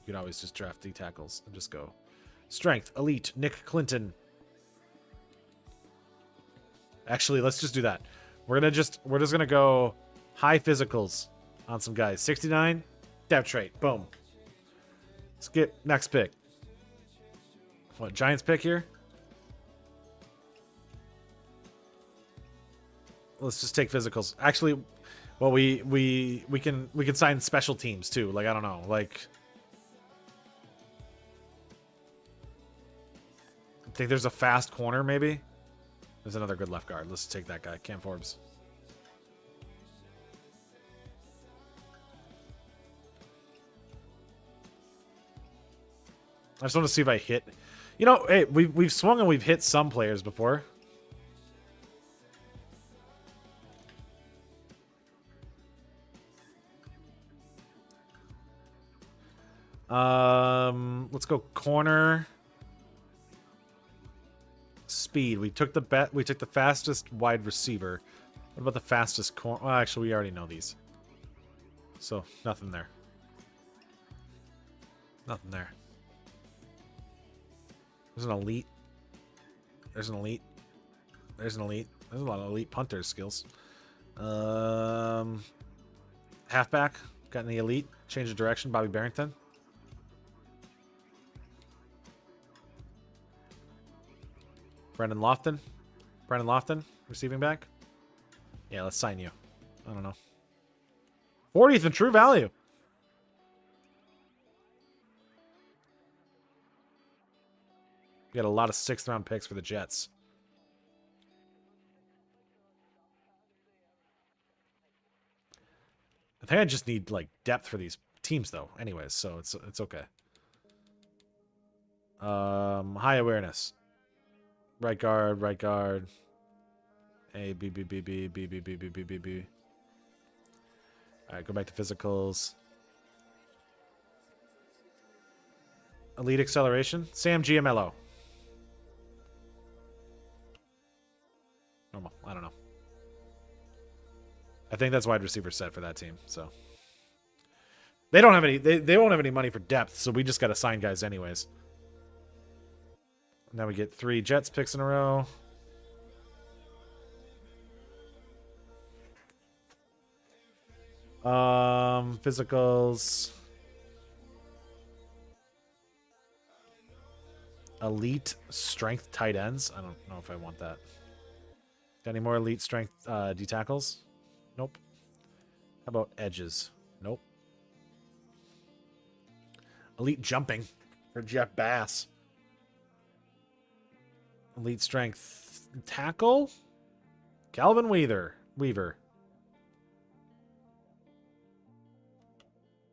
You can always just draft D tackles and just go strength, elite, Nick Clinton. Actually, let's just do that. We're just gonna go high physicals on some guys. 69, dev trait, boom. Skip next pick. What, Giants pick here? Let's just take physicals. Actually, well, we can sign special teams too. Like, I don't know, like I think there's a fast corner maybe. There's another good left guard. Let's take that guy, Cam Forbes. I just want to see if I hit. You know, hey, we've swung and we've hit some players before. Let's go corner. Speed. We took the bet. We took the fastest wide receiver. What about the fastest corner? Well, actually, we already know these. So nothing there. Nothing there. There's an elite. There's an elite. There's an elite. There's a lot of elite punter skills. Halfback. Got any elite? Change of direction. Bobby Barrington. Brendan Lofton. Brendan Lofton. Receiving back. Yeah, let's sign you. I don't know. 40th in true value. We got a lot of 6th round picks for the Jets. I think I just need like depth for these teams though. Anyways, so it's okay. High awareness. Right guard, right guard. A B B B B B B B B B B B. All right, go back to physicals. Elite acceleration. Sam Giamello. Normal. I don't know. I think that's wide receiver set for that team. So they don't have any. They won't have any money for depth. So we just got to sign guys anyways. Now we get 3 Jets picks in a row. Physicals. Elite strength tight ends. I don't know if I want that. Got any more elite strength D tackles? Nope. How about edges? Nope. Elite jumping for Jeff Bass. Elite strength tackle. Calvin Weaver.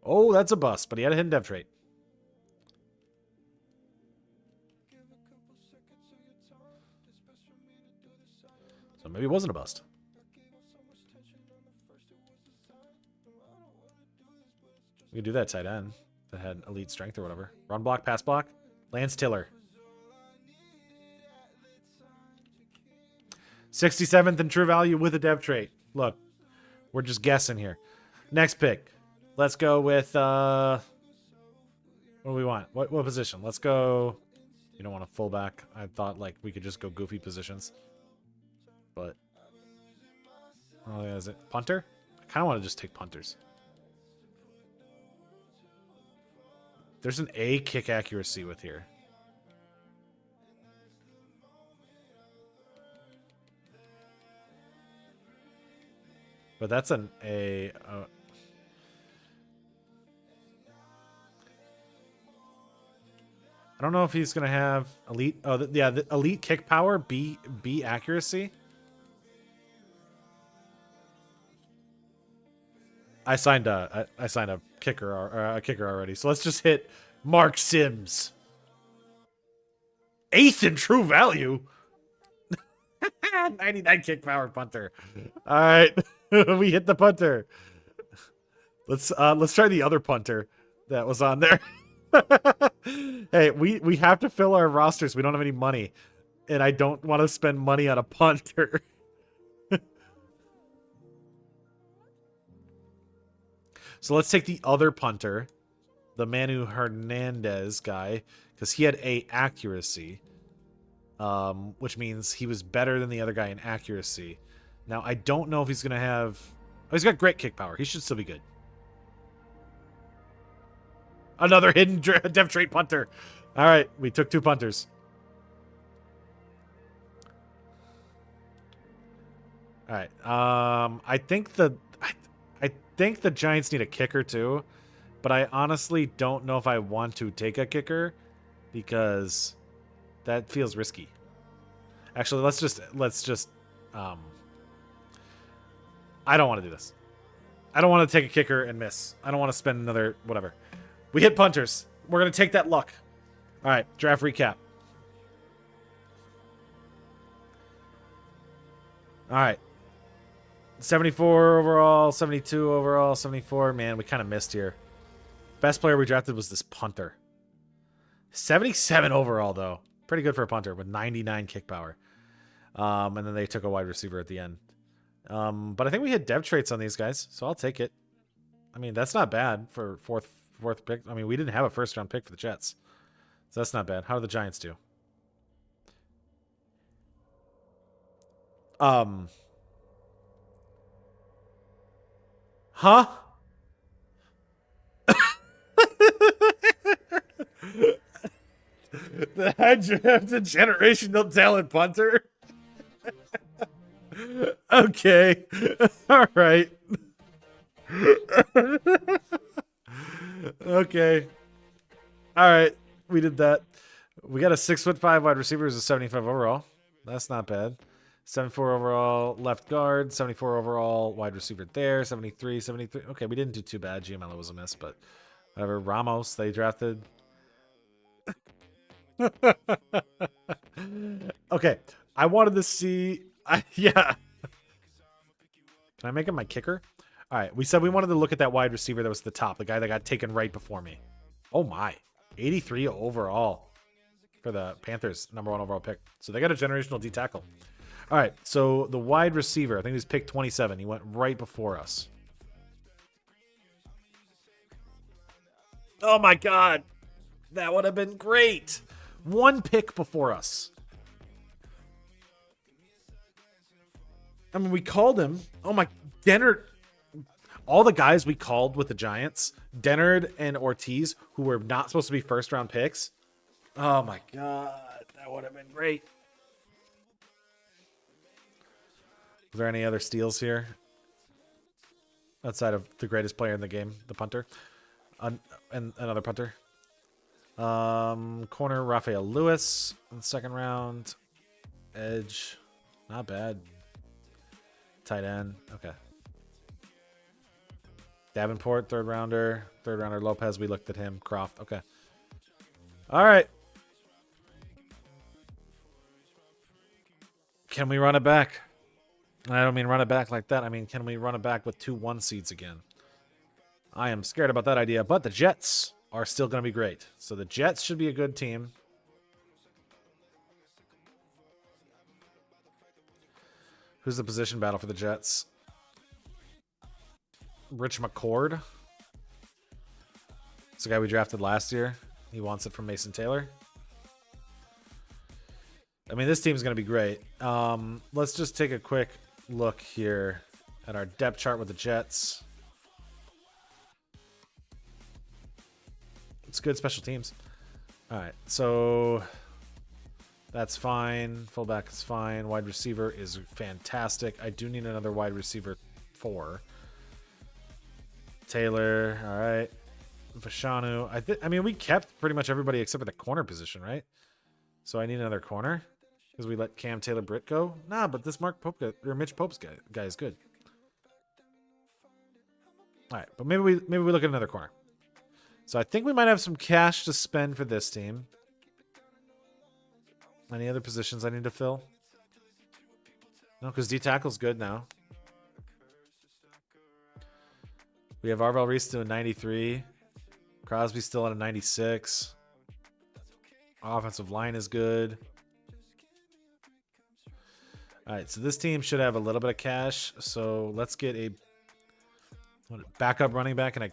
Oh, that's a bust, but he had a hidden dev trait. So maybe it wasn't a bust. We could do that tight end that had elite strength or whatever. Run block, pass block. Lance Tiller. 67th in true value with a dev trait. Look, we're just guessing here. Next pick. Let's go with, what do we want? What position? Let's go, you don't want a fullback. I thought, like, we could just go goofy positions. But, oh, yeah, is it punter? I kind of want to just take punters. There's an A kick accuracy with here. But that's an A. I don't know if he's gonna have elite. Oh, yeah, the elite kick power, B accuracy. I signed a kicker or a kicker already. So let's just hit Mark Sims. 8th in true value. 99 kick power punter. All right, we hit the punter. Let's try the other punter that was on there. Hey, we have to fill our rosters. We don't have any money, and I don't want to spend money on a punter. So let's take the other punter, the Manu Hernandez guy, because he had A accuracy, which means he was better than the other guy in accuracy. Now, I don't know if he's going to have... Oh, he's got great kick power. He should still be good. Another hidden dev trait punter. All right, we took 2 punters. All right. I think the Giants need a kicker too, but I honestly don't know if I want to take a kicker because that feels risky. Actually, let's just I don't want to do this. I don't want to take a kicker and miss. I don't want to spend another whatever. We hit punters. We're going to take that luck. All right, draft recap. All right. 74 overall, 72 overall, 74. Man, we kind of missed here. Best player we drafted was this punter. 77 overall, though. Pretty good for a punter with 99 kick power. And then they took a wide receiver at the end. But I think we hit dev traits on these guys, so I'll take it. I mean, that's not bad for fourth pick. I mean, we didn't have a first-round pick for the Jets. So that's not bad. How do the Giants do? Huh? I drafted generational talent punter. Okay. All right. Okay. All right. We did that. We got a 6'5" wide receiver who's a 75 overall. That's not bad. 74 overall left guard, 74 overall wide receiver there, 73, 73. Okay, we didn't do too bad. Giamelo was a miss, but whatever. Ramos, they drafted. Okay, I wanted to see. Yeah. Can I make him my kicker? All right, we said we wanted to look at that wide receiver that was the top, the guy that got taken right before me. Oh my, 83 overall for the Panthers, #1 overall pick. So they got a generational D tackle. All right, so the wide receiver, I think he was pick 27. He went right before us. Oh my God, that would have been great. 1 pick before us. I mean, we called him. Oh my, Dennard. All the guys we called with the Giants, Dennard and Ortiz, who were not supposed to be first-round picks. Oh my God, that would have been great. Is there any other steals here? Outside of the greatest player in the game, the punter. And another punter. Corner, Rafael Lewis in the 2nd round. Edge, not bad. Tight end, okay. Davenport, 3rd rounder. 3rd rounder, Lopez, we looked at him. Croft, okay. All right. Can we run it back? I don't mean run it back like that. I mean, can we run it back with 2 1 seeds again? I am scared about that idea, but the Jets are still going to be great. So the Jets should be a good team. Who's the position battle for the Jets? Rich McCord. It's the guy we drafted last year. He wants it from Mason Taylor. I mean, this team's going to be great. Let's just take a quick look here at our depth chart with the Jets. It's good special teams. All right, so that's fine. Fullback is fine. Wide receiver is fantastic. I do need another wide receiver 4. Taylor, all right. Vashanu. I mean, we kept pretty much everybody except for the corner position, right? So I need another corner because we let Cam Taylor Britt go. Nah, but this Mark Pope or Mitch Pope's guy is good. All right, but maybe we look at another corner. So I think we might have some cash to spend for this team. Any other positions I need to fill? No, because D tackle's good now. We have Arvel Reese to a 93. Crosby still at a 96. Offensive line is good. All right, so this team should have a little bit of cash. So let's get a backup running back and a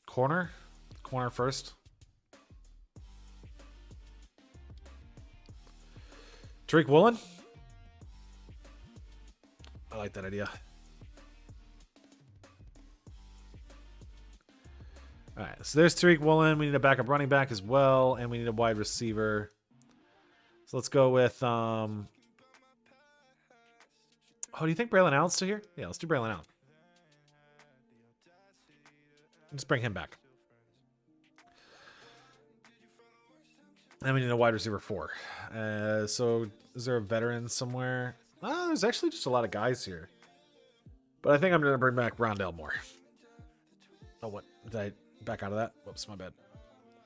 corner. Corner first. Tariq Woolen. I like that idea. All right, so there's Tariq Woolen. We need a backup running back as well, and we need a wide receiver. So let's go with oh, do you think Braylon Allen's still here? Yeah, let's do Braylon Allen. Let's bring him back. And we need a wide receiver 4. So is there a veteran somewhere? Oh, there's actually just a lot of guys here. But I think I'm going to bring back Rondale Moore. Oh, what? Did I back out of that? Whoops, my bad.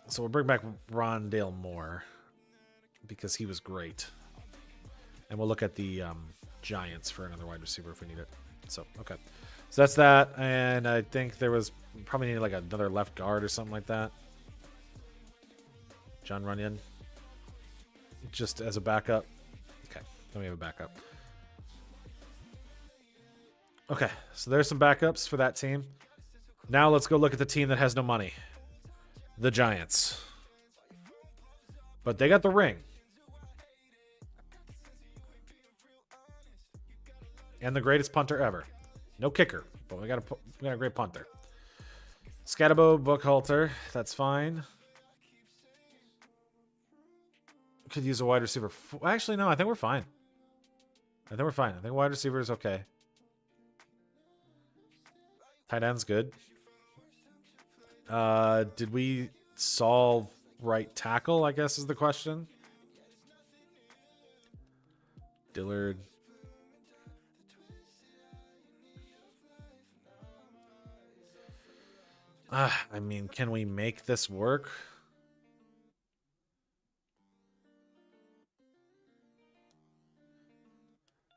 So we'll bring back Rondale Moore because he was great. And we'll look at the Giants for another wide receiver if we need it. So, okay. So that's that. And I think there was probably need like another left guard or something like that. John Runyon. Just as a backup. Okay. Then we have a backup. Okay. So there's some backups for that team. Now let's go look at the team that has no money. The Giants. But they got the ring. And the greatest punter ever. No kicker, but we got a great punter. Scatabo, Buckhalter, that's fine. Could use a wide receiver. Actually, no, I think we're fine. I think wide receiver is okay. Tight end's good. Did we solve right tackle, I guess is the question. Dillard. I mean, can we make this work?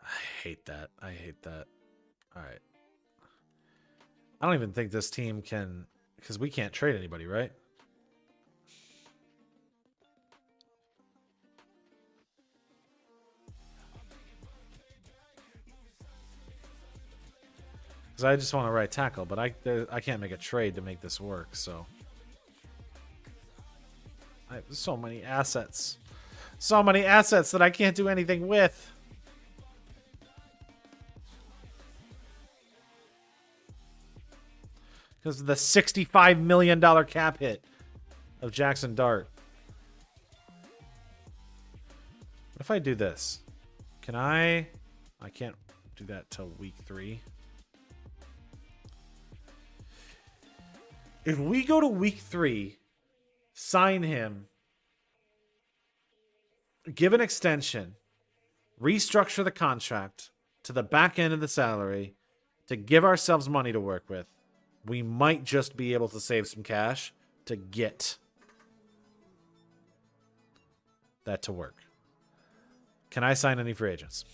I hate that. All right. I don't even think this team can, because we can't trade anybody, right? Because I just want to right tackle, but I can't make a trade to make this work, so. I have so many assets. So many assets that I can't do anything with. Because of the $65 million cap hit of Jackson Dart. What if I do this? Can I can't do that till week 3. If we go to week 3, sign him, give an extension, restructure the contract to the back end of the salary to give ourselves money to work with, we might just be able to save some cash to get that to work. Can I sign any free agents?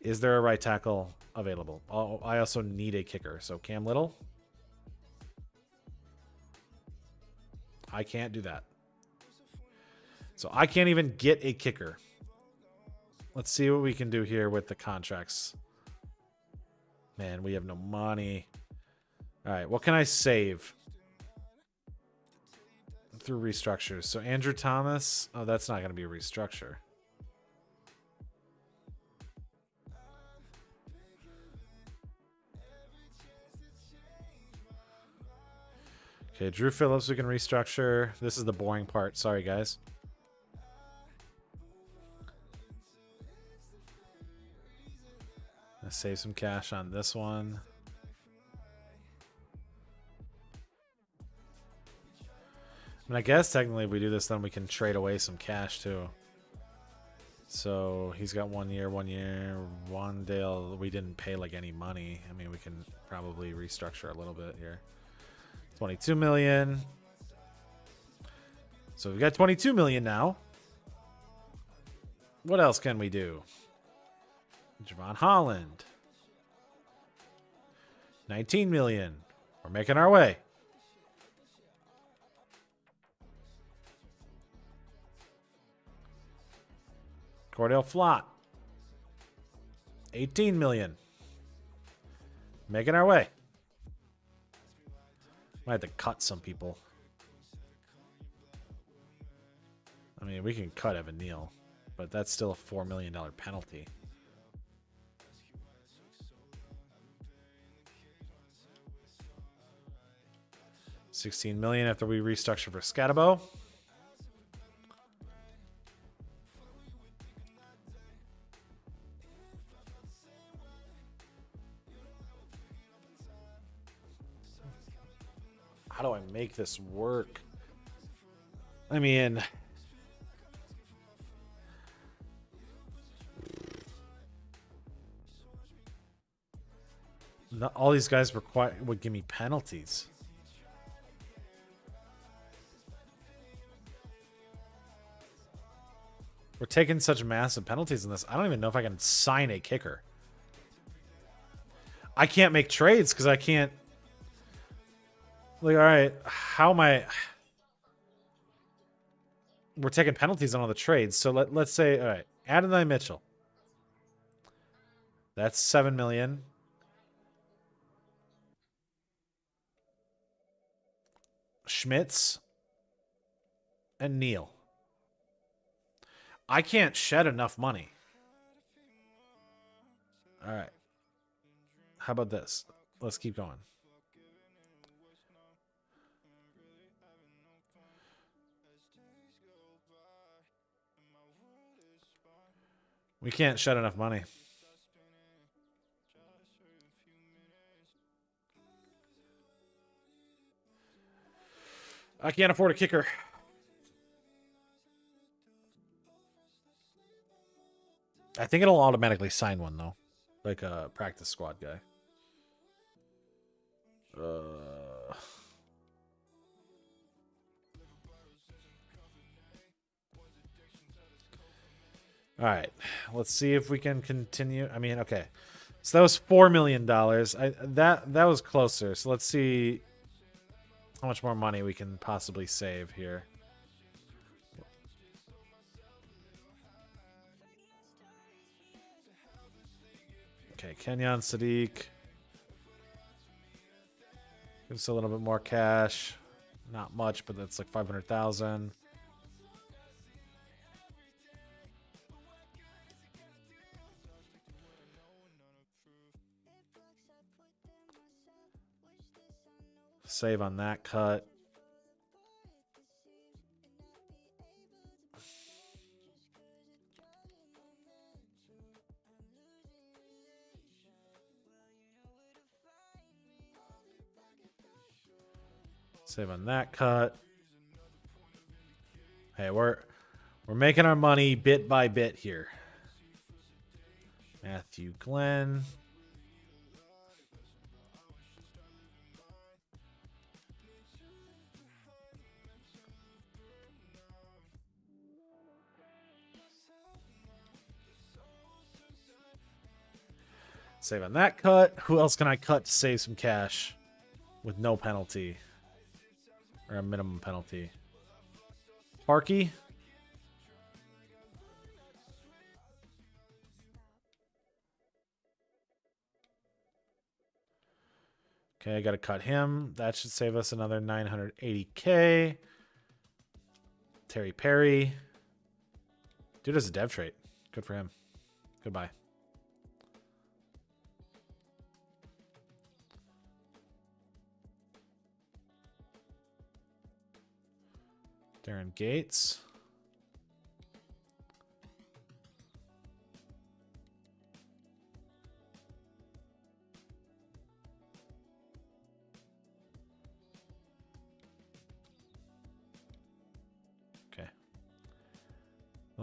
Is there a right tackle available? Oh, I also need a kicker. So Cam Little. I can't do that. So I can't even get a kicker. Let's see what we can do here with the contracts. Man, we have no money. All right, what can I save? Through restructures. So Andrew Thomas. Oh, that's not going to be a restructure. Okay, Drew Phillips we can restructure. This is the boring part. Sorry, guys. Let's save some cash on this one. And I guess technically if we do this, then we can trade away some cash too. So he's got 1 year, 1 year. Wandale, we didn't pay like any money. I mean, we can probably restructure a little bit here. 22 million. So we've got 22 million now. What else can we do? Javon Holland. 19 million. We're making our way. Cordell Flott. 18 million. Making our way. Might have to cut some people. I mean, we can cut Evan Neal, but that's still a $4 million penalty. $16 million after we restructure for Scatabo. How do I make this work? I mean, all these guys would give me penalties. We're taking such massive penalties in this. I don't even know if I can sign a kicker. I can't make trades because I can't. Like, all right, how am I? We're taking penalties on all the trades. So let's say, all right, Adonai Mitchell. That's 7 million. Schmitz and Neal. I can't shed enough money. All right. How about this? Let's keep going. We can't shed enough money. I can't afford a kicker. I think it'll automatically sign one, though. Like a practice squad guy. All right. Let's see if we can continue. I mean, okay. So that was $4 million. That was closer. So let's see how much more money we can possibly save here. Okay, Kenyon Sadiq. Give us a little bit more cash. Not much, but that's like 500,000. Save on that cut. Save on that cut. Hey, we're making our money bit by bit here. Matthew Glenn. Save on that cut. Who else can I cut to save some cash with no penalty? Or a minimum penalty. Parkey. Okay, I got to cut him. That should save us another 980K. Terry Perry. Dude has a dev trait. Good for him. Goodbye. Darren Gates.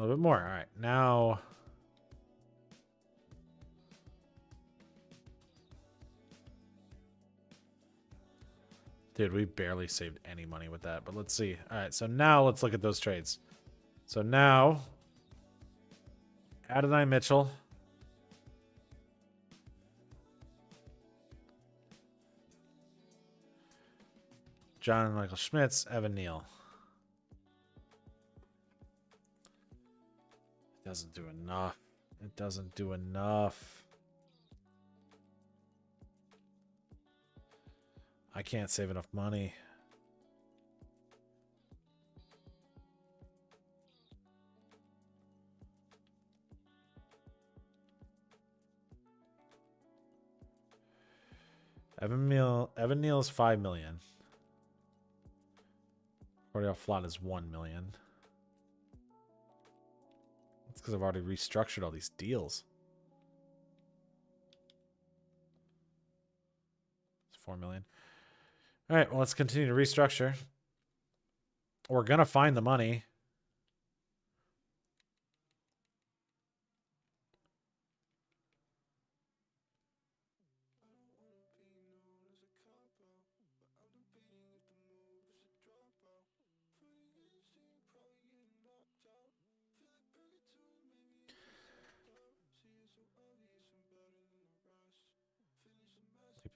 little bit more. All right, now. Dude, we barely saved any money with that, but let's see. All right, so now let's look at those trades. So now, Adonai Mitchell. John and Michael Schmitz, Evan Neal. It doesn't do enough. It doesn't do enough. I can't save enough money. Evan Neal is 5 million. Cordell Flott is 1 million. That's because I've already restructured all these deals. It's 4 million. All right, well, let's continue to restructure. We're going to find the money.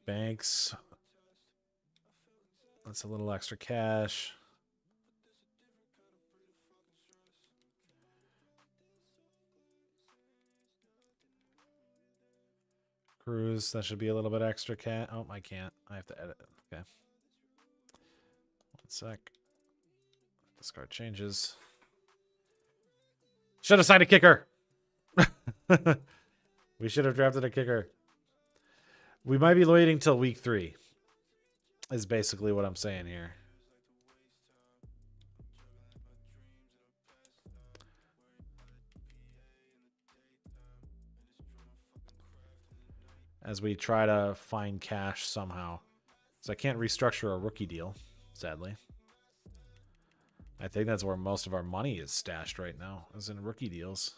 Banks. That's a little extra cash. Cruz, that should be a little bit extra cash. Oh, I can't. I have to edit it. Okay. 1 sec. Discard changes. Should have signed a kicker. We should have drafted a kicker. We might be waiting till week 3. Is basically what I'm saying here. As we try to find cash somehow. So I can't restructure a rookie deal, sadly. I think that's where most of our money is stashed right now, is in rookie deals.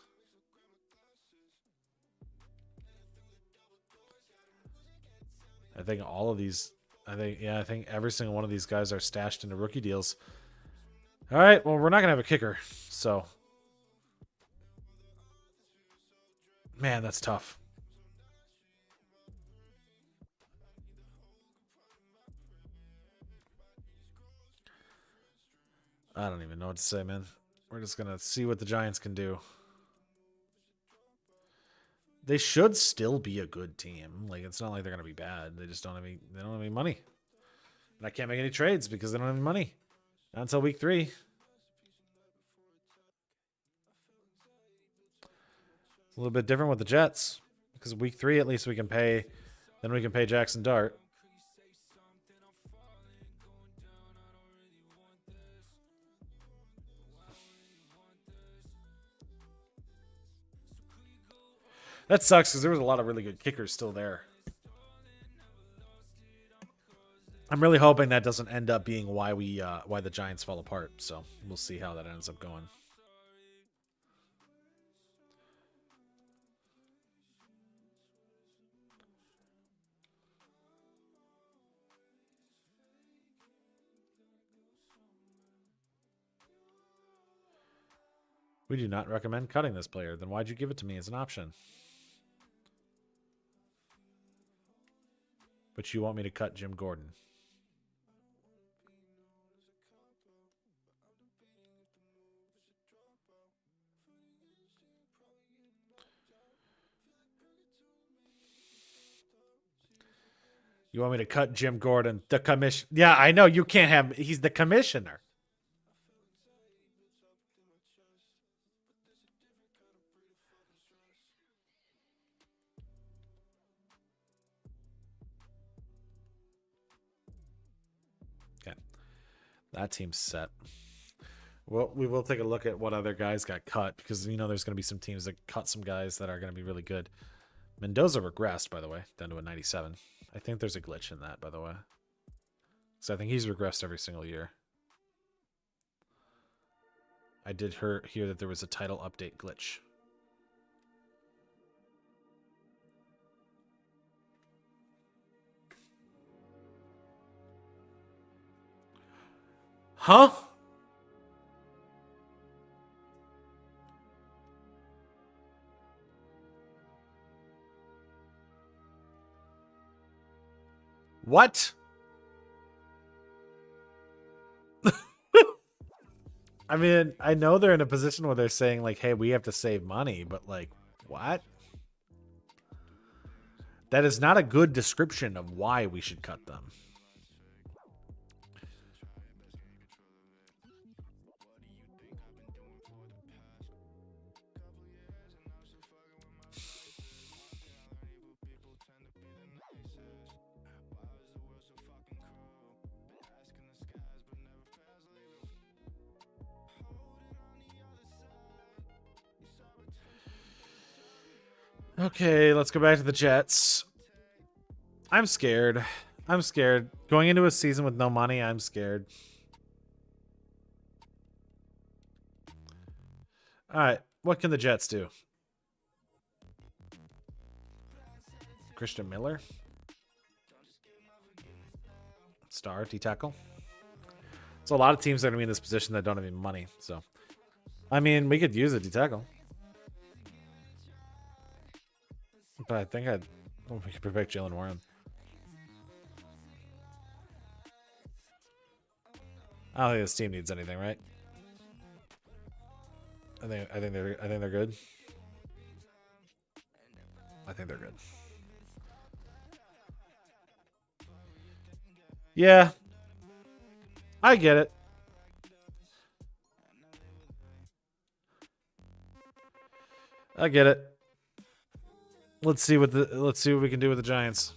I think all of these, I think every single one of these guys are stashed into rookie deals. All right, well, we're not going to have a kicker, so. Man, that's tough. I don't even know what to say, man. We're just going to see what the Giants can do. They should still be a good team. Like, it's not like they're going to be bad. They just don't have any money. And I can't make any trades because they don't have any money. Not until week 3. It's a little bit different with the Jets. Because week 3, at least we can pay. Then we can pay Jackson Dart. That sucks because there was a lot of really good kickers still there. I'm really hoping that doesn't end up being why the Giants fall apart. So we'll see how that ends up going. We do not recommend cutting this player. Then why'd you give it to me as an option? But you want me to cut Jim Gordon. You want me to cut Jim Gordon, the commission? Yeah, I know. You can't have... He's the commissioner. That team's set. Well, we will take a look at what other guys got cut because, you know, there's going to be some teams that cut some guys that are going to be really good. Mendoza regressed, by the way, down to a 97. I think there's a glitch in that, by the way. So I think he's regressed every single year. I did hear that there was a title update glitch. Huh? What? I mean, I know they're in a position where they're saying, like, hey, we have to save money, but, like, what? That is not a good description of why we should cut them. Okay, let's go back to the Jets. I'm scared. I'm scared. Going into a season with no money, I'm scared. All right, what can the Jets do? Christian Miller? Star, D-tackle. So a lot of teams are going to be in this position that don't have any money. So, I mean, we could use a D-tackle. But I think we could protect Jalen Warren. I don't think this team needs anything, right? I think they're good. I think they're good. Yeah. I get it. I get it. Let's see what we can do with the Giants.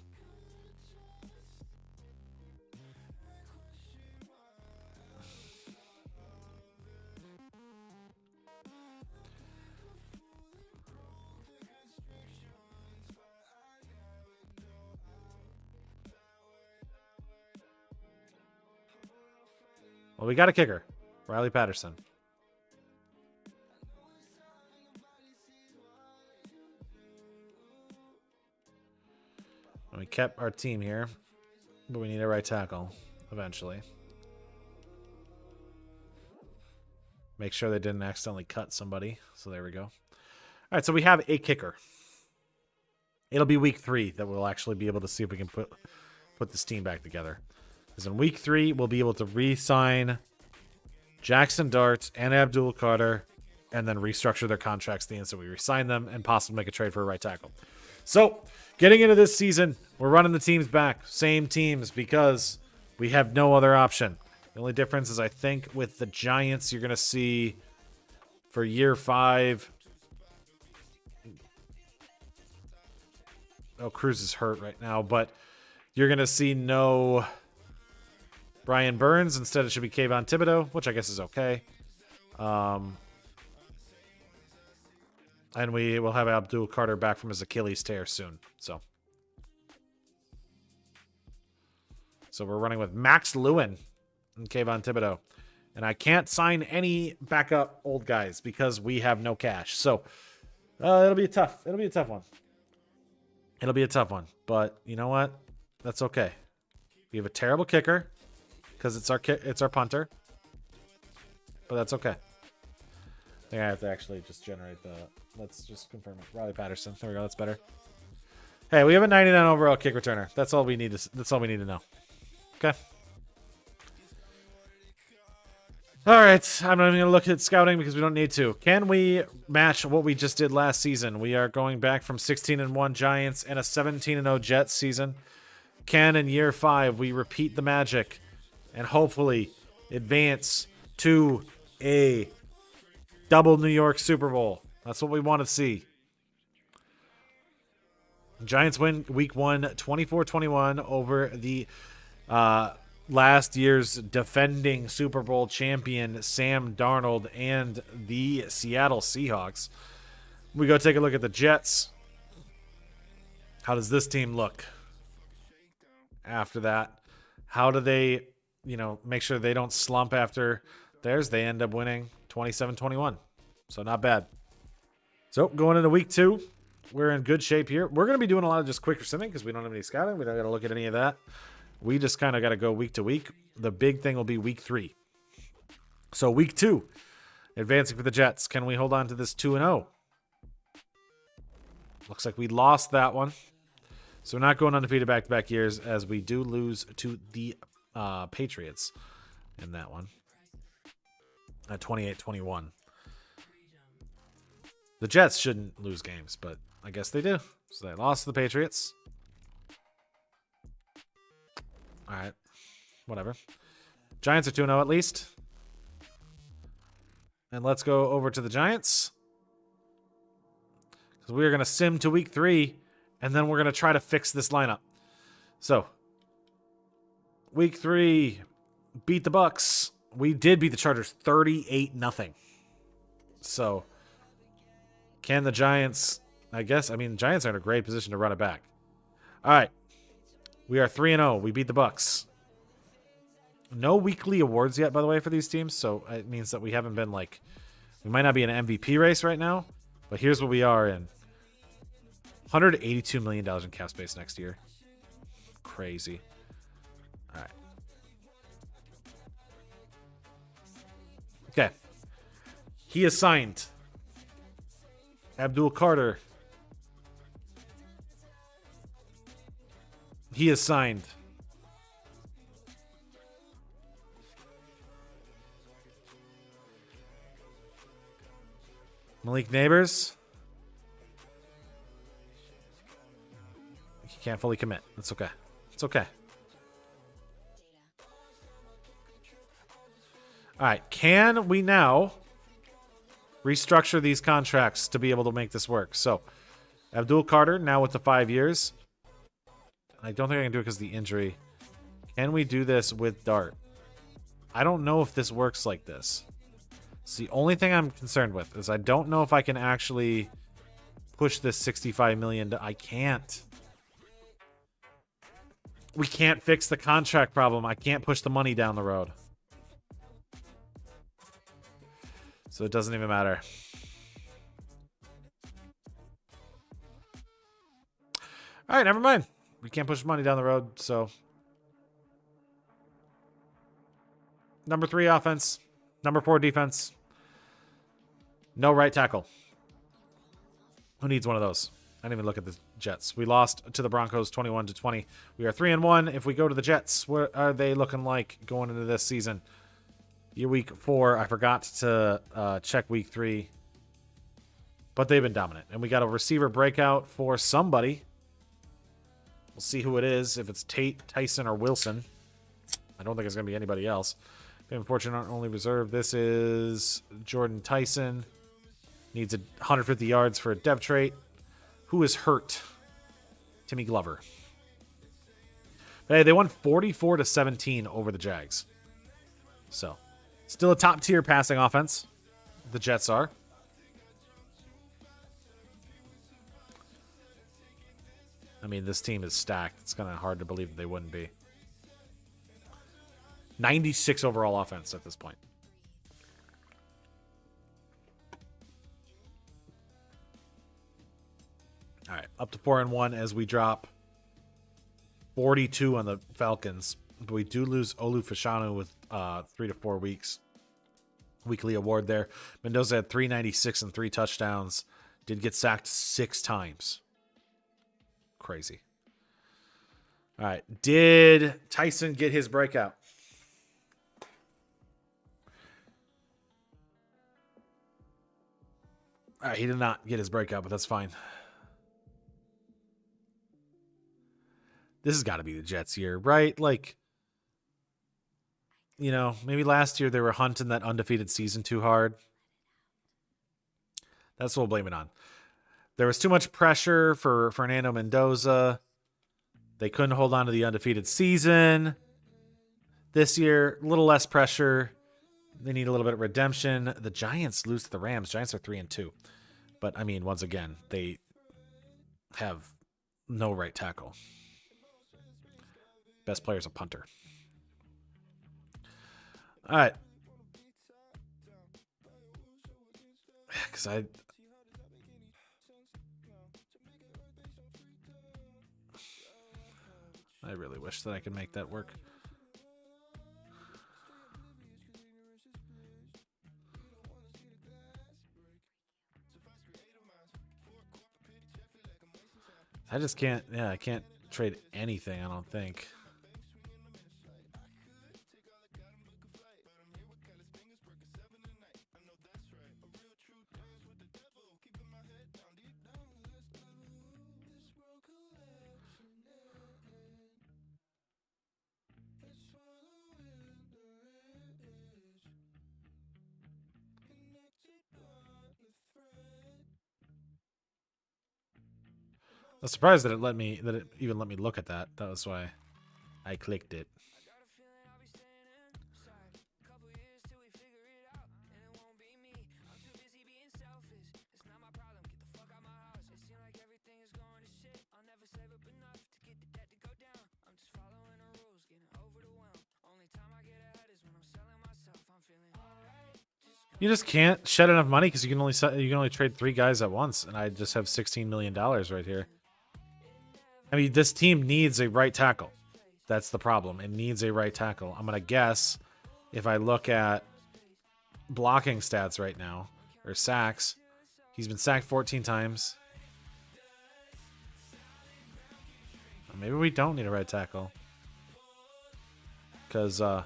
Well, we got a kicker, Riley Patterson. We kept our team here, but we need a right tackle eventually. Make sure they didn't accidentally cut somebody. So there we go. All right, so we have a kicker. It'll be week 3 that we'll actually be able to see if we can put this team back together. Because in week 3, we'll be able to re-sign Jackson Dart and Abdul Carter and then restructure their contracts the instant we re-sign them and possibly make a trade for a right tackle. So, getting into this season, we're running the teams back. Same teams because we have no other option. The only difference is I think with the Giants, you're going to see for year 5. Oh, Cruz is hurt right now, but you're going to see no Brian Burns. Instead, it should be Kayvon Thibodeau, which I guess is okay. And we will have Abdul Carter back from his Achilles tear soon. So we're running with Max Lewin and Kayvon Thibodeau. And I can't sign any backup old guys because we have no cash. So it'll be tough. It'll be a tough one. It'll be a tough one. But you know what? That's okay. We have a terrible kicker because it's our punter. But that's okay. I think I have to actually just generate the... Let's just confirm it. Riley Patterson. There we go. That's better. Hey, we have a 99 overall kick returner. That's all we need to know. Okay. All right. I'm not even going to look at scouting because we don't need to. Can we match what we just did last season? We are going back from 16-1 Giants and a 17-0 Jets season. Can in year 5 we repeat the magic and hopefully advance to a double New York Super Bowl? That's what we want to see. Giants win week 1, 24-21 over the last year's defending Super Bowl champion Sam Darnold and the Seattle Seahawks. We go take a look at the Jets. How does this team look after that? How do they, make sure they don't slump after theirs? They end up winning. 27-21. So not bad. So going into week 2, we're in good shape here. We're going to be doing a lot of just quicker simming because we don't have any scouting. We don't got to look at any of that. We just kind of got to go week to week. The big thing will be week 3. So week 2, advancing for the Jets. Can we hold on to this 2-0? Looks like we lost that one. So we're not going undefeated back-to-back years as we do lose to the Patriots in that one at 28-21. The Jets shouldn't lose games, but I guess they do. So they lost to the Patriots. All right. Whatever. Giants are 2-0 at least. And let's go over to the Giants. Because we are going to sim to week 3, and then we're going to try to fix this lineup. So, week 3, beat the Bucks. We did beat the Chargers 38-0. So, can the Giants, I guess, I mean, the Giants are in a great position to run it back. All right. We are 3-0. We beat the Bucks. No weekly awards yet, by the way, for these teams. So it means that we haven't been like, we might not be in an MVP race right now, but here's what we are in. $182 million in cap space next year. Crazy. All right. Okay. He is signed. Abdul Carter. He is signed. Malik Neighbors. He can't fully commit. That's okay. It's okay. All right. Can we now restructure these contracts to be able to make this work? So, Abdul Carter now with the 5 years. I don't think I can do it because of the injury. Can we do this with Dart? I don't know if this works like this. It's the only thing I'm concerned with is I don't know if I can actually push this $65 million. I can't. We can't fix the contract problem. I can't push the money down the road. So it doesn't even matter. All right, never mind. We can't push money down the road, so. Number 3 offense. Number 4 defense. No right tackle. Who needs one of those? I didn't even look at the Jets. We lost to the Broncos 21-20. We are 3-1. If we go to the Jets, what are they looking like going into this season? Year week 4. I forgot to check week 3. But they've been dominant. And we got a receiver breakout for somebody. We'll see who it is. If it's Tate, Tyson, or Wilson. I don't think it's going to be anybody else. Unfortunately, only reserve. This is Jordan Tyson. Needs 150 yards for a dev trait. Who is hurt? Timmy Glover. But hey, they won 44-17 over the Jags. So, still a top tier passing offense. The Jets are. I mean, this team is stacked. It's kind of hard to believe that they wouldn't be. 96 overall offense at this point. All right, up to 4-1 as we drop 42 on the Falcons. But we do lose Mlbtheshow with 3 to 4 weeks. Weekly award there. Mendoza had 396 and 3 touchdowns. Did get sacked 6 times. Crazy. All right, did Tyson get his breakout? All right, he did not get his breakout, but that's fine. This has got to be the Jets year, right? Like, you know, maybe last year they were hunting that undefeated season too hard. That's what we'll blame it on. There was too much pressure for Fernando Mendoza. They couldn't hold on to the undefeated season. This year, a little less pressure. They need a little bit of redemption. The Giants lose to the Rams. Giants are 3-2. But, I mean, once again, they have no right tackle. Best player is a punter. All right. Because I really wish that I could make that work. I just can't, yeah, I can't trade anything, I don't think. I was surprised that it even let me look at that. That was why I clicked it. You just can't shed enough money because you can only trade 3 guys at once, and I just have $16 million right here. I mean, this team needs a right tackle. That's the problem. It needs a right tackle. I'm gonna guess if I look at blocking stats right now, or sacks, he's been sacked 14 times. Maybe we don't need a right tackle because our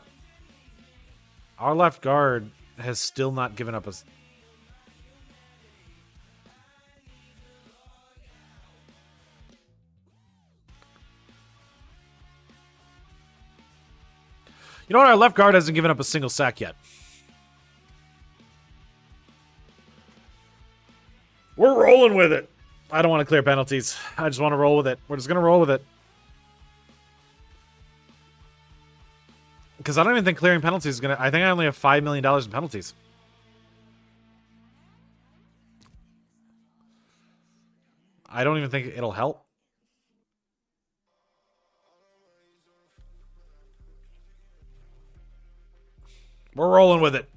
left guard has still not given up a... You know what? Our left guard hasn't given up a single sack yet. We're rolling with it. I don't want to clear penalties. I just want to roll with it. We're just going to roll with it. Because I don't even think clearing penalties is going to... I think I only have $5 million in penalties. I don't even think it'll help. We're rolling with it.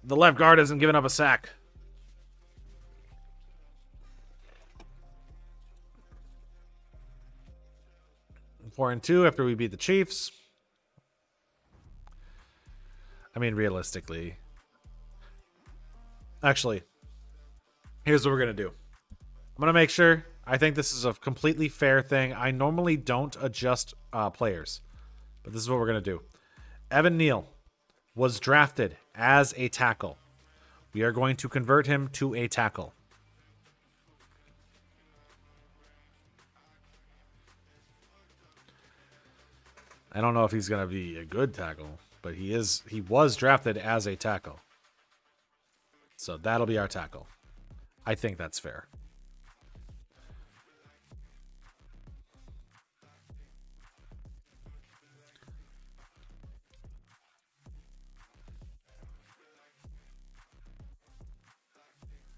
The left guard hasn't given up a sack. 4-2 after we beat the Chiefs. I mean, realistically. Actually, here's what we're going to do. I'm going to make sure. I think this is a completely fair thing. I normally don't adjust players, but this is what we're going to do. Evan Neal was drafted as a tackle. We are going to convert him to a tackle. I don't know if he's going to be a good tackle, but he was drafted as a tackle. So that'll be our tackle. I think that's fair.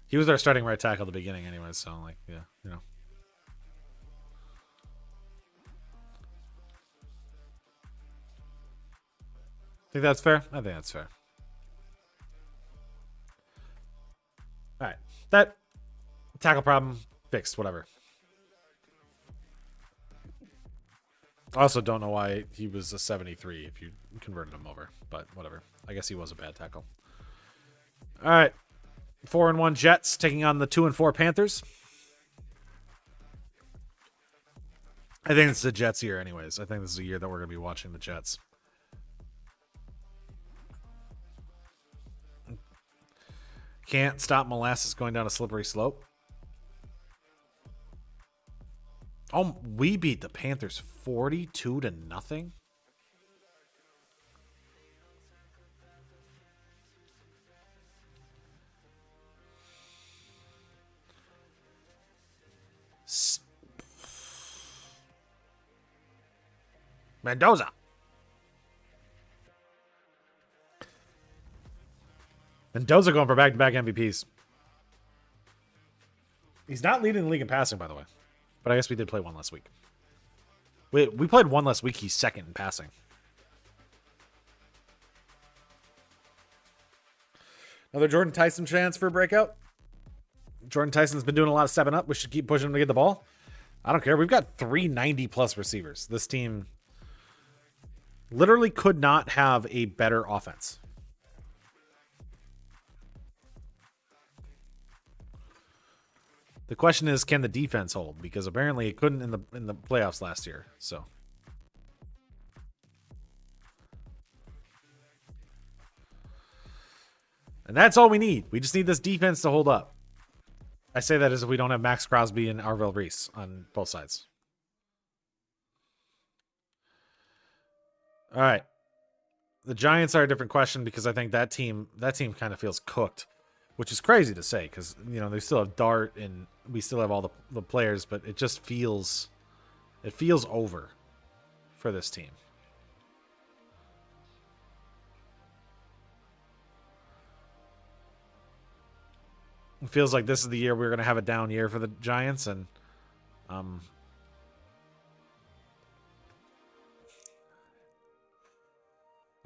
He was our starting right tackle at the beginning anyway, so like, yeah, you know. Think that's fair? I think that's fair. All right. That tackle problem fixed, whatever. I also don't know why he was a 73 if you converted him over, but whatever. I guess he was a bad tackle. All right. 4-1 Jets taking on the 2-4 Panthers. I think it's the Jets year anyways. I think this is a year that we're going to be watching the Jets. Can't stop molasses going down a slippery slope. Oh, we beat the Panthers 42-0. Mendoza. Mendoza going for back-to-back MVPs. He's not leading the league in passing, by the way. But I guess we did play one last week. We played one last week. He's second in passing. Another Jordan Tyson chance for a breakout. Jordan Tyson's been doing a lot of stepping up. We should keep pushing him to get the ball. I don't care. We've got 390+ receivers. This team literally could not have a better offense. The question is, can the defense hold? Because apparently it couldn't in the playoffs last year. So, and that's all we need. We just need this defense to hold up. I say that as if we don't have Max Crosby and Arvell Reese on both sides. All right. The Giants are a different question because I think that team kind of feels cooked, which is crazy to say because, you know, they still have Dart and we still have all the players, but it just feels over for this team. It feels like this is the year we're going to have a down year for the Giants, and I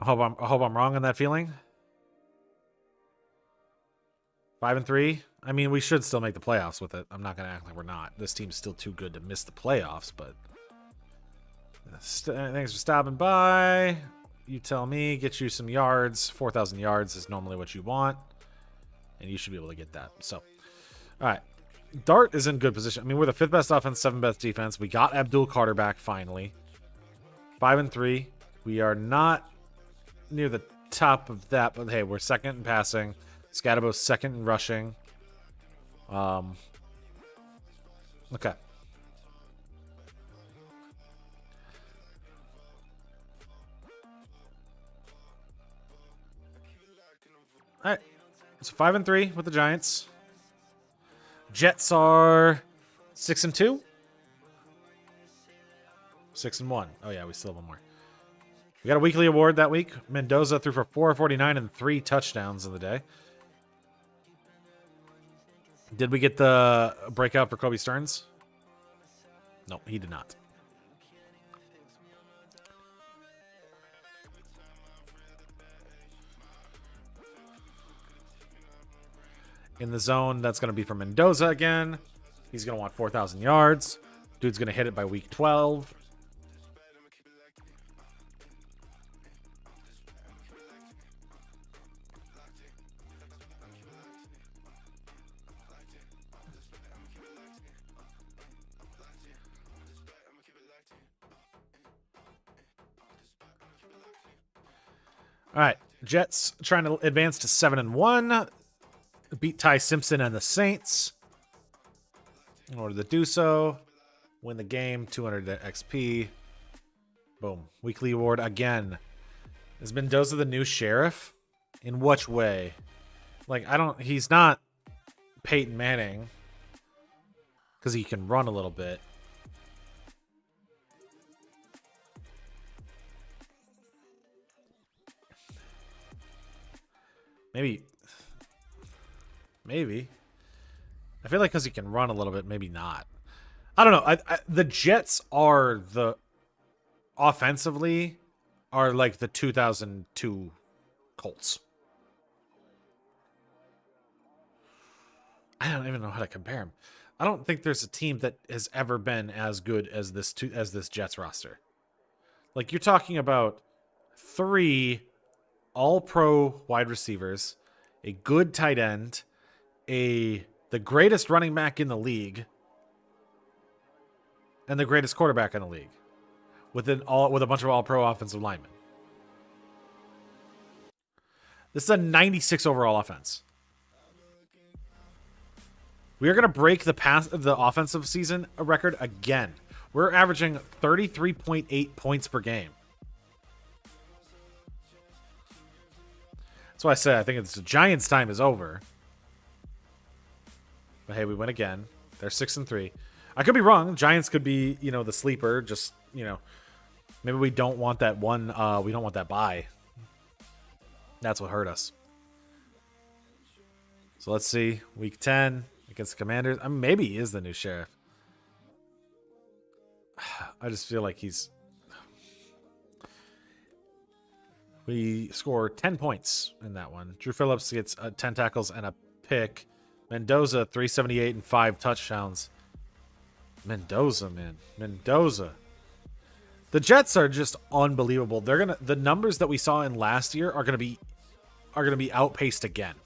hope I'm wrong on that feeling. 5-3. I mean, we should still make the playoffs with it. I'm not going to act like we're not. This team's still too good to miss the playoffs, but thanks for stopping by. You tell me, get you some yards. 4,000 yards is normally what you want, and you should be able to get that. So, all right. Dart is in good position. I mean, we're the 5th best offense, 7th best defense. We got Abdul Carter back finally. 5-3. We are not near the top of that, but hey, we're 2nd in passing. Scadabo's 2nd in rushing. Okay. All right. So 5-3 with the Giants. Jets are 6-2. 6-1. Oh yeah, we still have one more. We got a weekly award that week. Mendoza threw for 449 and 3 touchdowns in the day. Did we get the breakout for Kobe Stearns? No, he did not. In the zone, that's going to be for Mendoza again. He's going to want 4,000 yards. Dude's going to hit it by week 12. All right, Jets trying to advance to 7-1. Beat Ty Simpson and the Saints. In order to do so, win the game, 200 XP. Boom. Weekly award again. Is Mendoza the new sheriff? In which way? Like, he's not Peyton Manning because he can run a little bit. Maybe. I feel like because he can run a little bit, maybe not. I don't know. The Jets are offensively are like the 2002 Colts. I don't even know how to compare them. I don't think there's a team that has ever been as good as this Jets roster. Like, you're talking about 3 all-pro wide receivers, a good tight end, the greatest running back in the league, and the greatest quarterback in the league, with a bunch of all-pro offensive linemen. This is a 96 overall offense. We are going to break the offensive season record again. We're averaging 33.8 points per game. That's why I said I think it's the Giants' time is over. But hey, we win again. They're 6-3. I could be wrong. Giants could be, the sleeper. Just, maybe we don't want that one. We don't want that bye. That's what hurt us. So let's see. Week 10 against the Commanders. I mean, maybe he is the new sheriff. I just feel like he's... We score 10 points in that one. Drew Phillips gets 10 tackles and a pick. Mendoza, 378 and 5 touchdowns. Mendoza, man. Mendoza. The Jets are just unbelievable. The numbers that we saw in last year are gonna be outpaced again.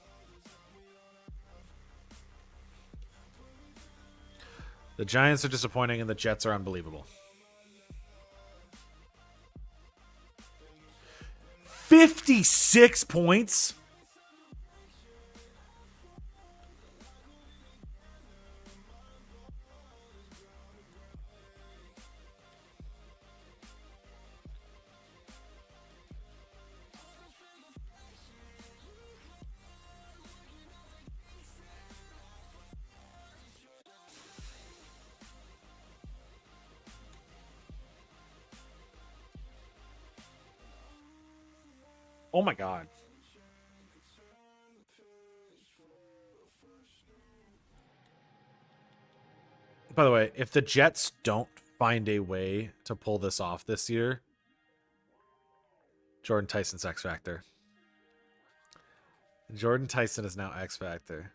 The Giants are disappointing and the Jets are unbelievable. 56 points? Oh my God. By the way, if the Jets don't find a way to pull this off this year, Jordan Tyson's X Factor. Jordan Tyson is now X Factor.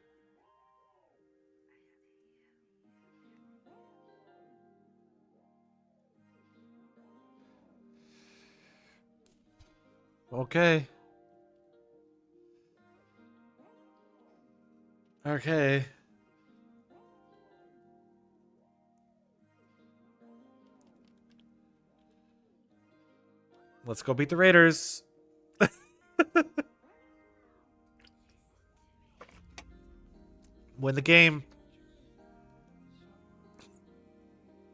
Okay. Okay. Let's go beat the Raiders. Win the game.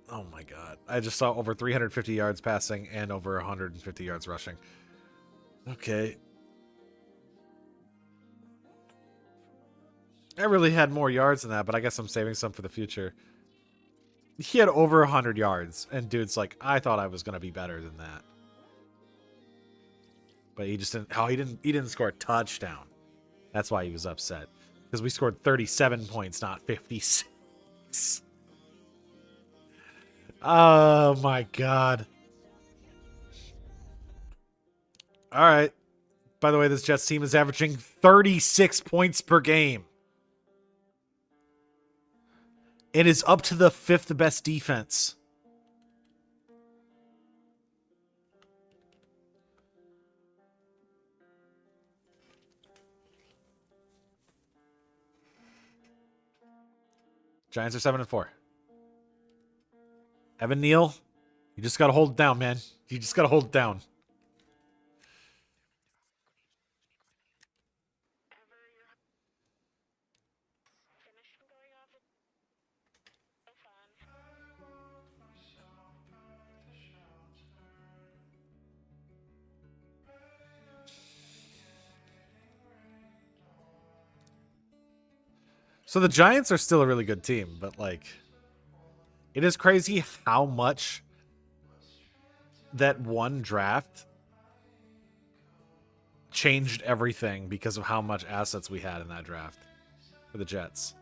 Oh my God. I just saw over 350 yards passing and over 150 yards rushing. Okay. I really had more yards than that, but I guess I'm saving some for the future. He had over 100 yards, and dude's like, I thought I was going to be better than that. But he just didn't. He didn't score a touchdown. That's why he was upset. Because we scored 37 points, not 56. Oh my God. All right. By the way, this Jets team is averaging 36 points per game. It is up to the 5th best defense. Giants are 7-4. Evan Neal, you just got to hold it down, man. You just got to hold it down. So the Giants are still a really good team, but like, it is crazy how much that one draft changed everything because of how much assets we had in that draft for the Jets.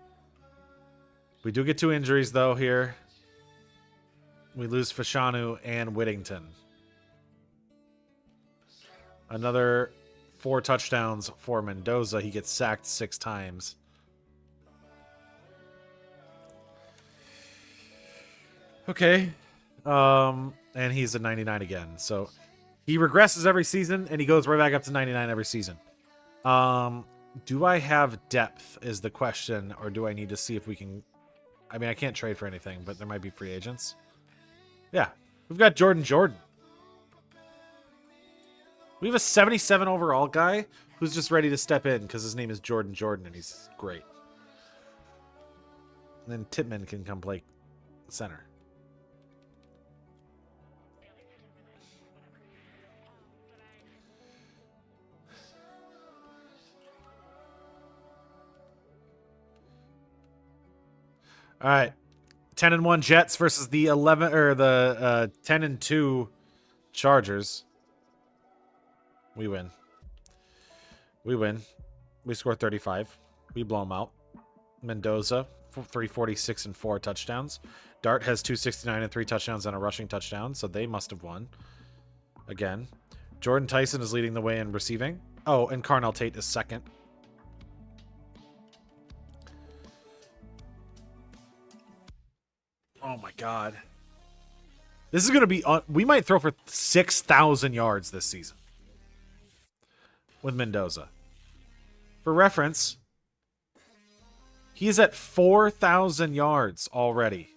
We do get 2 injuries though here. We lose Fashanu and Whittington. Another 4 touchdowns for Mendoza. He gets sacked 6 times. Okay. And he's a 99 again. So he regresses every season and he goes right back up to 99 every season. Do I have depth is the question, or do I need to see if we can... I mean, I can't trade for anything, but there might be free agents. Yeah. We've got Jordan. We have a 77 overall guy who's just ready to step in because his name is Jordan and he's great. And then Tippmann can come play center. All right, 10-1 Jets versus the 10-2 Chargers. We win. We score 35. We blow them out. Mendoza 346 and 4 touchdowns. Dart has 269 and 3 touchdowns and a rushing touchdown, so they must have won. Again, Jordan Tyson is leading the way in receiving. Oh, and Carnell Tate is second. Oh my God. This is going to be... we might throw for 6,000 yards this season with Mendoza. For reference, he is at 4,000 yards already.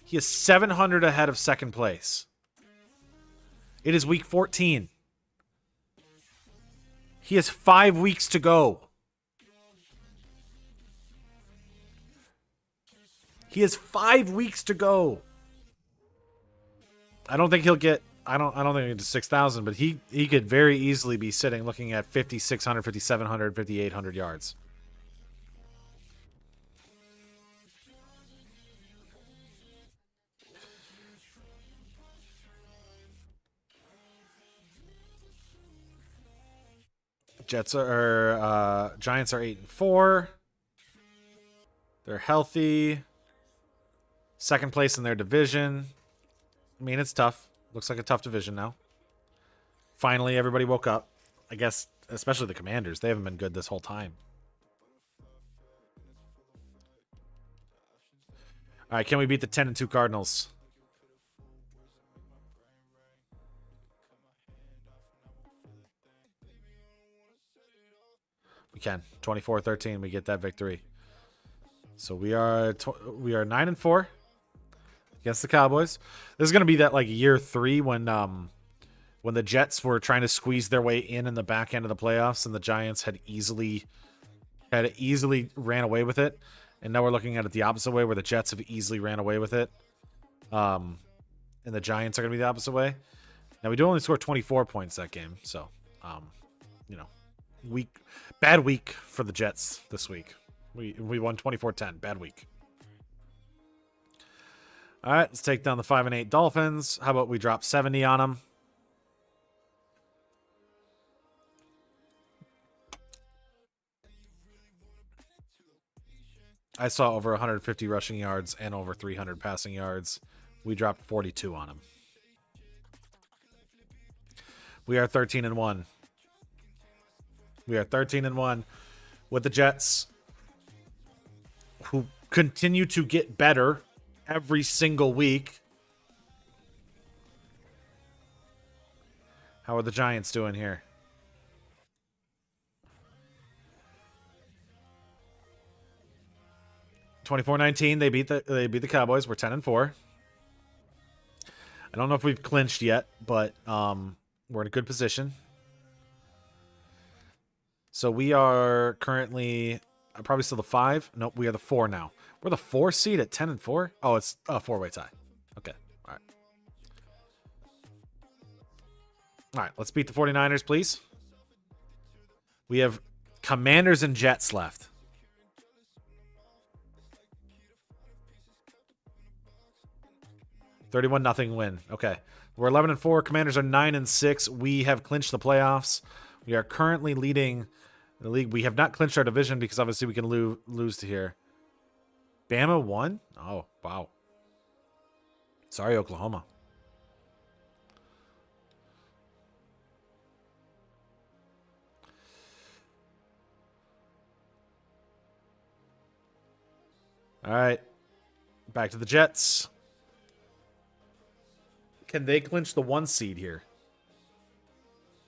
He is 700 ahead of second place. It is week 14. He has 5 weeks to go. He has 5 weeks to go. I don't think he'll get... I don't think he'll get to 6,000, but he could very easily be sitting looking at 5,600, 5,700, 5,800 yards. Giants are 8-4. They're healthy. Second place in their division. I mean, it's tough. Looks like a tough division now. Finally, everybody woke up. I guess, especially the Commanders. They haven't been good this whole time. All right, can we beat the 10-2 Cardinals? We can. 24-13, we get that victory. So we are 9-4 against the Cowboys. This is going to be that like year 3 when the Jets were trying to squeeze their way in the back end of the playoffs, and the Giants had easily ran away with it. And now we're looking at it the opposite way, where the Jets have easily ran away with it. And the Giants are going to be the opposite way. Now, we do only score 24 points that game. So, you know, bad week for the Jets this week. We won 24-10. Bad week. All right, let's take down the 5-8 Dolphins. How about we drop 70 on them? I saw over 150 rushing yards and over 300 passing yards. We dropped 42 on them. We are 13-1. We are 13-1 with the Jets, who continue to get better every single week. How are the Giants doing here? (24-19). They beat the Cowboys. We're 10-4. I don't know if we've clinched yet, but we're in a good position. So we are currently probably still the 5. Nope, we are the 4 now. We're the 4 seed at 10-4. Oh, it's a 4-way tie. Okay, all right. All right, let's beat the 49ers, please. We have Commanders and Jets left. $31-0 win. Okay. We're 11-4. Commanders are 9-6. We have clinched the playoffs. We are currently leading the league. We have not clinched our division because obviously we can lose to here. Bama won? Oh, wow. Sorry, Oklahoma. All right. Back to the Jets. Can they clinch the 1 seed here?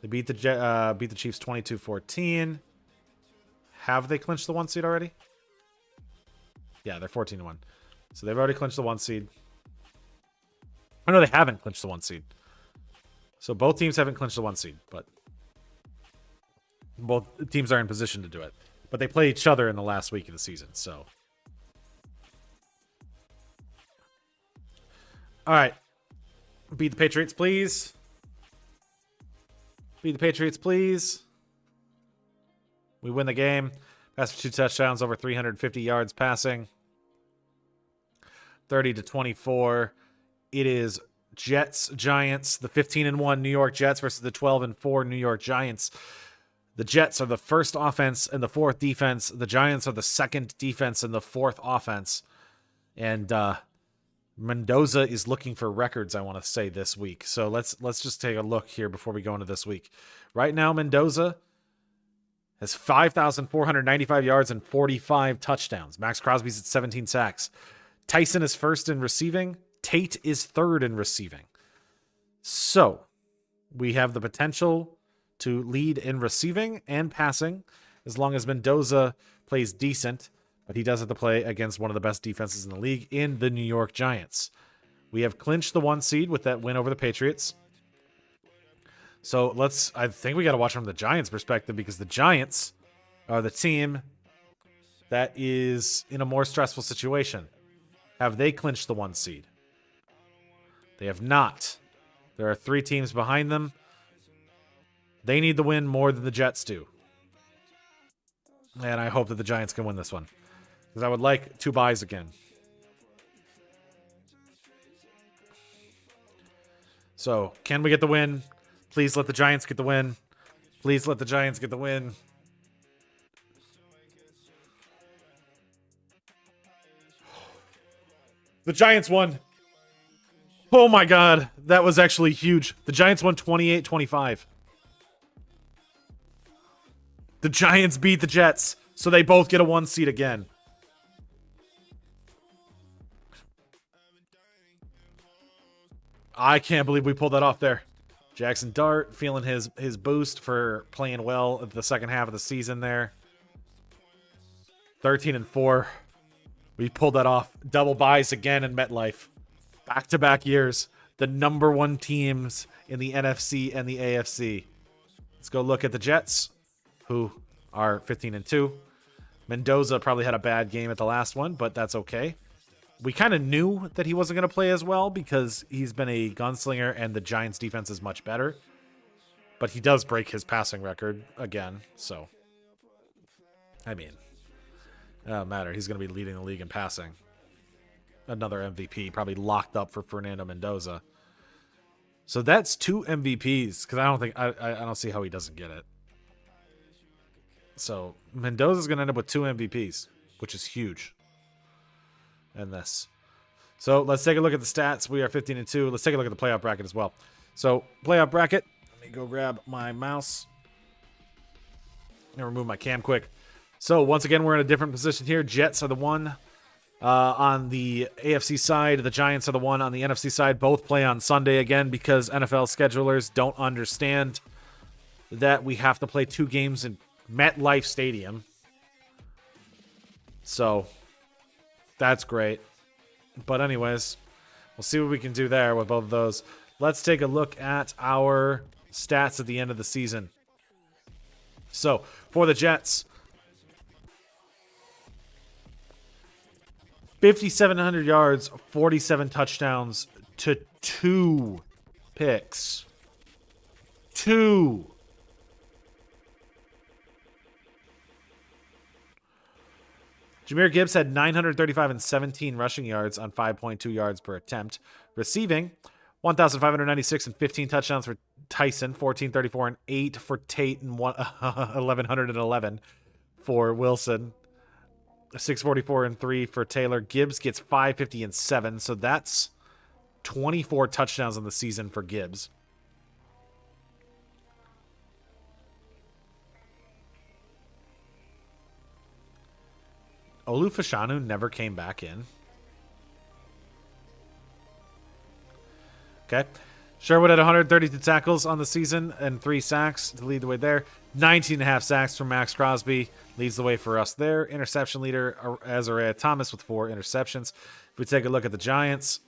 They beat the Chiefs 22-14. Have they clinched the 1 seed already? Yeah, they're 14-1. So they've already clinched the 1 seed. Oh, no, they haven't clinched the 1 seed. So both teams haven't clinched the 1 seed, but both teams are in position to do it. But they play each other in the last week of the season, so. All right. Beat the Patriots, please. Beat the Patriots, please. We win the game. Pass for 2 touchdowns, over 350 yards passing. 30-24. It is Jets, Giants, the 15-1 New York Jets versus the 12-4 New York Giants. The Jets are the first offense and the 4th defense. The Giants are the 2nd defense and the 4th offense. And Mendoza is looking for records, I want to say, this week. So let's just take a look here before we go into this week. Right now, Mendoza has 5,495 yards and 45 touchdowns. Max Crosby's at 17 sacks. Tyson is first in receiving. Tate is third in receiving. So we have the potential to lead in receiving and passing as long as Mendoza plays decent, but he does have to play against one of the best defenses in the league in the New York Giants. We have clinched the 1 seed with that win over the Patriots. So I think we got to watch from the Giants' perspective, because the Giants are the team that is in a more stressful situation. Have they clinched the 1 seed? They have not. There are 3 teams behind them. They need the win more than the Jets do. And I hope that the Giants can win this one, because I would like 2 buys again. So, can we get the win? Please let the Giants get the win. Please let the Giants get the win. The Giants won. Oh my God. That was actually huge. The Giants won 28-25. The Giants beat the Jets, so they both get a 1 seed again. I can't believe we pulled that off there. Jackson Dart feeling his boost for playing well at the second half of the season there. 13-4. We pulled that off. Double buys again in MetLife. Back-to-back years. The number 1 teams in the NFC and the AFC. Let's go look at the Jets, who are 15-2. Mendoza probably had a bad game at the last one, but that's okay. We kind of knew that he wasn't going to play as well because he's been a gunslinger and the Giants defense is much better. But he does break his passing record again, so I mean, it doesn't matter. He's going to be leading the league in passing. Another MVP probably locked up for Fernando Mendoza. So that's 2 MVPs, because I don't see how he doesn't get it. So Mendoza's going to end up with 2 MVPs, which is huge. And this. So let's take a look at the stats. We are 15-2. Let's take a look at the playoff bracket as well. So playoff bracket. Let me go grab my mouse and remove my cam quick. So once again, we're in a different position here. Jets are the 1 on the AFC side. The Giants are the 1 on the NFC side. Both play on Sunday again because NFL schedulers don't understand that we have to play 2 games in MetLife Stadium. So that's great. But anyways, we'll see what we can do there with both of those. Let's take a look at our stats at the end of the season. So for the Jets, 5,700 yards, 47 touchdowns to 2 picks. 2. Jahmyr Gibbs had 935 and 17 rushing yards on 5.2 yards per attempt. Receiving, 1,596 and 15 touchdowns for Tyson, 1,434 and 8 for Tate, and 1,111 for Wilson. 644 and 3 for Taylor. Gibbs gets 550 and 7, so that's 24 touchdowns in the season for Gibbs. Mlbtheshow never came back in. Okay. Sherwood had 132 tackles on the season and 3 sacks to lead the way there. 19.5 sacks from Max Crosby leads the way for us there. Interception leader, Azariah Thomas with 4 interceptions. If we take a look at the Giants,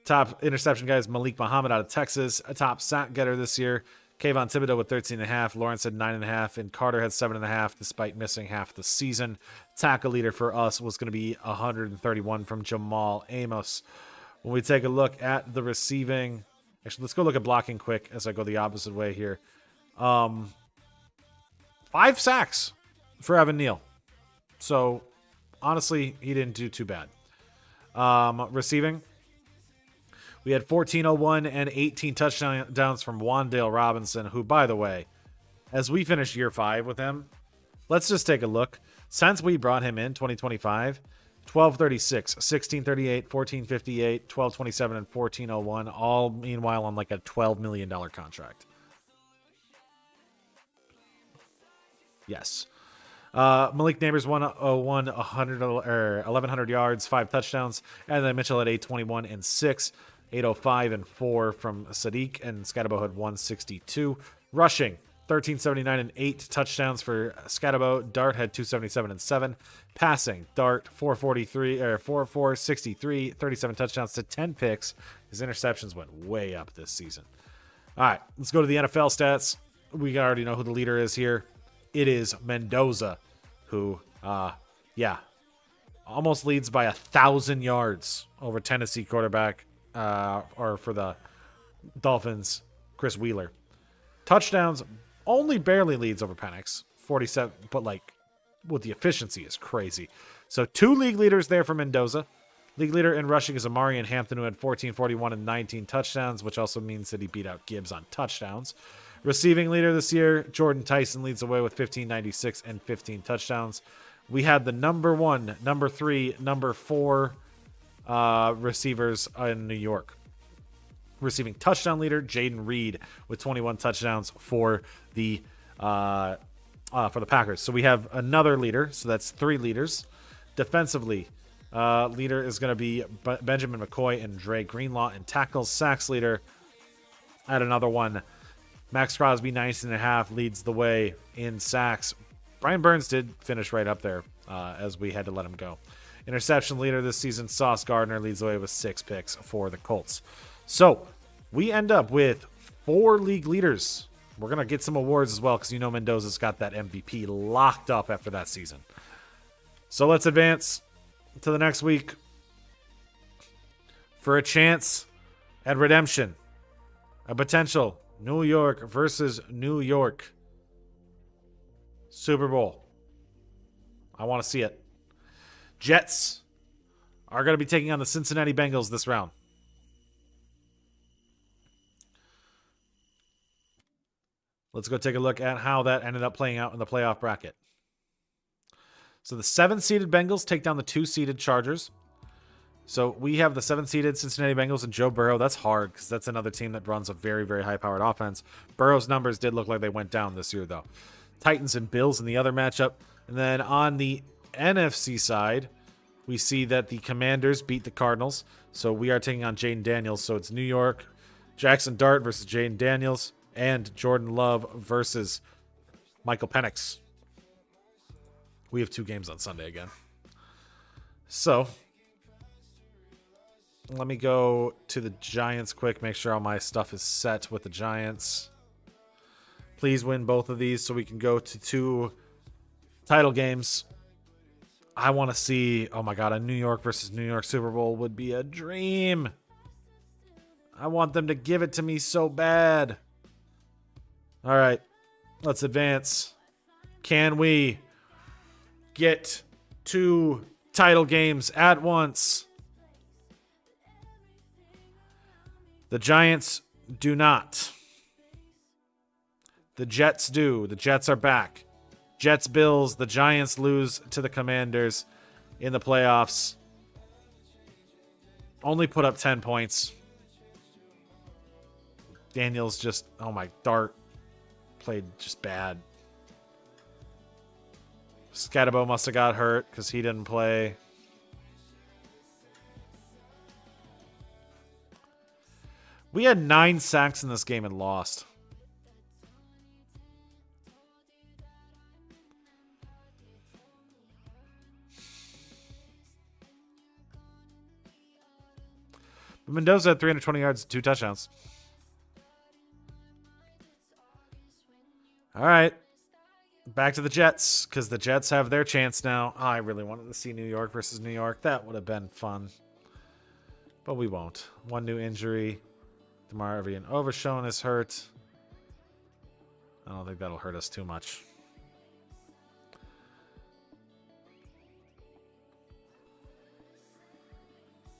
top interception guy is Malik Muhammad out of Texas. A top sack getter this year, Kayvon Thibodeau with 13.5. Lawrence had 9.5. And Carter had 7.5 despite missing half the season. Tackle leader for us was going to be 131 from Jamal Amos. When we take a look at the receiving, actually, let's go look at blocking quick as I go the opposite way here. 5 sacks for Evan Neal. So, honestly, he didn't do too bad. Receiving, we had 1401 and 18 touchdowns from Wandale Robinson, who, by the way, as we finish year 5 with him, let's just take a look. Since we brought him in 2025, 1236, 1638, 1458, 1227, and 1401, all meanwhile on like a $12 million contract. Yes. Malik Neighbors 101, 100 or 1100 yards, 5 touchdowns, and then Mitchell at 821 and 6, 805 and 4 from Sadiq, and Scatabo had 162. Rushing 1379 and 8 touchdowns for Scatabo. Dart had 277 and 7. Passing, Dart 463, 37 touchdowns to 10 picks. His interceptions went way up this season. All right, let's go to the NFL stats. We already know who the leader is here. It is Mendoza, who, almost leads by 1,000 yards over Tennessee quarterback, or for the Dolphins, Chris Wheeler. Touchdowns only barely leads over Penix, 47, but like with the efficiency is crazy. So 2 league leaders there for Mendoza. League leader in rushing is Amarian Hampton, who had 14, 41, and 19 touchdowns, which also means that he beat out Gibbs on touchdowns. Receiving leader this year, Jordan Tyson leads the way with 1596 and 15 touchdowns. We had the number 1, number 3, number 4 receivers in New York. Receiving touchdown leader, Jaden Reed with 21 touchdowns for the Packers. So we have another leader. So that's 3 leaders. Defensively, leader is going to be Benjamin McCoy and Dre Greenlaw in tackles. Sacks leader, add another one. Max Crosby, 19.5, leads the way in sacks. Brian Burns did finish right up there as we had to let him go. Interception leader this season, Sauce Gardner, leads the way with 6 picks for the Colts. So we end up with 4 league leaders. We're going to get some awards as well because you know Mendoza's got that MVP locked up after that season. So let's advance to the next week for a chance at redemption. A potential New York versus New York Super Bowl. I want to see it. Jets are going to be taking on the Cincinnati Bengals this round. Let's go take a look at how that ended up playing out in the playoff bracket. So the 7-seeded Bengals take down the 2-seeded Chargers. So we have the 7-seeded Cincinnati Bengals and Joe Burrow. That's hard because that's another team that runs a very, very high-powered offense. Burrow's numbers did look like they went down this year, though. Titans and Bills in the other matchup. And then on the NFC side, we see that the Commanders beat the Cardinals. So we are taking on Jaden Daniels. So it's New York, Jackson Dart versus Jaden Daniels, and Jordan Love versus Michael Penix. We have 2 games on Sunday again. So let me go to the Giants quick, make sure all my stuff is set with the Giants. Please win both of these so we can go to 2 title games. I want to see, oh my God, a New York versus New York Super Bowl would be a dream. I want them to give it to me so bad. All right, let's advance. Can we get 2 title games at once? The Giants do not. The Jets do. The Jets are back. Jets, Bills. The Giants lose to the Commanders in the playoffs. Only put up 10 points. Daniels just, oh my, Dart played just bad. Scatabo must have got hurt because he didn't play. We had 9 sacks in this game and lost. But Mendoza had 320 yards and 2 touchdowns. All right. Back to the Jets, because the Jets have their chance now. Oh, I really wanted to see New York versus New York. That would have been fun. But we won't. 1 new injury. DeMarvion Overshown is hurt. I don't think that'll hurt us too much.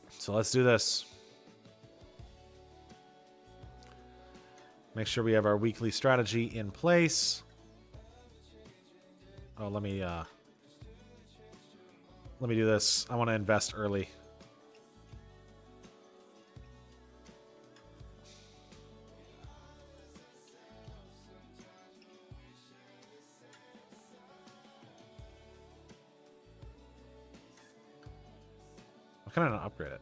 So let's do this. Make sure we have our weekly strategy in place. Oh, let me let me do this. I want to invest early. Why can I not upgrade it?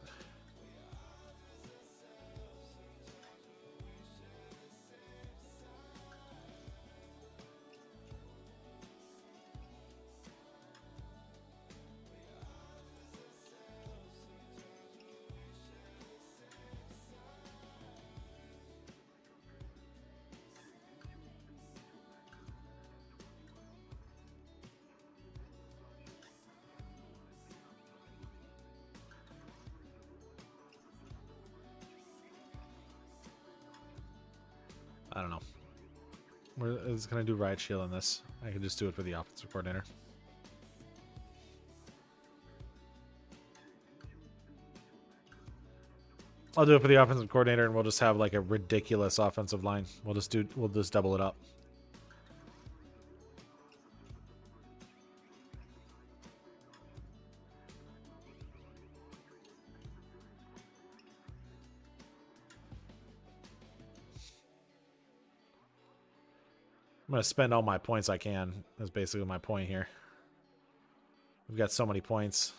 I don't know. Where is going to do Riot Shield on this? I can just do it for the offensive coordinator. I'll do it for the offensive coordinator, and we'll just have like a ridiculous offensive line. We'll just double it up. I'm going to spend all my points I can. That's basically my point here. We've got so many points.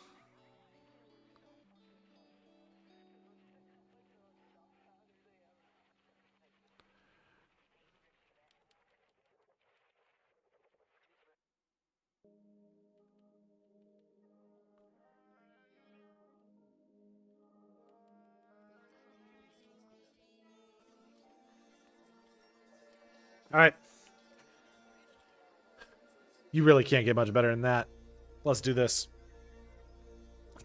All right. You really can't get much better than that. Let's do this.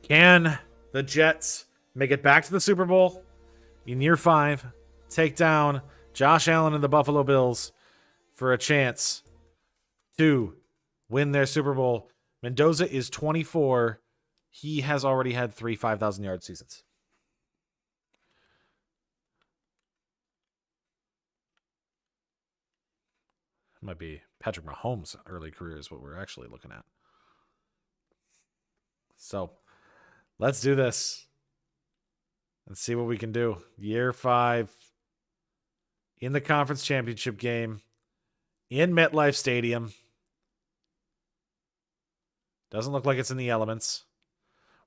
Can the Jets make it back to the Super Bowl in year 5, take down Josh Allen and the Buffalo Bills for a chance to win their Super Bowl? Mendoza is 24. He has already had 3 5,000-yard seasons. Might be Patrick Mahomes' early career is what we're actually looking at. So let's do this and see what we can do. Year 5 in the conference championship game in MetLife Stadium. Doesn't look like it's in the elements.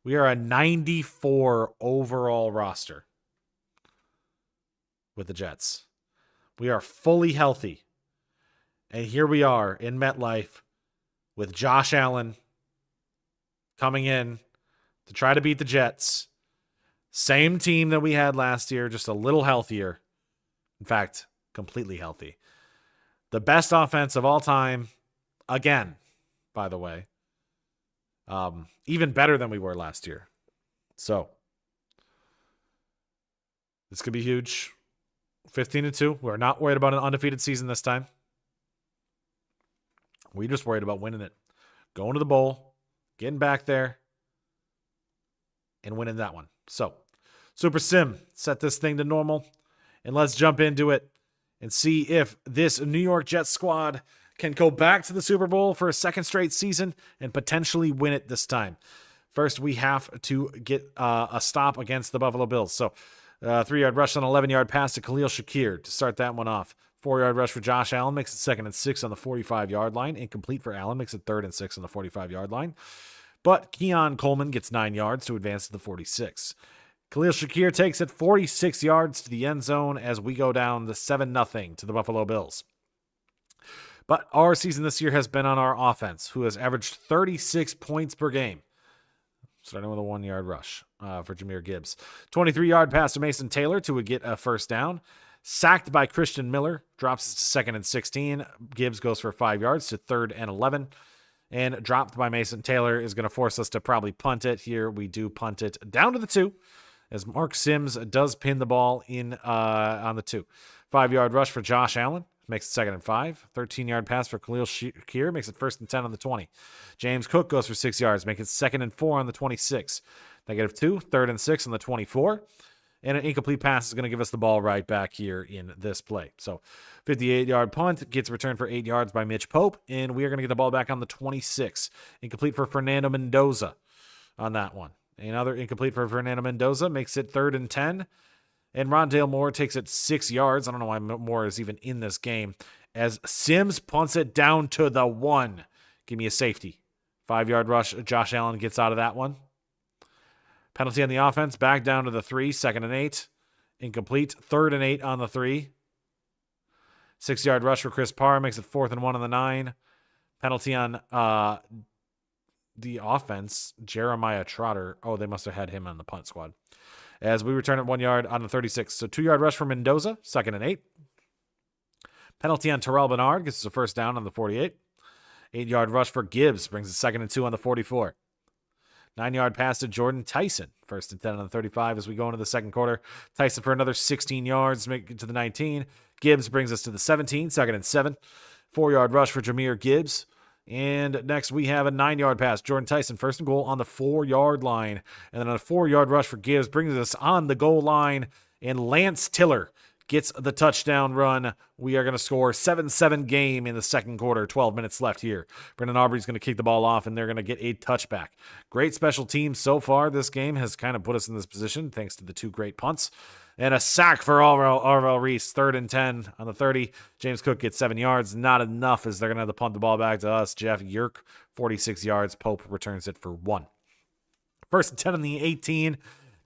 We are a 94 overall roster with the Jets. We are fully healthy. And here we are in MetLife with Josh Allen coming in to try to beat the Jets. Same team that we had last year, just a little healthier. In fact, completely healthy. The best offense of all time, again, by the way. Even better than we were last year. So, this could be huge. 15-2. We're not worried about an undefeated season this time. We're just worried about winning it. Going to the bowl, getting back there, and winning that one. So, Super Sim, set this thing to normal, and let's jump into it and see if this New York Jets squad can go back to the Super Bowl for a second straight season and potentially win it this time. First, we have to get a stop against the Buffalo Bills. So, 3-yard rush on an 11-yard pass to Khalil Shakir to start that one off. 4-yard rush for Josh Allen, makes it 2nd and 6 on the 45-yard line. Incomplete for Allen, makes it 3rd and 6 on the 45-yard line. But Keon Coleman gets 9 yards to advance to the 46. Khalil Shakir takes it 46 yards to the end zone as we go down the 7-0 to the Buffalo Bills. But our season this year has been on our offense, who has averaged 36 points per game. Starting with a 1-yard rush for Jahmyr Gibbs. 23-yard pass to Mason Taylor to get a first down. Sacked by Christian Miller, drops to 2nd and 16. Gibbs goes for 5 yards to 3rd and 11. And dropped by Mason Taylor is going to force us to probably punt it. Here we do punt it down to the 2 as Mark Sims does pin the ball in on the 2. 5-yard rush for Josh Allen. Makes it 2nd and 5. 13-yard pass for Khalil Shakir. Makes it 1st and 10 on the 20. James Cook goes for 6 yards. Makes it 2nd and 4 on the 26. -2. 3rd and 6 on the 24. And an incomplete pass is going to give us the ball right back here in this play. So 58-yard punt gets returned for 8 yards by Mitch Pope. And we are going to get the ball back on the 26. Incomplete for Fernando Mendoza. on that one. Another incomplete for Fernando Mendoza makes it 3rd and 10. And Rondale Moore takes it 6 yards. I don't know why Moore is even in this game. As Sims punts it down to the 1. Give me a safety. 5-yard rush. Josh Allen gets out of that one. Penalty on the offense. Back down to the 3. 2nd and 8. Incomplete. 3rd and 8 on the 3. 6-yard rush for Chris Parr. Makes it 4th and 1 on the 9. Penalty on the offense. Jeremiah Trotter. Oh, they must have had him on the punt squad. As we return at 1 yard on the 36. So 2-yard rush for Mendoza. 2nd and 8. Penalty on Terrell Bernard. Gets us a first down on the 48. 8-yard rush for Gibbs. Brings it 2nd and 2 on the 44. 9-yard pass to Jordan Tyson. 1st and 10 on the 35 as we go into the second quarter. Tyson for another 16 yards to make it to the 19. Gibbs brings us to the 17. 2nd and 7. 4-yard rush for Jahmyr Gibbs. And next we have a 9-yard pass. Jordan Tyson, 1st and goal on the 4-yard line. And then a 4-yard rush for Gibbs brings us on the goal line. And Lance Tiller gets the touchdown run. We are going to score 7-7 game in the second quarter. 12 minutes left here. Brendan Aubrey's going to kick the ball off, and they're going to get a touchback. Great special teams so far. This game has kind of put us in this position thanks to the 2 great punts. And a sack for Arvell Reese. 3rd and 10 on the 30. James Cook gets 7 yards. Not enough as they're going to have to punt the ball back to us. Jeff Yerk, 46 yards. Pope returns it for 1. 1st and 10 on the 18.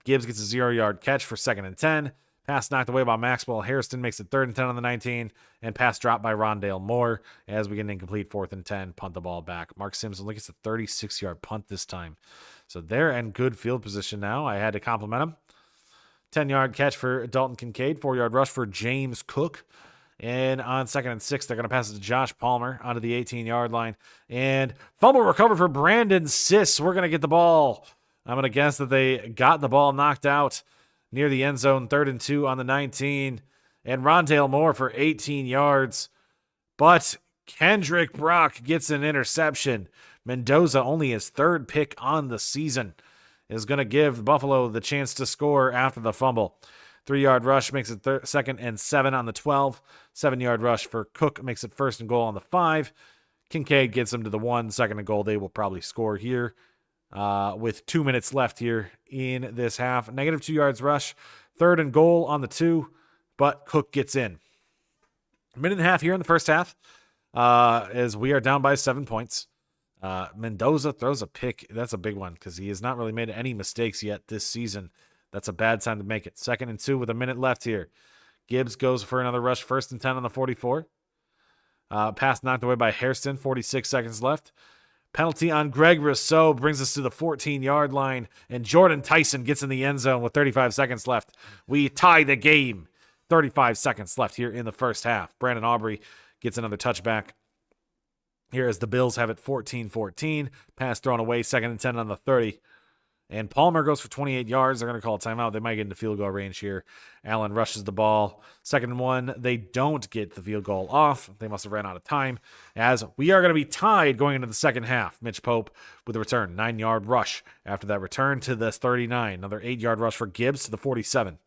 Gibbs gets a 0-yard catch for 2nd and 10. Pass knocked away by Maxwell Hairston makes it 3rd and 10 on the 19. And pass dropped by Rondale Moore as we get an incomplete 4th and 10. Punt the ball back. Mark Sims only gets a 36-yard punt this time. So they're in good field position now. I had to compliment him. 10-yard catch for Dalton Kincaid. 4-yard rush for James Cook. And on 2nd and 6, they're going to pass it to Josh Palmer onto the 18-yard line. And fumble recovered for Brandon Siss. We're going to get the ball. I'm going to guess that they got the ball knocked out near the end zone. 3rd and 2 on the 19. And Rondale Moore for 18 yards. But Kendrick Brock gets an interception. Mendoza, only his 3rd pick on the season, is going to give Buffalo the chance to score after the fumble. 3-yard rush makes it 2nd and 7 on the 12. 7-yard rush for Cook makes it 1st and goal on the 5. Kincaid gets them to the 1. 2nd and goal. They will probably score here with 2 minutes left here in this half. Negative 2 yards rush. 3rd and goal on the 2, but Cook gets in. A minute and a half here in the first half as we are down by 7 points. Mendoza throws a pick. That's a big one because he has not really made any mistakes yet this season. That's a bad time to make it. 2nd and 2 with a minute left here. Gibbs goes for another rush. 1st and 10 on the 44. Pass knocked away by Hairston. 46 seconds left. Penalty on Greg Rousseau brings us to the 14-yard line. And Jordan Tyson gets in the end zone with 35 seconds left. We tie the game. 35 seconds left here in the first half. Brandon Aubrey gets another touchback. Here as the Bills have it 14-14. Pass thrown away, 2nd and 10 on the 30. And Palmer goes for 28 yards. They're going to call a timeout. They might get into field goal range here. Allen rushes the ball. 2nd and 1. They don't get the field goal off. They must have ran out of time as we are going to be tied going into the second half. Mitch Pope with a return. 9-yard rush. After that return to the 39. Another 8-yard rush for Gibbs to the 47.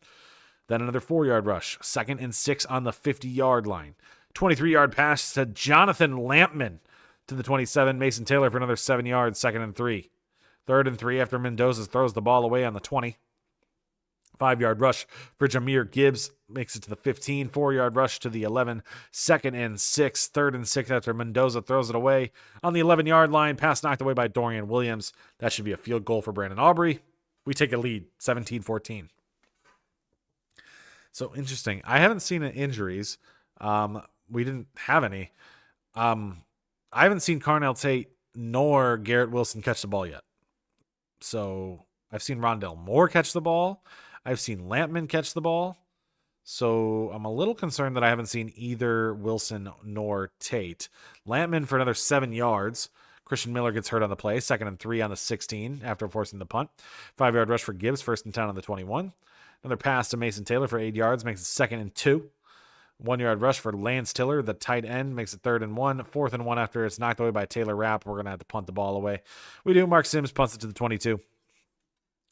Then another 4-yard rush. 2nd and 6 on the 50-yard line. 23-yard pass to Jonathan Lampman to the 27. Mason Taylor for another 7 yards. 2nd and 3. 3rd and 3 after Mendoza throws the ball away on the 20. 5-yard rush for Jahmyr Gibbs makes it to the 15. 4-yard rush to the 11. 2nd and 6. 3rd and 6 after Mendoza throws it away on the 11-yard line. Pass knocked away by Dorian Williams. That should be a field goal for Brandon Aubrey. We take a lead, 17-14. So interesting. I haven't seen injuries. We didn't have any. I haven't seen Carnell Tate nor Garrett Wilson catch the ball yet. So I've seen Rondale Moore catch the ball. I've seen Lampman catch the ball. So I'm a little concerned that I haven't seen either Wilson nor Tate. Lampman for another 7 yards. Christian Miller gets hurt on the play. 2nd and 3 on the 16 after forcing the punt. 5-yard rush for Gibbs. 1st and 10 on the 21. Another pass to Mason Taylor for 8 yards. Makes it 2nd and 2. 1-yard rush for Lance Tiller, the tight end, makes it 3rd and 1. 4th and 1 after it's knocked away by Taylor Rapp. We're going to have to punt the ball away. We do. Mark Sims punts it to the 22.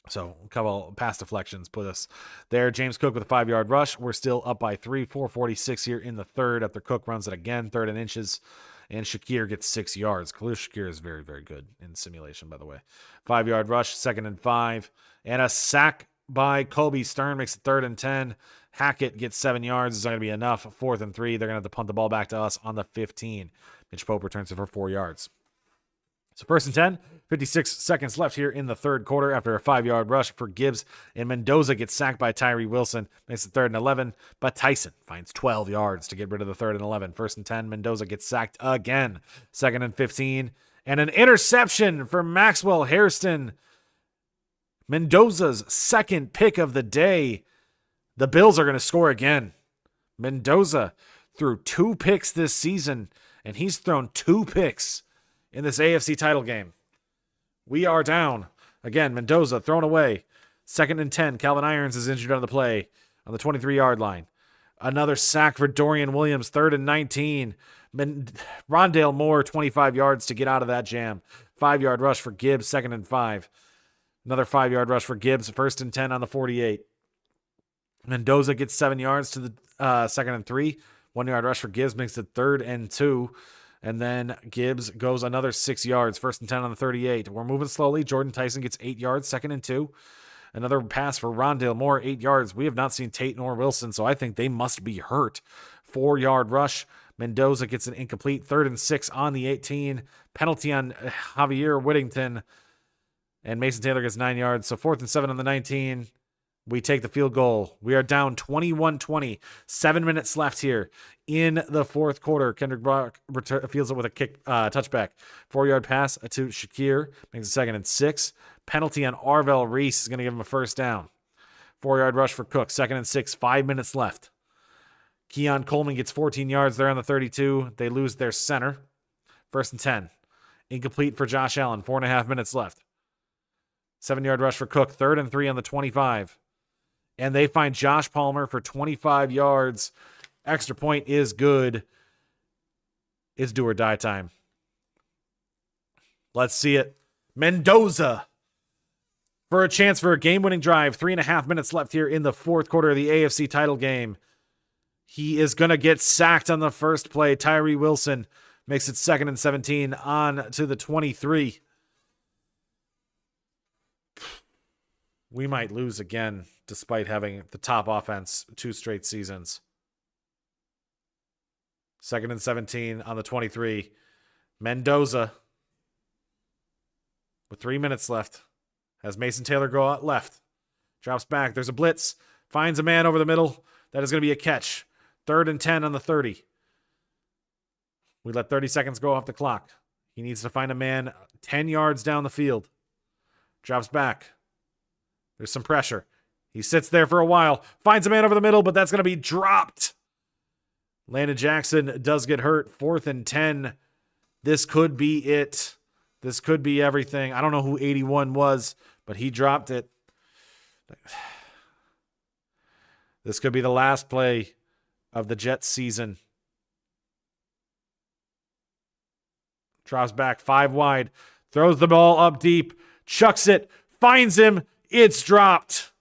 So a couple pass deflections put us there. James Cook with a 5-yard rush. We're still up by 3. 4:46 here in the third after Cook runs it again. 3rd and inches. and Shakir gets 6 yards. Khalil Shakir is very, very good in simulation, by the way. 5-yard rush, 2nd and 5, and a sack by Kobe Stern makes it 3rd and 10. Hackett gets 7 yards. Is not going to be enough. 4th and 3. They're going to have to punt the ball back to us on the 15. Mitch Pope returns it for 4 yards. So 1st and 10, 56 seconds left here in the 3rd quarter after a 5-yard rush for Gibbs. And Mendoza gets sacked by Tyree Wilson. Makes it 3rd and 11. But Tyson finds 12 yards to get rid of the 3rd and 11. 1st and 10, Mendoza gets sacked again. 2nd and 15. And an interception for Maxwell Hairston. Mendoza's 2nd pick of the day. The Bills are going to score again. Mendoza threw 2 picks this season, and he's thrown 2 picks in this AFC title game. We are down. Again, Mendoza thrown away. 2nd and 10. Calvin Irons is injured on the play on the 23-yard line. Another sack for Dorian Williams. 3rd and 19. Rondale Moore, 25 yards to get out of that jam. 5-yard rush for Gibbs. 2nd and 5. Another 5-yard rush for Gibbs. 1st and 10 on the 48. Mendoza gets 7 yards to the 2nd and 3. 1-yard rush for Gibbs makes it 3rd and 2. And then Gibbs goes another 6 yards. 1st and 10 on the 38. We're moving slowly. Jordan Tyson gets 8 yards. 2nd and 2. Another pass for Rondale Moore, 8 yards. We have not seen Tate nor Wilson, so I think they must be hurt. 4-yard rush. Mendoza gets an incomplete. 3rd and 6 on the 18. Penalty on Javier Whittington. And Mason Taylor gets 9 yards. So 4th and 7 on the 19. We take the field goal. We are down 21-20. 7 minutes left here in the 4th quarter. Kendrick Brock fields it with a kick touchback. 4-yard pass to Shakir. Makes it 2nd and 6. Penalty on Arvell Reese is going to give him a 1st down. 4-yard rush for Cook. 2nd and 6. 5 minutes left. Keon Coleman gets 14 yards there on the 32. They lose their center. 1st and 10. Incomplete for Josh Allen. 4.5 minutes left. 7-yard rush for Cook. 3rd and 3 on the 25. And they find Josh Palmer for 25 yards. Extra point is good. It's do or die time. Let's see it. Mendoza for a chance for a game-winning drive. 3.5 minutes left here in the 4th quarter of the AFC title game. He is going to get sacked on the first play. Tyree Wilson makes it 2nd and 17 on to the 23. We might lose again, despite having the top offense 2 straight seasons. 2nd and 17 on the 23. Mendoza, with 3 minutes left, has Mason Taylor go out left. Drops back. There's a blitz. Finds a man over the middle. That is going to be a catch. 3rd and 10 on the 30. We let 30 seconds go off the clock. He needs to find a man 10 yards down the field. Drops back. There's some pressure. He sits there for a while. Finds a man over the middle, but that's going to be dropped. Landon Jackson does get hurt. 4th and 10. This could be it. This could be everything. I don't know who 81 was, but he dropped it. This could be the last play of the Jets season. Drops back 5 wide. Throws the ball up deep. Chucks it. Finds him. It's dropped.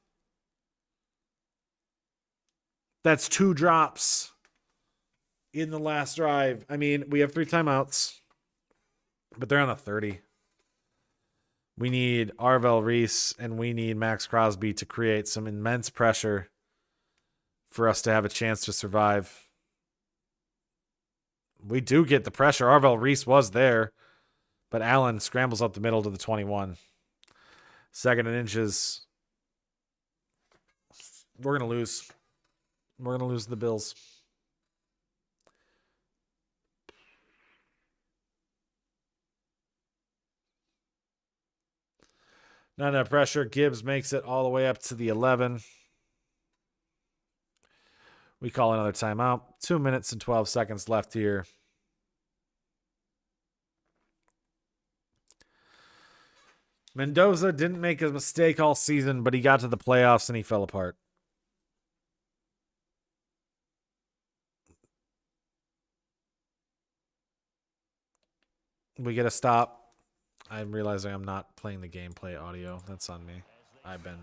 That's 2 drops in the last drive. I mean, we have 3 timeouts, but they're on the 30. We need Arvell Reese and we need Max Crosby to create some immense pressure for us to have a chance to survive. We do get the pressure. Arvell Reese was there, but Allen scrambles up the middle to the 21. 2nd and inches. We're going to lose. We're going to lose to the Bills. Not enough pressure. Gibbs makes it all the way up to the 11. We call another timeout. 2 minutes and 12 seconds left here. Mendoza didn't make a mistake all season, but he got to the playoffs and he fell apart. We get a stop. I'm realizing I'm not playing the gameplay audio. That's on me. I've been...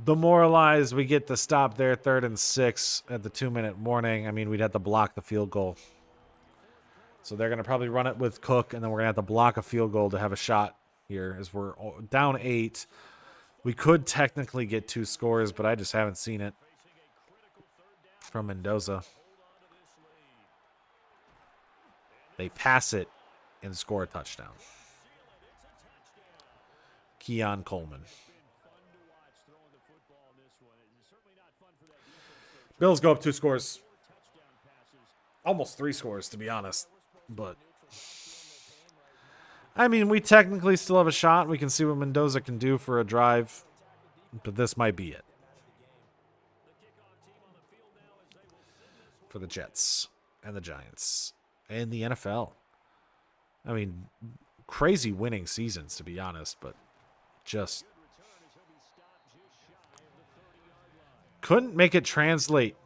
demoralized. We get the stop there, 3rd and 6 at the 2-minute warning. I mean, we'd have to block the field goal. So they're going to probably run it with Cook, and then we're going to have to block a field goal to have a shot here as we're down 8. We could technically get 2 scores, but I just haven't seen it from Mendoza. They pass it and score a touchdown. Keon Coleman. Bills go up 2 scores. Almost 3 scores, to be honest. But, I mean, we technically still have a shot. We can see what Mendoza can do for a drive. But this might be it. For the Jets and the Giants and the NFL. I mean, crazy winning seasons, to be honest. But just couldn't make it translate.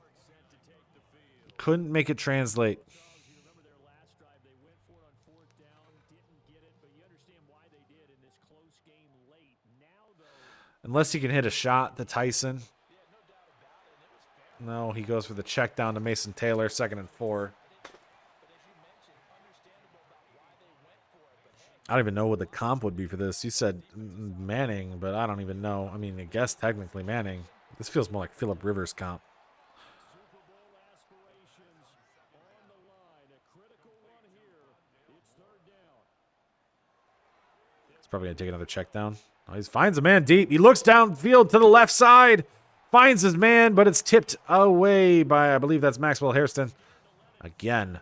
Couldn't make it translate. Unless he can hit a shot to Tyson. No, he goes for the check down to Mason Taylor, 2nd and 4. I don't even know what the comp would be for this. You said Manning, but I don't even know. I mean, I guess technically Manning. This feels more like Phillip Rivers comp. He's probably going to take another check down. Oh, he finds a man deep. He looks downfield to the left side. Finds his man, but it's tipped away by, I believe that's Maxwell Hairston. Again,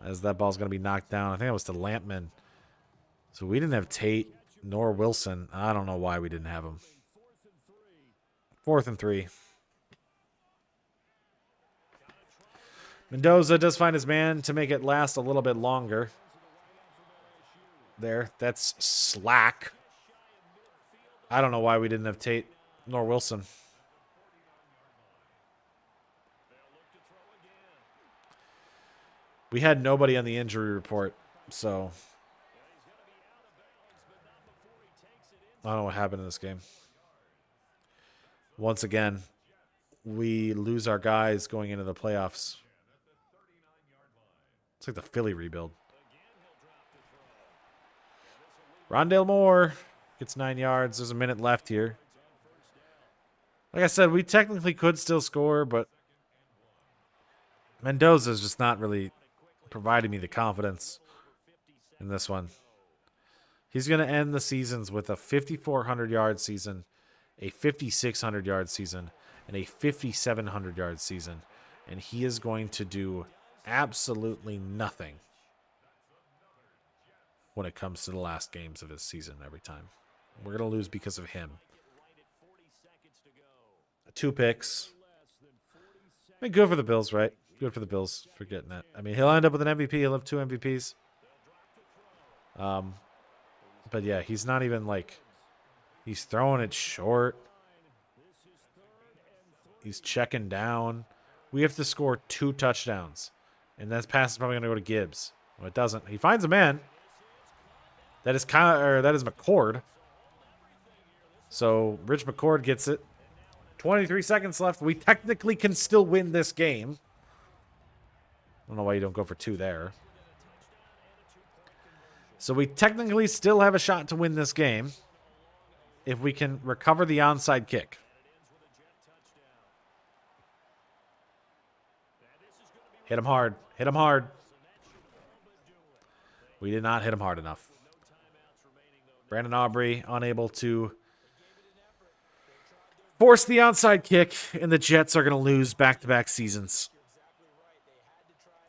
as that ball's going to be knocked down. I think it was to Lampman. So we didn't have Tate nor Wilson. I don't know why we didn't have him. 4th and 3. Mendoza does find his man to make it last a little bit longer. There, that's slack. I don't know why we didn't have Tate nor Wilson. We had nobody on the injury report, so I don't know what happened in this game. Once again, we lose our guys going into the playoffs. It's like the Philly rebuild. Rondale Moore gets 9 yards. There's a minute left here. Like I said, we technically could still score, but Mendoza's just not really providing me the confidence in this one. He's going to end the seasons with a 5,400-yard season, a 5,600-yard season, and a 5,700-yard season. And he is going to do absolutely nothing when it comes to the last games of his season every time. We're going to lose because of him. 2 picks. I mean, good for the Bills, right? Good for the Bills for getting that. I mean, he'll end up with an MVP. He'll have 2 MVPs. But yeah, he's not even like, he's throwing it short. He's checking down. We have to score 2 touchdowns. And that pass is probably going to go to Gibbs. Well, it doesn't. He finds a man. That is McCord. So Rich McCord gets it. 23 seconds left. We technically can still win this game. I don't know why you don't go for 2 there. So we technically still have a shot to win this game if we can recover the onside kick. Hit him hard. Hit him hard. We did not hit him hard enough. Brandon Aubrey unable to force the onside kick, and the Jets are going to lose back-to-back seasons.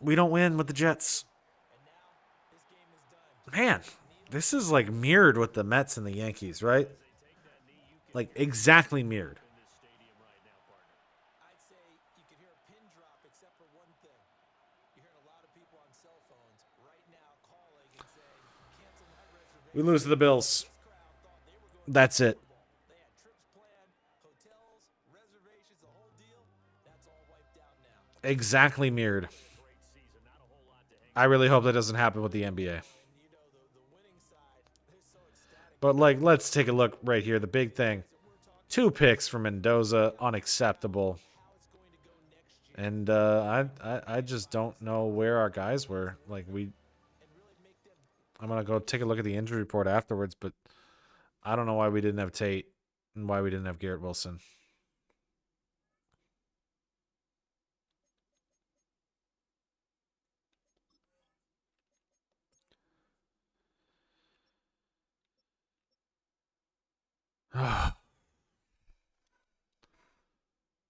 We don't win with the Jets. Man, this is like mirrored with the Mets and the Yankees, right? Like exactly mirrored. We lose to the Bills. That's it. Exactly mirrored. I really hope that doesn't happen with the NBA. But, like, let's take a look right here. The big thing. 2 picks for Mendoza, unacceptable. And I just don't know where our guys were. Like I'm gonna go take a look at the injury report afterwards, but I don't know why we didn't have Tate and why we didn't have Garrett Wilson.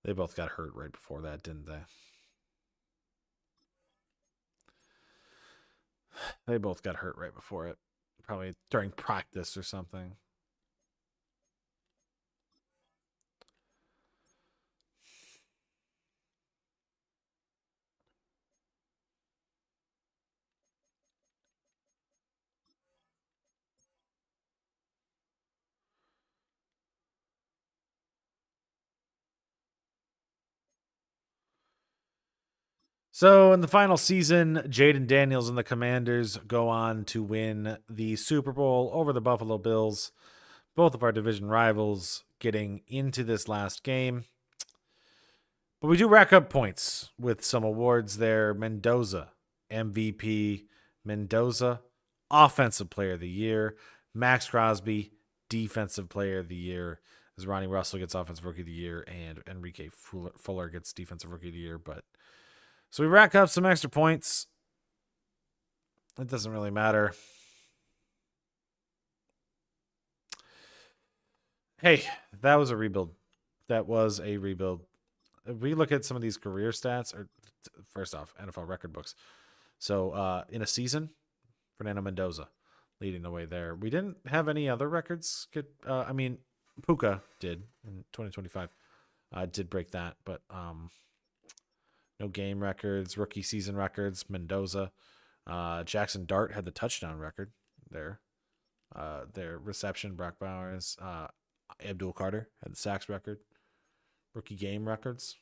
They both got hurt right before that, didn't they? They both got hurt right before it. Probably during practice or something. So in the final season, Jaden Daniels and the Commanders go on to win the Super Bowl over the Buffalo Bills. Both of our division rivals getting into this last game. But we do rack up points with some awards there. Mendoza, MVP. Mendoza, Offensive Player of the Year. Max Crosby, Defensive Player of the Year. As Ronnie Russell gets Offensive Rookie of the Year and Enrique Fuller gets Defensive Rookie of the Year. But so we rack up some extra points. It doesn't really matter. Hey, that was a rebuild. That was a rebuild. If we look at some of these career stats, or first off, NFL record books. So in a season, Fernando Mendoza leading the way there. We didn't have any other records. I mean, Puka did in 2025. Did break that, but no game records, rookie season records. Mendoza, Jackson Dart had the touchdown record there. Their reception, Brock Bowers, Abdul Carter had the sacks record. Rookie game records.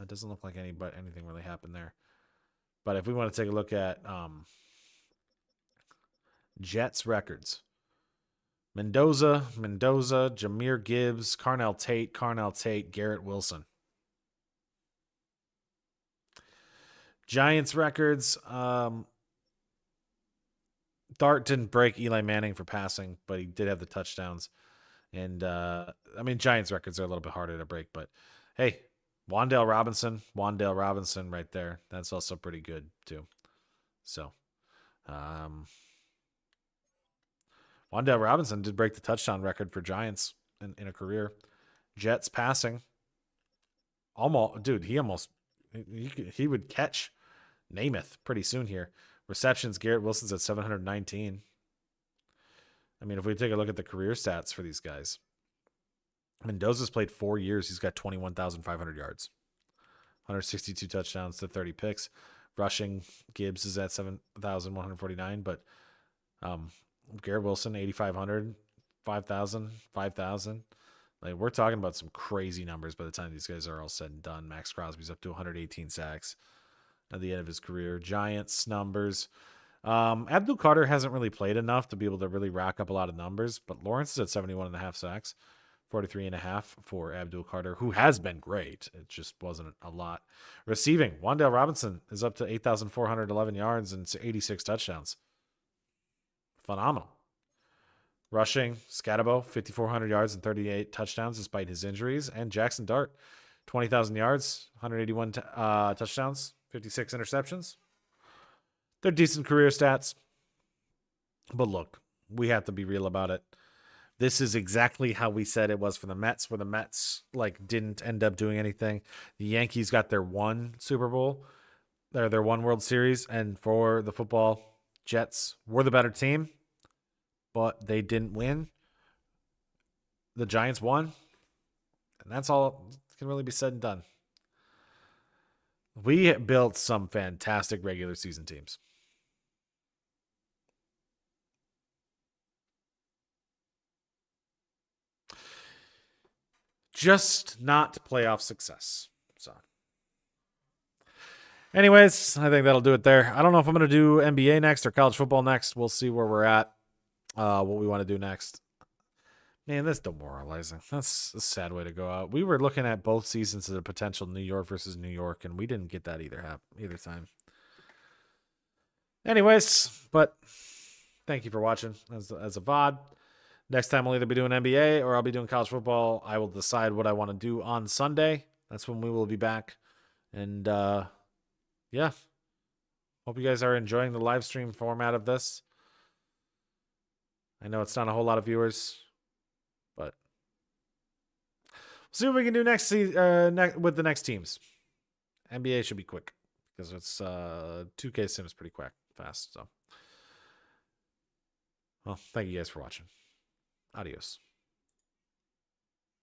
It doesn't look like anything really happened there. But if we want to take a look at Jets records, Mendoza, Jahmyr Gibbs, Carnell Tate, Garrett Wilson. Giants records, Dart didn't break Eli Manning for passing, but he did have the touchdowns. And I mean, Giants records are a little bit harder to break, but hey, Wan'Dale Robinson right there. That's also pretty good too. So, Wan'Dale Robinson did break the touchdown record for Giants in a career. Jets passing. He would catch Namath pretty soon here. Receptions, Garrett Wilson's at 719. I mean, if we take a look at the career stats for these guys, Mendoza's played 4 years. He's got 21,500 yards, 162 touchdowns to 30 picks. Rushing, Gibbs is at 7,149, but Garrett Wilson, 8,500, 5,000, 5,000. Like, we're talking about some crazy numbers by the time these guys are all said and done. Max Crosby's up to 118 sacks at the end of his career. Giants numbers. Abdul Carter hasn't really played enough to be able to really rack up a lot of numbers, but Lawrence is at 71.5 sacks, 43.5 for Abdul Carter, who has been great. It just wasn't a lot. Receiving, Wan'Dale Robinson is up to 8,411 yards and 86 touchdowns. Phenomenal. Rushing, Scatabo, 5,400 yards and 38 touchdowns despite his injuries. And Jackson Dart, 20,000 yards, 181 touchdowns, 56 interceptions. They're decent career stats. But look, we have to be real about it. This is exactly how we said it was for the Mets, where the Mets didn't end up doing anything. The Yankees got their one Super Bowl, their one World Series, and for the football, Jets were the better team, but they didn't win. The Giants won, and that's all that can really be said and done. We built some fantastic regular season teams. Just not playoff success. So, anyways, I think that'll do it there. I don't know if I'm going to do NBA next or college football next. We'll see where we're at, what we want to do next. Man, that's demoralizing. That's a sad way to go out. We were looking at both seasons as a potential New York versus New York, and we didn't get that either time. Anyways, but thank you for watching as a VOD. Next time I'll either be doing NBA or I'll be doing college football. I will decide what I want to do on Sunday. That's when we will be back. And yeah. Hope you guys are enjoying the live stream format of this. I know it's not a whole lot of viewers, but we'll see what we can do next with the next teams. NBA should be quick because it's 2K Sims pretty quick, fast. So, well, thank you guys for watching. Adios.